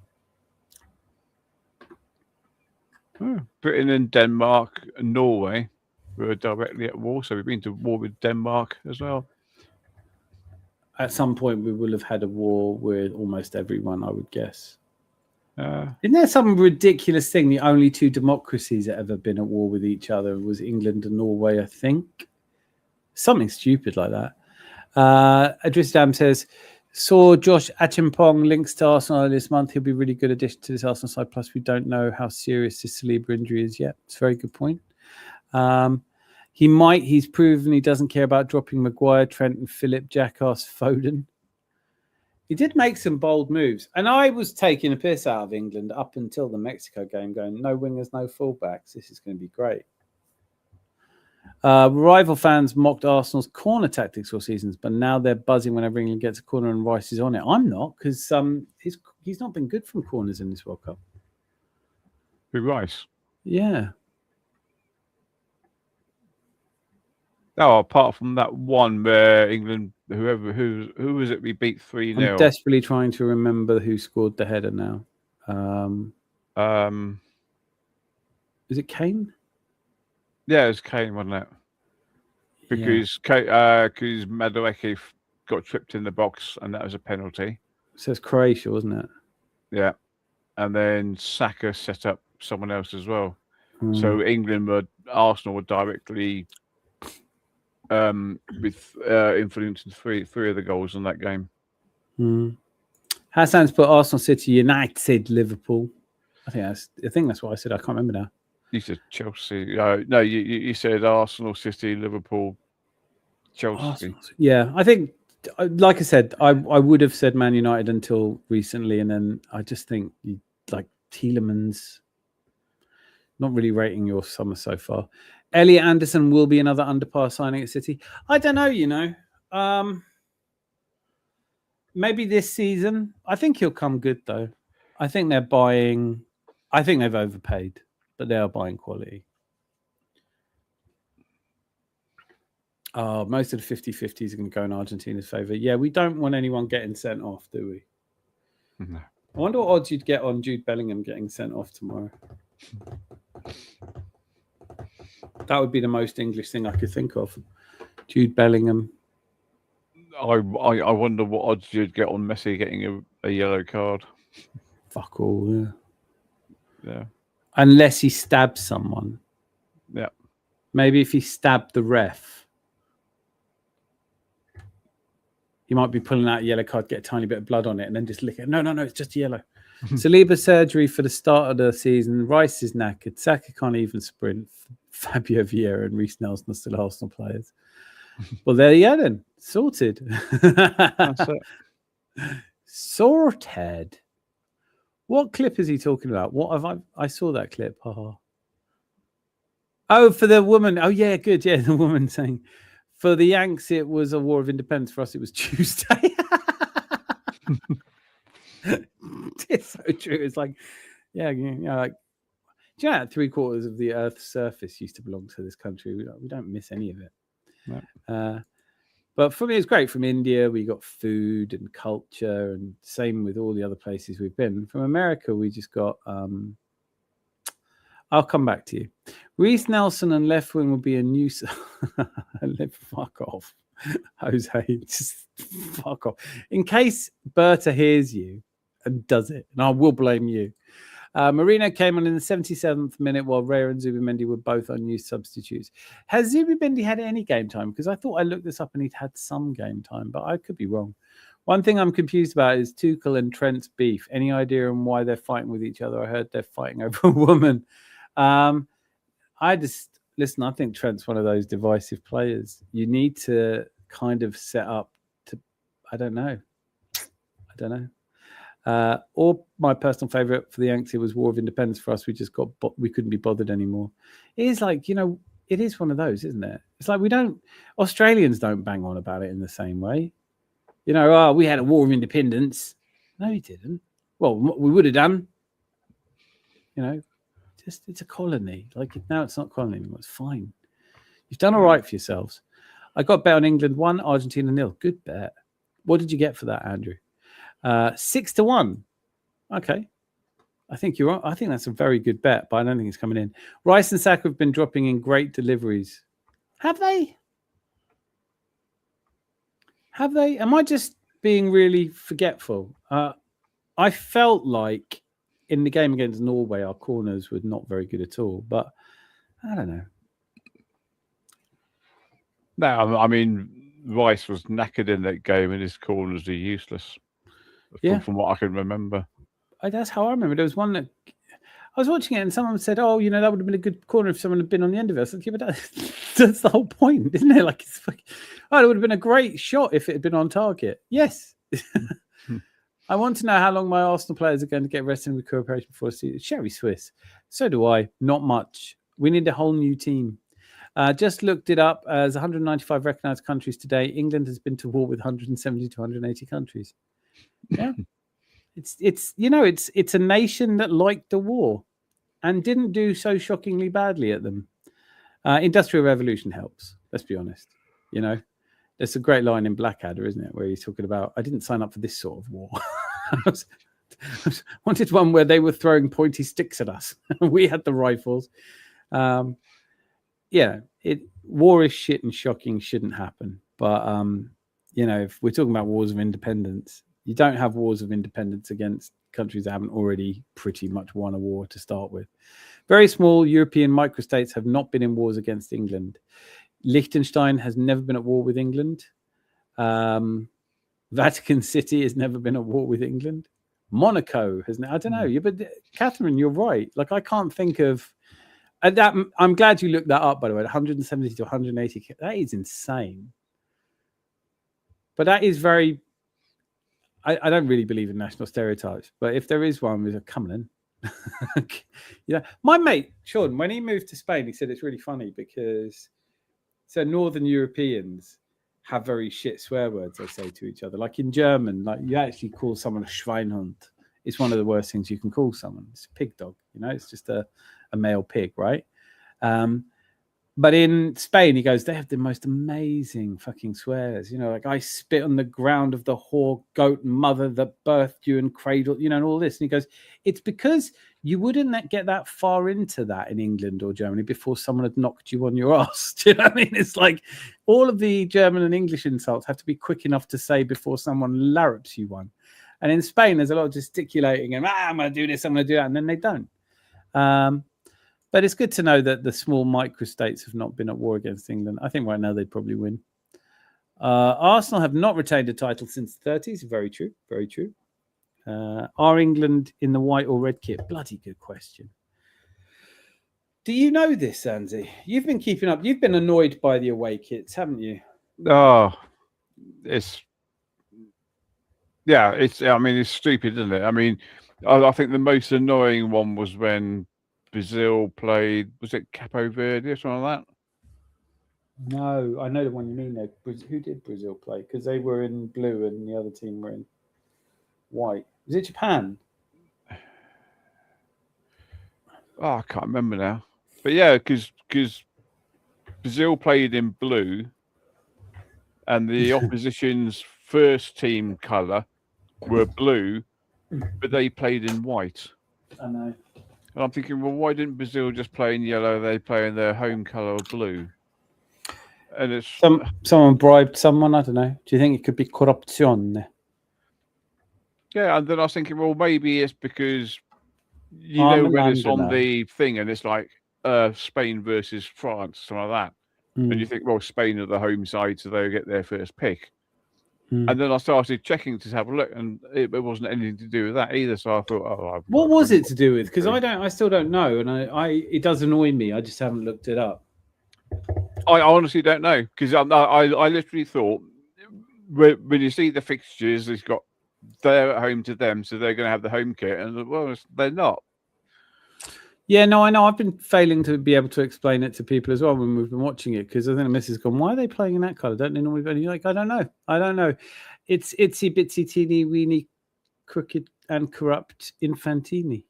Britain and Denmark and Norway were directly at war, so we've been to war with Denmark as well. At some point, we will have had a war with almost everyone, I would guess. Isn't there some ridiculous thing? The only two democracies that ever been at war with each other was England and Norway, I think. Something stupid like that. Adrisdam says, saw Josh Achimpong links to Arsenal this month. He'll be a really good addition to this Arsenal side. Plus, we don't know how serious this Saliba injury is yet. It's a very good point. He's proven he doesn't care about dropping Maguire, Trent, and Philip, Jackass, Foden. He did make some bold moves. And I was taking a piss out of England up until the Mexico game, going, no wingers, no fullbacks. This is going to be great. Rival fans mocked Arsenal's corner tactics for seasons, but now they're buzzing whenever England gets a corner and Rice is on it. I'm not, because he's not been good from corners in this World Cup. Who, Rice? Yeah. Oh, apart from that one where England, who was it? We beat 3-0. I'm desperately trying to remember who scored the header now. Is it Kane? Yeah, it was Kane, wasn't it? Because Madueke got tripped in the box, and that was a penalty. It says Croatia, wasn't it? Yeah, and then Saka set up someone else as well. So Arsenal were directly with influencing three of the goals in that game. Hassan's put Arsenal, City, United, Liverpool. I think that's what I said. I can't remember now. You said Chelsea. No, you said Arsenal, City, Liverpool, Chelsea. Yeah, I think like I said, I would have said Man United until recently, and then I just think like Tielemans. Not really rating your summer so far. Elliot Anderson will be another underpower signing at City. I don't know. Maybe this season. I think he'll come good though. I think they're buying. I think they've overpaid, but they are buying quality. Most of the 50-50s are going to go in Argentina's favour. Yeah, we don't want anyone getting sent off, do we? No. I wonder what odds you'd get on Jude Bellingham getting sent off tomorrow. That would be the most English thing I could think of. Jude Bellingham. I wonder what odds you'd get on Messi getting a yellow card. Fuck all, Yeah. Unless he stabs someone. Yeah. Maybe if he stabbed the ref. He might be pulling out a yellow card, get a tiny bit of blood on it, and then just lick it. No, it's just yellow. Saliba surgery for the start of the season. Rice is knackered. Saka can't even sprint. Fabio Vieira and Reece Nelson are still Arsenal players. Well, there you go then. Sorted. That's it. Sorted. What clip is he talking about? What have I saw that clip. Oh, for the woman. Oh, yeah, good. Yeah, the woman saying, for the Yanks, it was a war of independence. For us, it was Tuesday. It's so true. It's like, like, do you know that 3/4 of the Earth's surface used to belong to this country? We don't miss any of it. No. But for me, it's great. From India, we got food and culture, and same with all the other places we've been. From America, we just got. I'll come back to you. Reece Nelson and left wing will be a new. Fuck off, Jose. Just fuck off. In case Berta hears you and does it, and I will blame you. Marino came on in the 77th minute while Raya and Zubimendi were both unused substitutes. Has Zubimendi had any game time? Because I thought I looked this up and he'd had some game time, but I could be wrong. One thing I'm confused about is Tuchel and Trent's beef. Any idea on why they're fighting with each other? I heard they're fighting over a woman. I think Trent's one of those divisive players. You need to kind of set up to, I don't know. Or my personal favourite for the Yanks, it was War of Independence for us. We just we couldn't be bothered anymore. It is like, it is one of those, isn't it? It's like Australians don't bang on about it in the same way. We had a War of Independence. No, you didn't. Well, we would have done. It's a colony. Like now it's not colony anymore. It's fine. You've done all right for yourselves. I got bet on England 1, Argentina 0. Good bet. What did you get for that, Andrew? 6-1. Okay. I think you're right. I think that's a very good bet, but I don't think it's coming in. Rice and Saka have been dropping in great deliveries. Have they? Am I just being really forgetful? I felt like in the game against Norway, our corners were not very good at all, but I don't know. No, I mean, Rice was knackered in that game and his corners are useless. From what I can remember. That's how I remember. There was one that I was watching it and someone said, that would have been a good corner if someone had been on the end of it. I was like, but that's the whole point, isn't it? Like, it would have been a great shot if it had been on target. Yes. I want to know how long my Arsenal players are going to get rested in recuperation before the season. Sherry Swiss. So do I. Not much. We need a whole new team. Just looked it up. As 195 recognised countries today, England has been to war with 170 to 180 countries. Yeah. It's a nation that liked the war and didn't do so shockingly badly at them. Industrial Revolution helps. Let's be honest. There's a great line in Blackadder, isn't it, where he's talking about, I didn't sign up for this sort of war. I wanted one where they were throwing pointy sticks at us. We had the rifles. War is shit and shocking shouldn't happen. But, if we're talking about wars of independence, you don't have wars of independence against countries that haven't already pretty much won a war to start with. Very small European microstates have not been in wars against England. Liechtenstein has never been at war with England. Vatican City has never been at war with England. Monaco has. I don't know. Yeah, but Catherine, you're right. Like I can't think of that. I'm glad you looked that up. By the way, 170 to 180. That is insane. But that is very. I don't really believe in national stereotypes, but if there is one, there's a coming in. Yeah, my mate Sean, when he moved to Spain, he said it's really funny because so Northern Europeans have very shit swear words they say to each other. Like in German, like you actually call someone a Schweinhund. It's one of the worst things you can call someone. It's a pig dog, you know, it's just a male pig, right? But in Spain, he goes, they have the most amazing fucking swears. You know, like I spit on the ground of the whore, goat, and mother that birthed you and cradled, you know, and all this. And he goes, it's because you wouldn't get that far into that in England or Germany before someone had knocked you on your ass. Do you know what I mean? It's like all of the German and English insults have to be quick enough to say before someone larrups you one. And in Spain, there's a lot of gesticulating and, I'm going to do this, I'm going to do that. And then they don't. But it's good to know that the small microstates have not been at war against England. I think right now they'd probably win. Arsenal have not retained a title since the 30s. Very true. Very true. Are England in the white or red kit? Bloody good question. Do you know this, Anzi? You've been keeping up. You've been annoyed by the away kits, haven't you? Oh, it's I mean, it's stupid, isn't it? I mean, I think the most annoying one was when Brazil played, was it Capo Verde or something like that? No, I know the one you mean though. Who did Brazil play? Because they were in blue and the other team were in white. Was it Japan? Oh, I can't remember now. But yeah, because Brazil played in blue and the opposition's first team colour were blue, but they played in white. I know. And I'm thinking, well, why didn't Brazil just play in yellow? They play in their home colour of blue. And it's someone bribed someone. I don't know. Do you think it could be corruption? Yeah, and then I was thinking, well, maybe it's because when it's on the thing and it's like Spain versus France, something like that, and you think, well, Spain are the home side, so they'll get their first pick. And then I started checking to have a look, and it wasn't anything to do with that either. So I thought, oh, what was it to do with? Because I still don't know, and it does annoy me. I just haven't looked it up. I honestly don't know, because I literally thought when you see the fixtures, it's got they're at home to them, so they're going to have the home kit, and well, they're not. Yeah, no, I know. I've been failing to be able to explain it to people as well when we've been watching it, because I think the missus has gone, why are they playing in that colour? Don't they normally go? And you're like, I don't know. It's itsy bitsy teeny weeny crooked and corrupt infantini.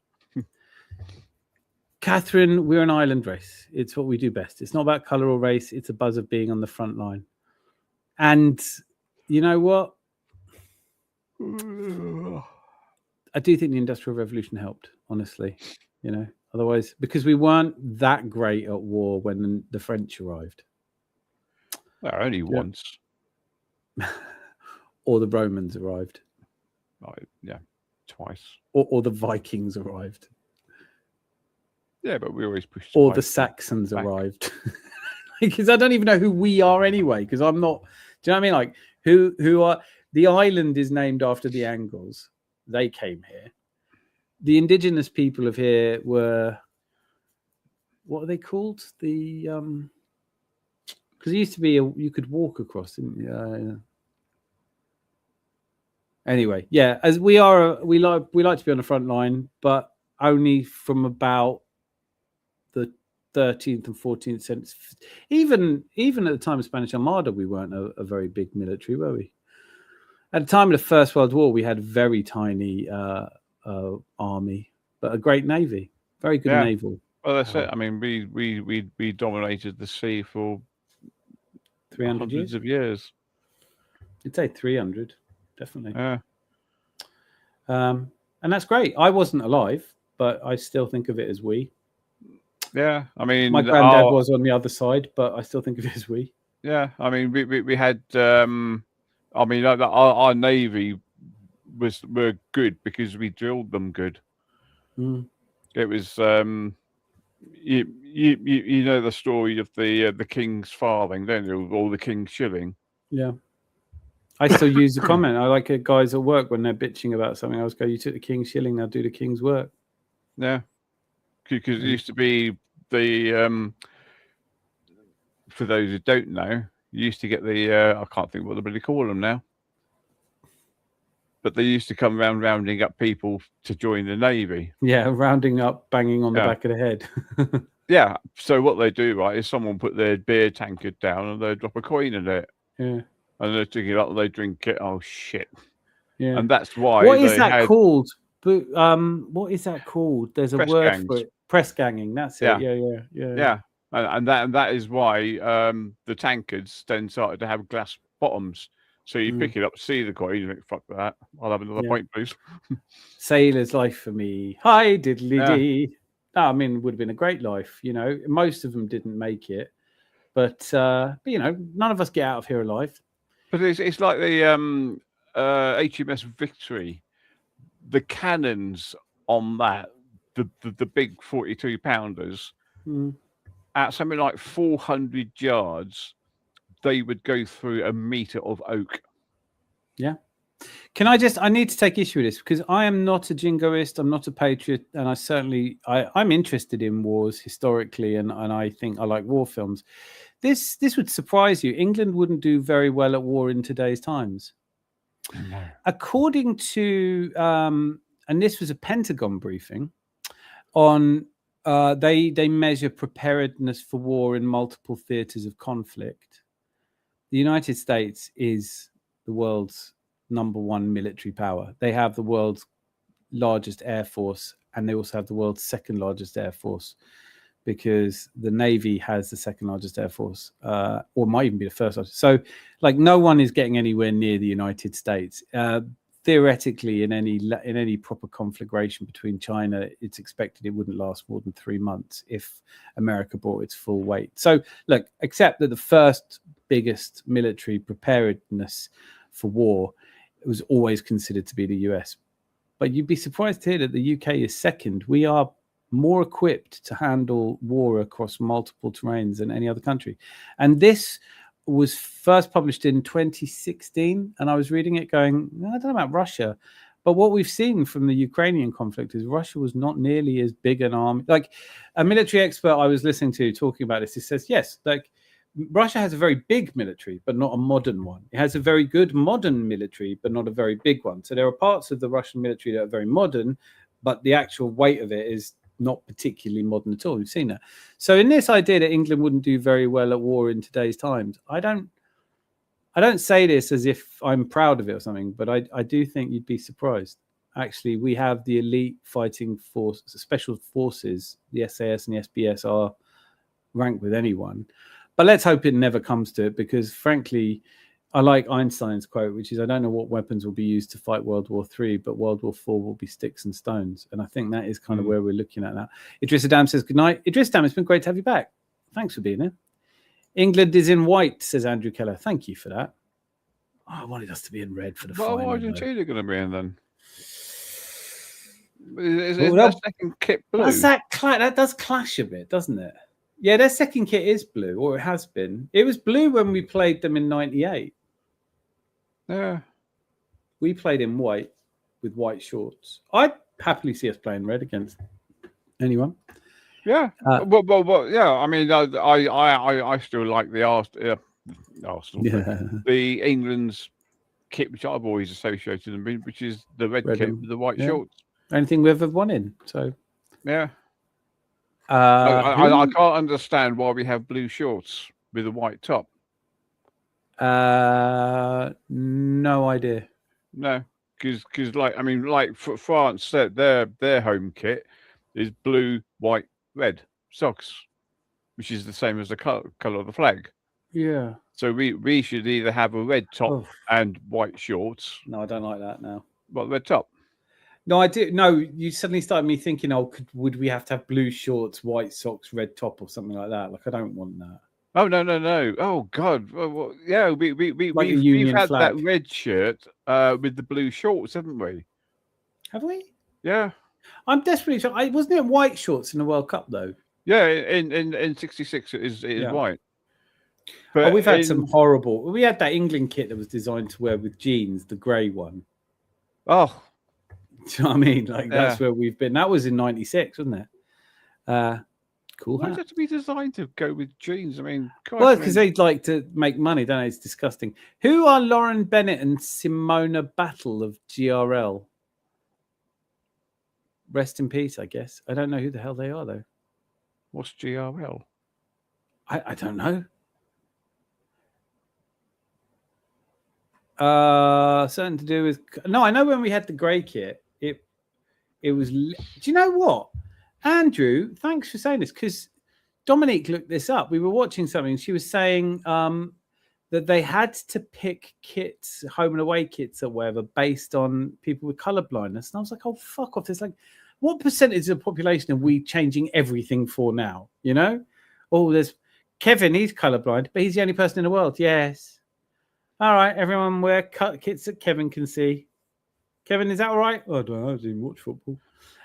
Catherine, we're an island race. It's what we do best. It's not about colour or race. It's a buzz of being on the front line. And you know what? I do think the Industrial Revolution helped, honestly. You know, otherwise, because we weren't that great at war when the French arrived. No, only once. Or the Romans arrived. Oh, yeah, twice. Or the Vikings arrived. Yeah, but we always pushed. Or the Saxons arrived. Because I don't even know who we are anyway. Because I'm not. Do you know what I mean? Like who are the island is named after the Angles. They came here. The indigenous people of here were. What are they called? The because it used to be you could walk across, didn't you? Anyway, yeah, as we like to be on the front line, but only from about the 13th and 14th century. Even at the time of Spanish Armada, we weren't a very big military, were we? At the time of the First World War, we had a very tiny army, but a great navy, very good naval. Well, that's it. I mean, we dominated the sea for 300 hundreds of years. I'd say 300, definitely. Yeah. And that's great. I wasn't alive, but I still think of it as we. Yeah, I mean, my granddad was on the other side, but I still think of it as we. Yeah, I mean, we had. I mean, our navy were good because we drilled them good. It was you know the story of the king's farthing, don't you? Or the king's shilling. Yeah. I still use the comment. I like guys at work when they're bitching about something. I always go, "You took the king's shilling, now do the king's work." Yeah, because it used to be the for those who don't know, you used to get the I can't think what they really call them now. but they used to come around rounding up people to join the Navy. Yeah, rounding up, banging on the back of the head. Yeah. So what they do, right, is someone put their beer tankard down and they drop a coin in it. Yeah. And they drink it up, they drink it. Oh shit! Yeah. And that's why. What is they that had called? But what is that called? There's a press word gangs. for it. Press ganging. That's it. Yeah. Yeah, and that is why the tankards then started to have glass bottoms. So you pick it up, see the coin, you think, "Fuck that! I'll have another pint, please." Sailor's life for me. Hi, diddly dee. No, I mean, it would have been a great life. You know, most of them didn't make it, but you know, none of us get out of here alive. But it's like the HMS Victory, the cannons on that, the big 42-pounders, at something like 400 yards, they would go through a meter of oak. Yeah. I need to take issue with this because I am not a jingoist, I'm not a patriot, and I'm interested in wars historically, and I think I like war films. This would surprise you. England wouldn't do very well at war in today's times. No. According to, and this was a Pentagon briefing on, they measure preparedness for war in multiple theaters of conflict. The United States is the world's #1 military power. They have the world's largest air force, and they also have the world's second largest air force, because the Navy has the second largest air force, or might even be the first largest. So, like, no one is getting anywhere near the United States. Theoretically, in any proper conflagration between China, it's expected it wouldn't last more than 3 months if America brought its full weight. So, look, except that the first biggest military preparedness for war, it was always considered to be the US. But you'd be surprised to hear that the UK is second. We are more equipped to handle war across multiple terrains than any other country. And this was first published in 2016. And I was reading it going, I don't know about Russia. But what we've seen from the Ukrainian conflict is Russia was not nearly as big an army. Like, a military expert I was listening to talking about this, he says, yes, like, Russia has a very big military, but not a modern one. It has a very good modern military, but not a very big one. So there are parts of the Russian military that are very modern, but the actual weight of it is not particularly modern at all. We've seen that. So in this idea that England wouldn't do very well at war in today's times, I don't say this as if I'm proud of it or something, but I do think you'd be surprised. Actually, we have the elite fighting force, special forces. The SAS and the SBS are ranked with anyone. But let's hope it never comes to it, because frankly, I like Einstein's quote, which is, I don't know what weapons will be used to fight World War III, but World War IV will be sticks and stones. And I think that is kind of where we're looking at now. Idris Adam says, good night. Idris Adam, it's been great to have you back. Thanks for being here. England is in white, says Andrew Keller. Thank you for that. Oh, I wanted us to be in red for the final. What Argentina going to be in then? Is their second kit blue? That does clash a bit, doesn't it? Yeah, their second kit is blue, or it has been. It was blue when we played them in '98. Yeah. We played in white with white shorts. I'd happily see us playing red against anyone. Yeah. Well, yeah. I mean, I still like the Arsenal, the England's kit, which I've always associated them with, which is the red kit with the white shorts. Anything we've ever won in. So yeah. I can't understand why we have blue shorts with a white top. No idea. No, because like for France, their home kit is blue, white, red socks, which is the same as the color of the flag. Yeah. So we should either have a red top and white shorts. No, I don't like that now. What, red top? No, I do. No, you suddenly started me thinking, would we have to have blue shorts, white socks, red top, or something like that? Like, I don't want that. Oh no! Oh God! Well, yeah, we've had flag. that red shirt with the blue shorts, haven't we? Have we? Yeah. I'm desperately sure. Wasn't it white shorts in the World Cup though? Yeah, in '66 it is white. But we've had some horrible. We had that England kit that was designed to wear with jeans, the grey one. Oh. Do you know what I mean? Like, that's where we've been. That was in '96, wasn't it? Cool Why does hat. it have to be designed to go with jeans? I mean, Christ, Well, I because mean, they'd like to make money, don't they? It's disgusting. Who are Lauren Bennett and Simona Battle of GRL? Rest in peace, I guess. I don't know who the hell they are, though. what's GRL? I don't know. Something to do with... No, I know when we had the grey kit, it was... Do you know what? Andrew, thanks for saying this, because Dominique looked this up. We were watching something. She was saying that they had to pick kits, home and away kits or whatever, based on people with colour blindness. And I was like, oh, fuck off. There's like, what percentage of the population are we changing everything for now? You know? Oh, there's Kevin, he's colourblind, but he's the only person in the world. Yes. All right, everyone wear kits that Kevin can see. Kevin, is that all right? Oh, I don't know. I didn't watch football.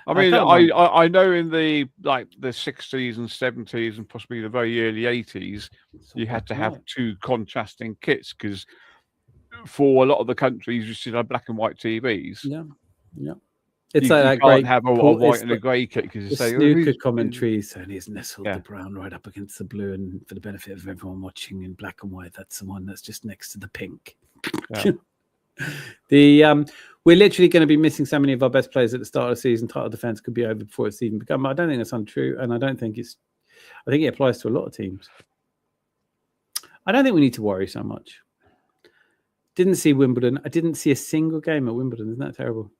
I mean, I know in the 60s and 70s and possibly the very early 80s, you had to have two contrasting kits because for a lot of the countries you still had black and white TVs. Yeah, yeah. It's you like that can't great have a white and a grey kit because you the say snooker commentary. So he's nestled Yeah. the brown right up against the blue, and for the benefit of everyone watching in black and white, that's the one that's just next to the pink. Yeah. We're literally going to be missing so many of our best players at the start of the season. Title defense could be over before it's even begun. I don't think that's untrue, and I think it applies to a lot of teams. I don't think we need to worry so much. Didn't see Wimbledon. I didn't see a single game at Wimbledon. Isn't that terrible?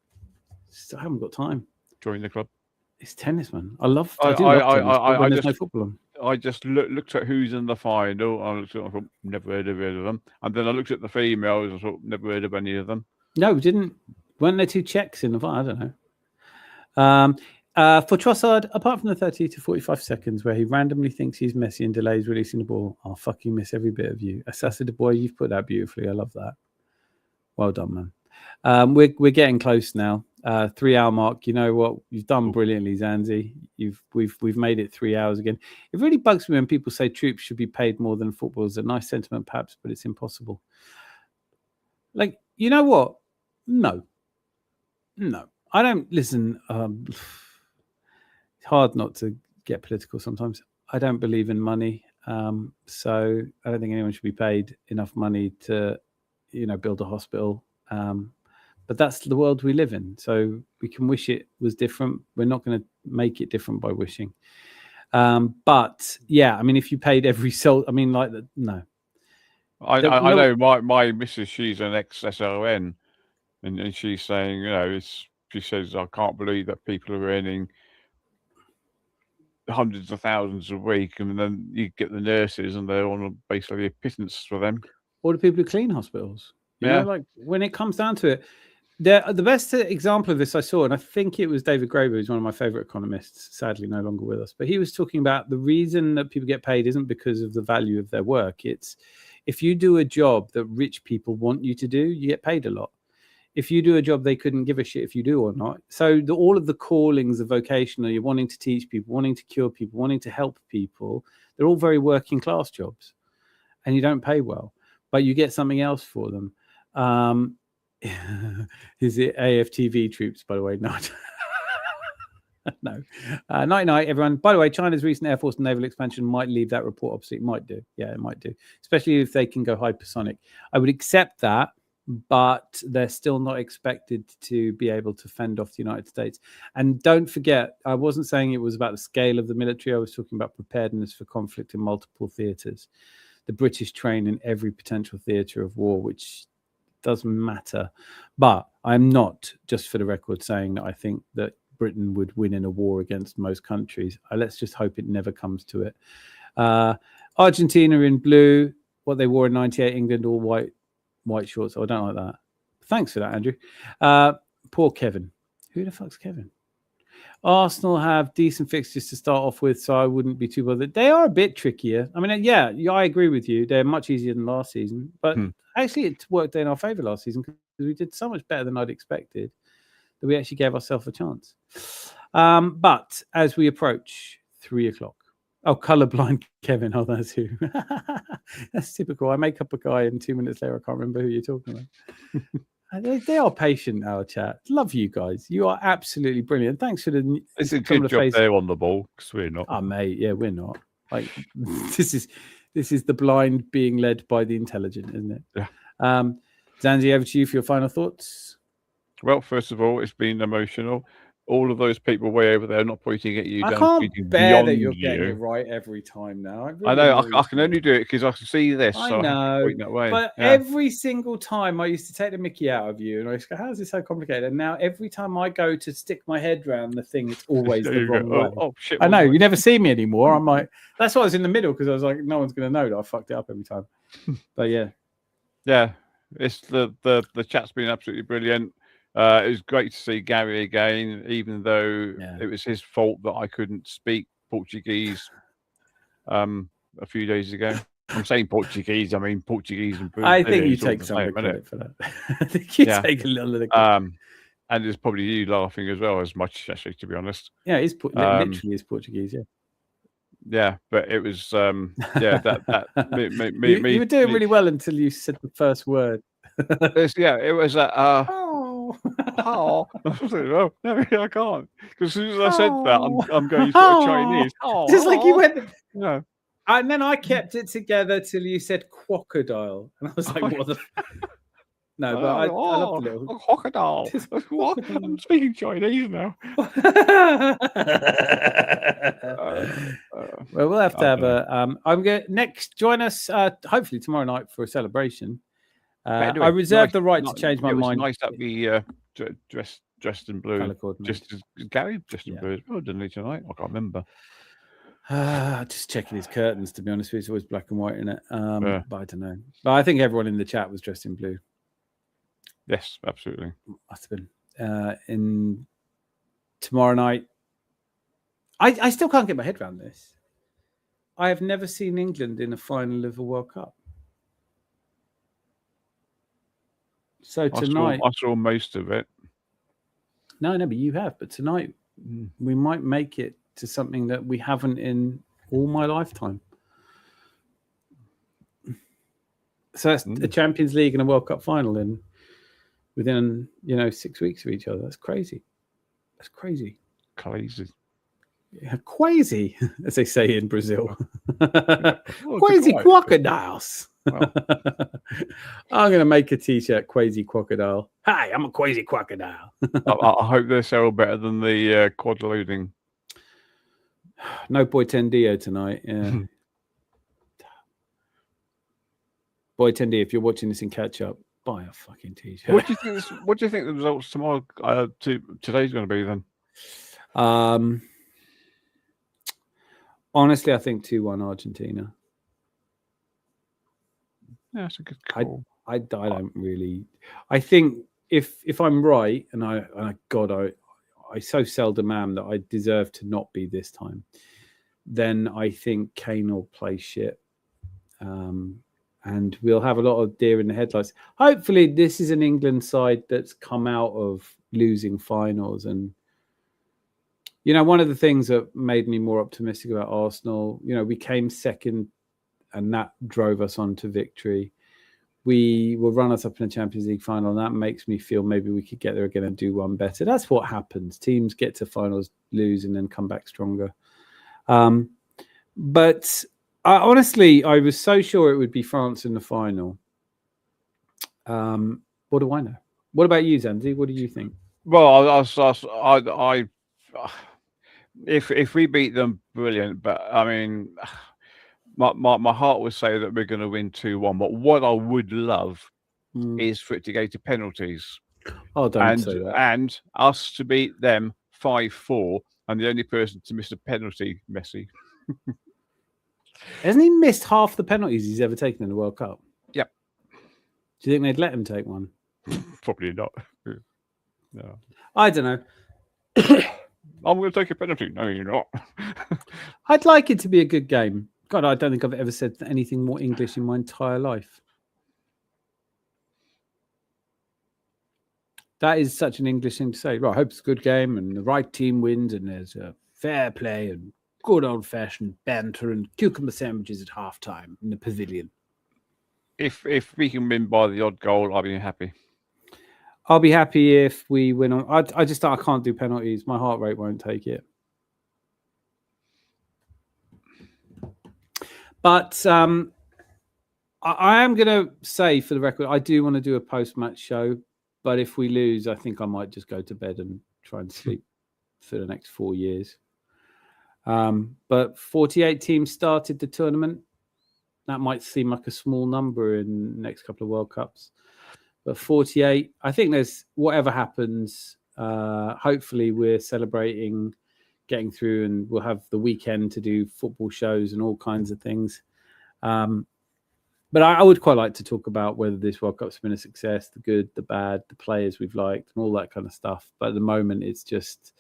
I haven't got time. Join the club. It's tennis, man. I do love tennis, but when there's no football on. I just looked at who's in the final. I thought, never heard of any of them. And then I looked at the females. I thought, never heard of any of them. No, we didn't. Weren't there 2 Czechs in the final? I don't know. For Trossard, apart from the 30 to 45 seconds where he randomly thinks he's Messi and delays releasing the ball, I'll fucking miss every bit of you. Assassin boy, you've put that beautifully. I love that. Well done, man. We're getting close now. 3 hour mark. You know what? You've done brilliantly, Zanzi. We've made it 3 hours again. It really bugs me when people say troops should be paid more than footballers. A nice sentiment, perhaps, but it's impossible. Like, you know what? No. I don't listen. It's hard not to get political sometimes. I don't believe in money. So I don't think anyone should be paid enough money to, build a hospital. But that's the world we live in. So we can wish it was different. We're not going to make it different by wishing. But yeah, I mean, if you paid every soul, I mean, no. I know my missus, she's an ex-SON, and she's saying, she says, I can't believe that people are earning hundreds of thousands a week, and then you get the nurses, and they're on basically a pittance for them. Or the people who clean hospitals. You Yeah. know, like when it comes down to it, the best example of this I saw, and I think it was David Graeber, who's one of my favorite economists, sadly no longer with us, but he was talking about the reason that people get paid isn't because of the value of their work. It's if you do a job that rich people want you to do, you get paid a lot. If you do a job they couldn't give a shit if you do or not. So all of the callings of vocational, you're wanting to teach people, wanting to cure people, wanting to help people, they're all very working class jobs, and you don't pay well, but you get something else for them. Is it AFTV troops, by the way? No. No. Night, everyone. By the way, China's recent Air Force and naval expansion might leave that report obsolete. It might do. Yeah, it might do. Especially if they can go hypersonic. I would accept that, but they're still not expected to be able to fend off the United States. And don't forget, I wasn't saying it was about the scale of the military. I was talking about preparedness for conflict in multiple theatres. The British train in every potential theatre of war, which doesn't matter. But I'm not, just for the record, saying that I think that Britain would win in a war against most countries. Let's just hope it never comes to it. Argentina in blue, what they wore in 98, England all white shorts. Oh, I don't like that. Thanks for that, Andrew. Poor Kevin. Who the fuck's Kevin? Arsenal have decent fixtures to start off with, so I wouldn't be too bothered. They are a bit trickier. I mean, yeah, I agree with you. They're much easier than last season. But actually, it worked in our favour last season because we did so much better than I'd expected that we actually gave ourselves a chance. But as we approach 3 o'clock, colourblind Kevin. Oh, that's who. That's typical. I make up a guy and 2 minutes later, I can't remember who you're talking They are patient, our chat. Love you guys. You are absolutely brilliant. Thanks for the. It's a some of good the job face- they're on the ball because we're not. Oh, mate, yeah, we're not. Like this is the blind being led by the intelligent, isn't it? Yeah. Zanzi, over to you for your final thoughts. Well, first of all, it's been emotional. All of those people way over there not pointing at you, I down, can't pointing bear that beyond you're getting you. it right every time now. It I really know. annoys I can me. only do it because I can see this. I so I have to know, point that way. but Yeah. every single time I used to take the mickey out of you, and I used to go, "How's this so complicated?" And now every time I go to stick my head round the thing, it's always There the you go. wrong way. Oh shit! I know wrong way. you never see me anymore. I'm like, that's why I was in the middle because I was like, no one's going to know that I fucked it up every time. But yeah, It's the chat's been absolutely brilliant. It was great to see Gary again, even though it was his fault that I couldn't speak Portuguese a few days ago. I'm saying Portuguese, I mean Portuguese and I think you it's all take the some of the same, isn't it? credit for that. I think you Yeah. take a little of the credit. And there's probably you laughing as well, as much actually, to be honest. Yeah, it's literally is Portuguese. Yeah. Yeah, but it was that you were doing really well until you said the first word. it was Oh. oh, no, I can't. Because as soon as I said that, I'm going sort of Chinese. Oh, Just like you went. No. And then I kept it together till you said crocodile, and I was like, "What the?" No, but I love the little crocodile. What? I'm speaking Chinese now. Well, we'll have to have a. I'm going next. Join us hopefully tomorrow night for a celebration. Anyway, I reserve the right to change my it was mind. Nice that we dressed in blue, Colour coordinated. just as Gary dressed in blue as well, didn't he, tonight? I can't remember. Just checking his curtains. To be honest with you, it's always black and white in it. But I don't know. But I think everyone in the chat was dressed in blue. Yes, absolutely. Must have been in tomorrow night. I still can't get my head around this. I have never seen England in a final of a World Cup. So tonight, I saw most of it. No, but you have. But tonight, we might make it to something that we haven't in all my lifetime. So that's a Champions League and a World Cup final in within 6 weeks of each other. That's crazy. That's crazy. Crazy. Yeah, crazy, as they say in Brazil. Oh, Crazy crocodiles. Well. I'm going to make a t-shirt, Crazy Crocodile. Hi, I'm a crazy crocodile. I hope they sell better than the quad loading. No Boy Tendio tonight. Yeah. Boy Tendio, if you're watching this in catch up, buy a fucking t-shirt. What do you think the results tomorrow today's going to be then? Honestly, I think 2-1 Argentina. Yeah, that's a good call. I don't really. I think if I'm right, and I so seldom am that I deserve to not be this time, then I think Kane will play shit. And we'll have a lot of deer in the headlights. Hopefully, this is an England side that's come out of losing finals. And, one of the things that made me more optimistic about Arsenal, we came second and that drove us on to victory. We will run us up in the Champions League final, and that makes me feel maybe we could get there again and do one better. That's what happens. Teams get to finals, lose, and then come back stronger. But honestly, I was so sure it would be France in the final. What do I know? What about you, Zanzi? What do you think? Well, if we beat them, brilliant. But I mean, my heart would say that we're going to win 2-1. But what I would love is for it to go to penalties. Oh, don't say that. And us to beat them 5-4, and the only person to miss a penalty, Messi. Hasn't he missed half the penalties he's ever taken in the World Cup? Yep. Do you think they'd let him take one? Probably not. No. I don't know. I'm going to take a penalty. No, you're not. I'd like it to be a good game. God, I don't think I've ever said anything more English in my entire life. That is such an English thing to say. Right, I hope it's a good game and the right team wins and there's a fair play and good old-fashioned banter and cucumber sandwiches at halftime in the pavilion. If we can win by the odd goal, I'll be happy. I'll be happy if we win on. I can't do penalties. My heart rate won't take it. But I am going to say, for the record, I do want to do a post-match show. But if we lose, I think I might just go to bed and try and sleep for the next 4 years. But 48 teams started the tournament. That might seem like a small number in the next couple of World Cups. But 48, I think there's whatever happens. Hopefully, we're celebrating getting through, and we'll have the weekend to do football shows and all kinds of things. But I would quite like to talk about whether this World Cup's been a success, the good, the bad, the players we've liked, and all that kind of stuff. But at the moment, it's just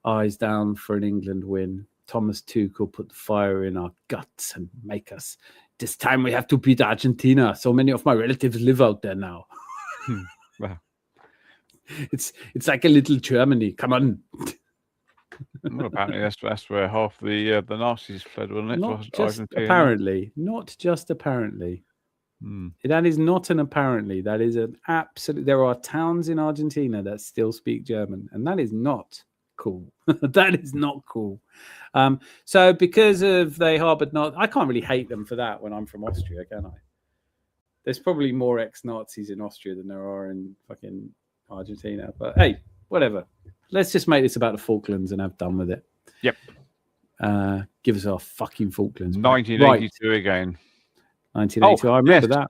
eyes down for an England win. Thomas Tuchel put the fire in our guts and make us. This time we have to beat Argentina. So many of my relatives live out there now. Wow. It's like a little Germany. Come on. Well, apparently that's where half the Nazis fled, wasn't it? Not just apparently. Not just apparently. That is not an apparently. That is an absolute. There are towns in Argentina that still speak German, and that is not cool. That is not cool. So because of they harbored not, I can't really hate them for that when I'm from Austria, can I? There's probably more ex-Nazis in Austria than there are in fucking Argentina. But hey, whatever. Let's just make this about the Falklands and have done with it. Yep. Give us our fucking Falklands. 1982 again. 1982. I remember that.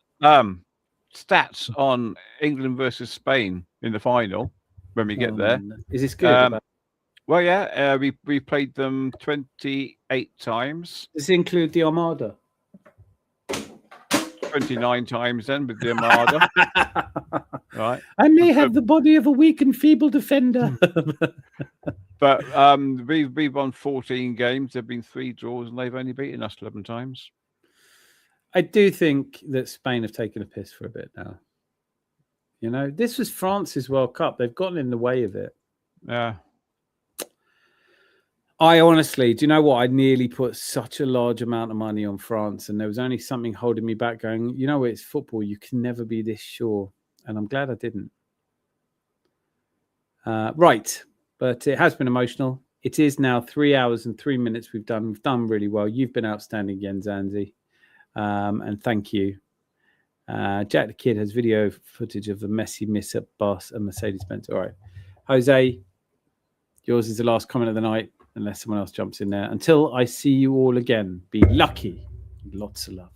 Stats on England versus Spain in the final when we get there. Is this good? Well, yeah. We played them 28 times. Does this include the Armada? 29 times then with the Armada. Right. I may have the body of a weak and feeble defender. But we've won 14 games. There have been 3 draws, and they've only beaten us 11 times. I do think that Spain have taken a piss for a bit now. You know, this was France's World Cup. They've gotten in the way of it. Yeah. I honestly, do you know what? I nearly put such a large amount of money on France, and there was only something holding me back going, you know, it's football. You can never be this sure. And I'm glad I didn't. Right. But it has been emotional. It is now 3 hours and 3 minutes we've done. We've done really well. You've been outstanding again, Zanzi. And thank you. Jack the Kid has video footage of a messy miss at Bus and Mercedes-Benz. All right. Jose, yours is the last comment of the night, unless someone else jumps in there. Until I see you all again, be lucky. Lots of love.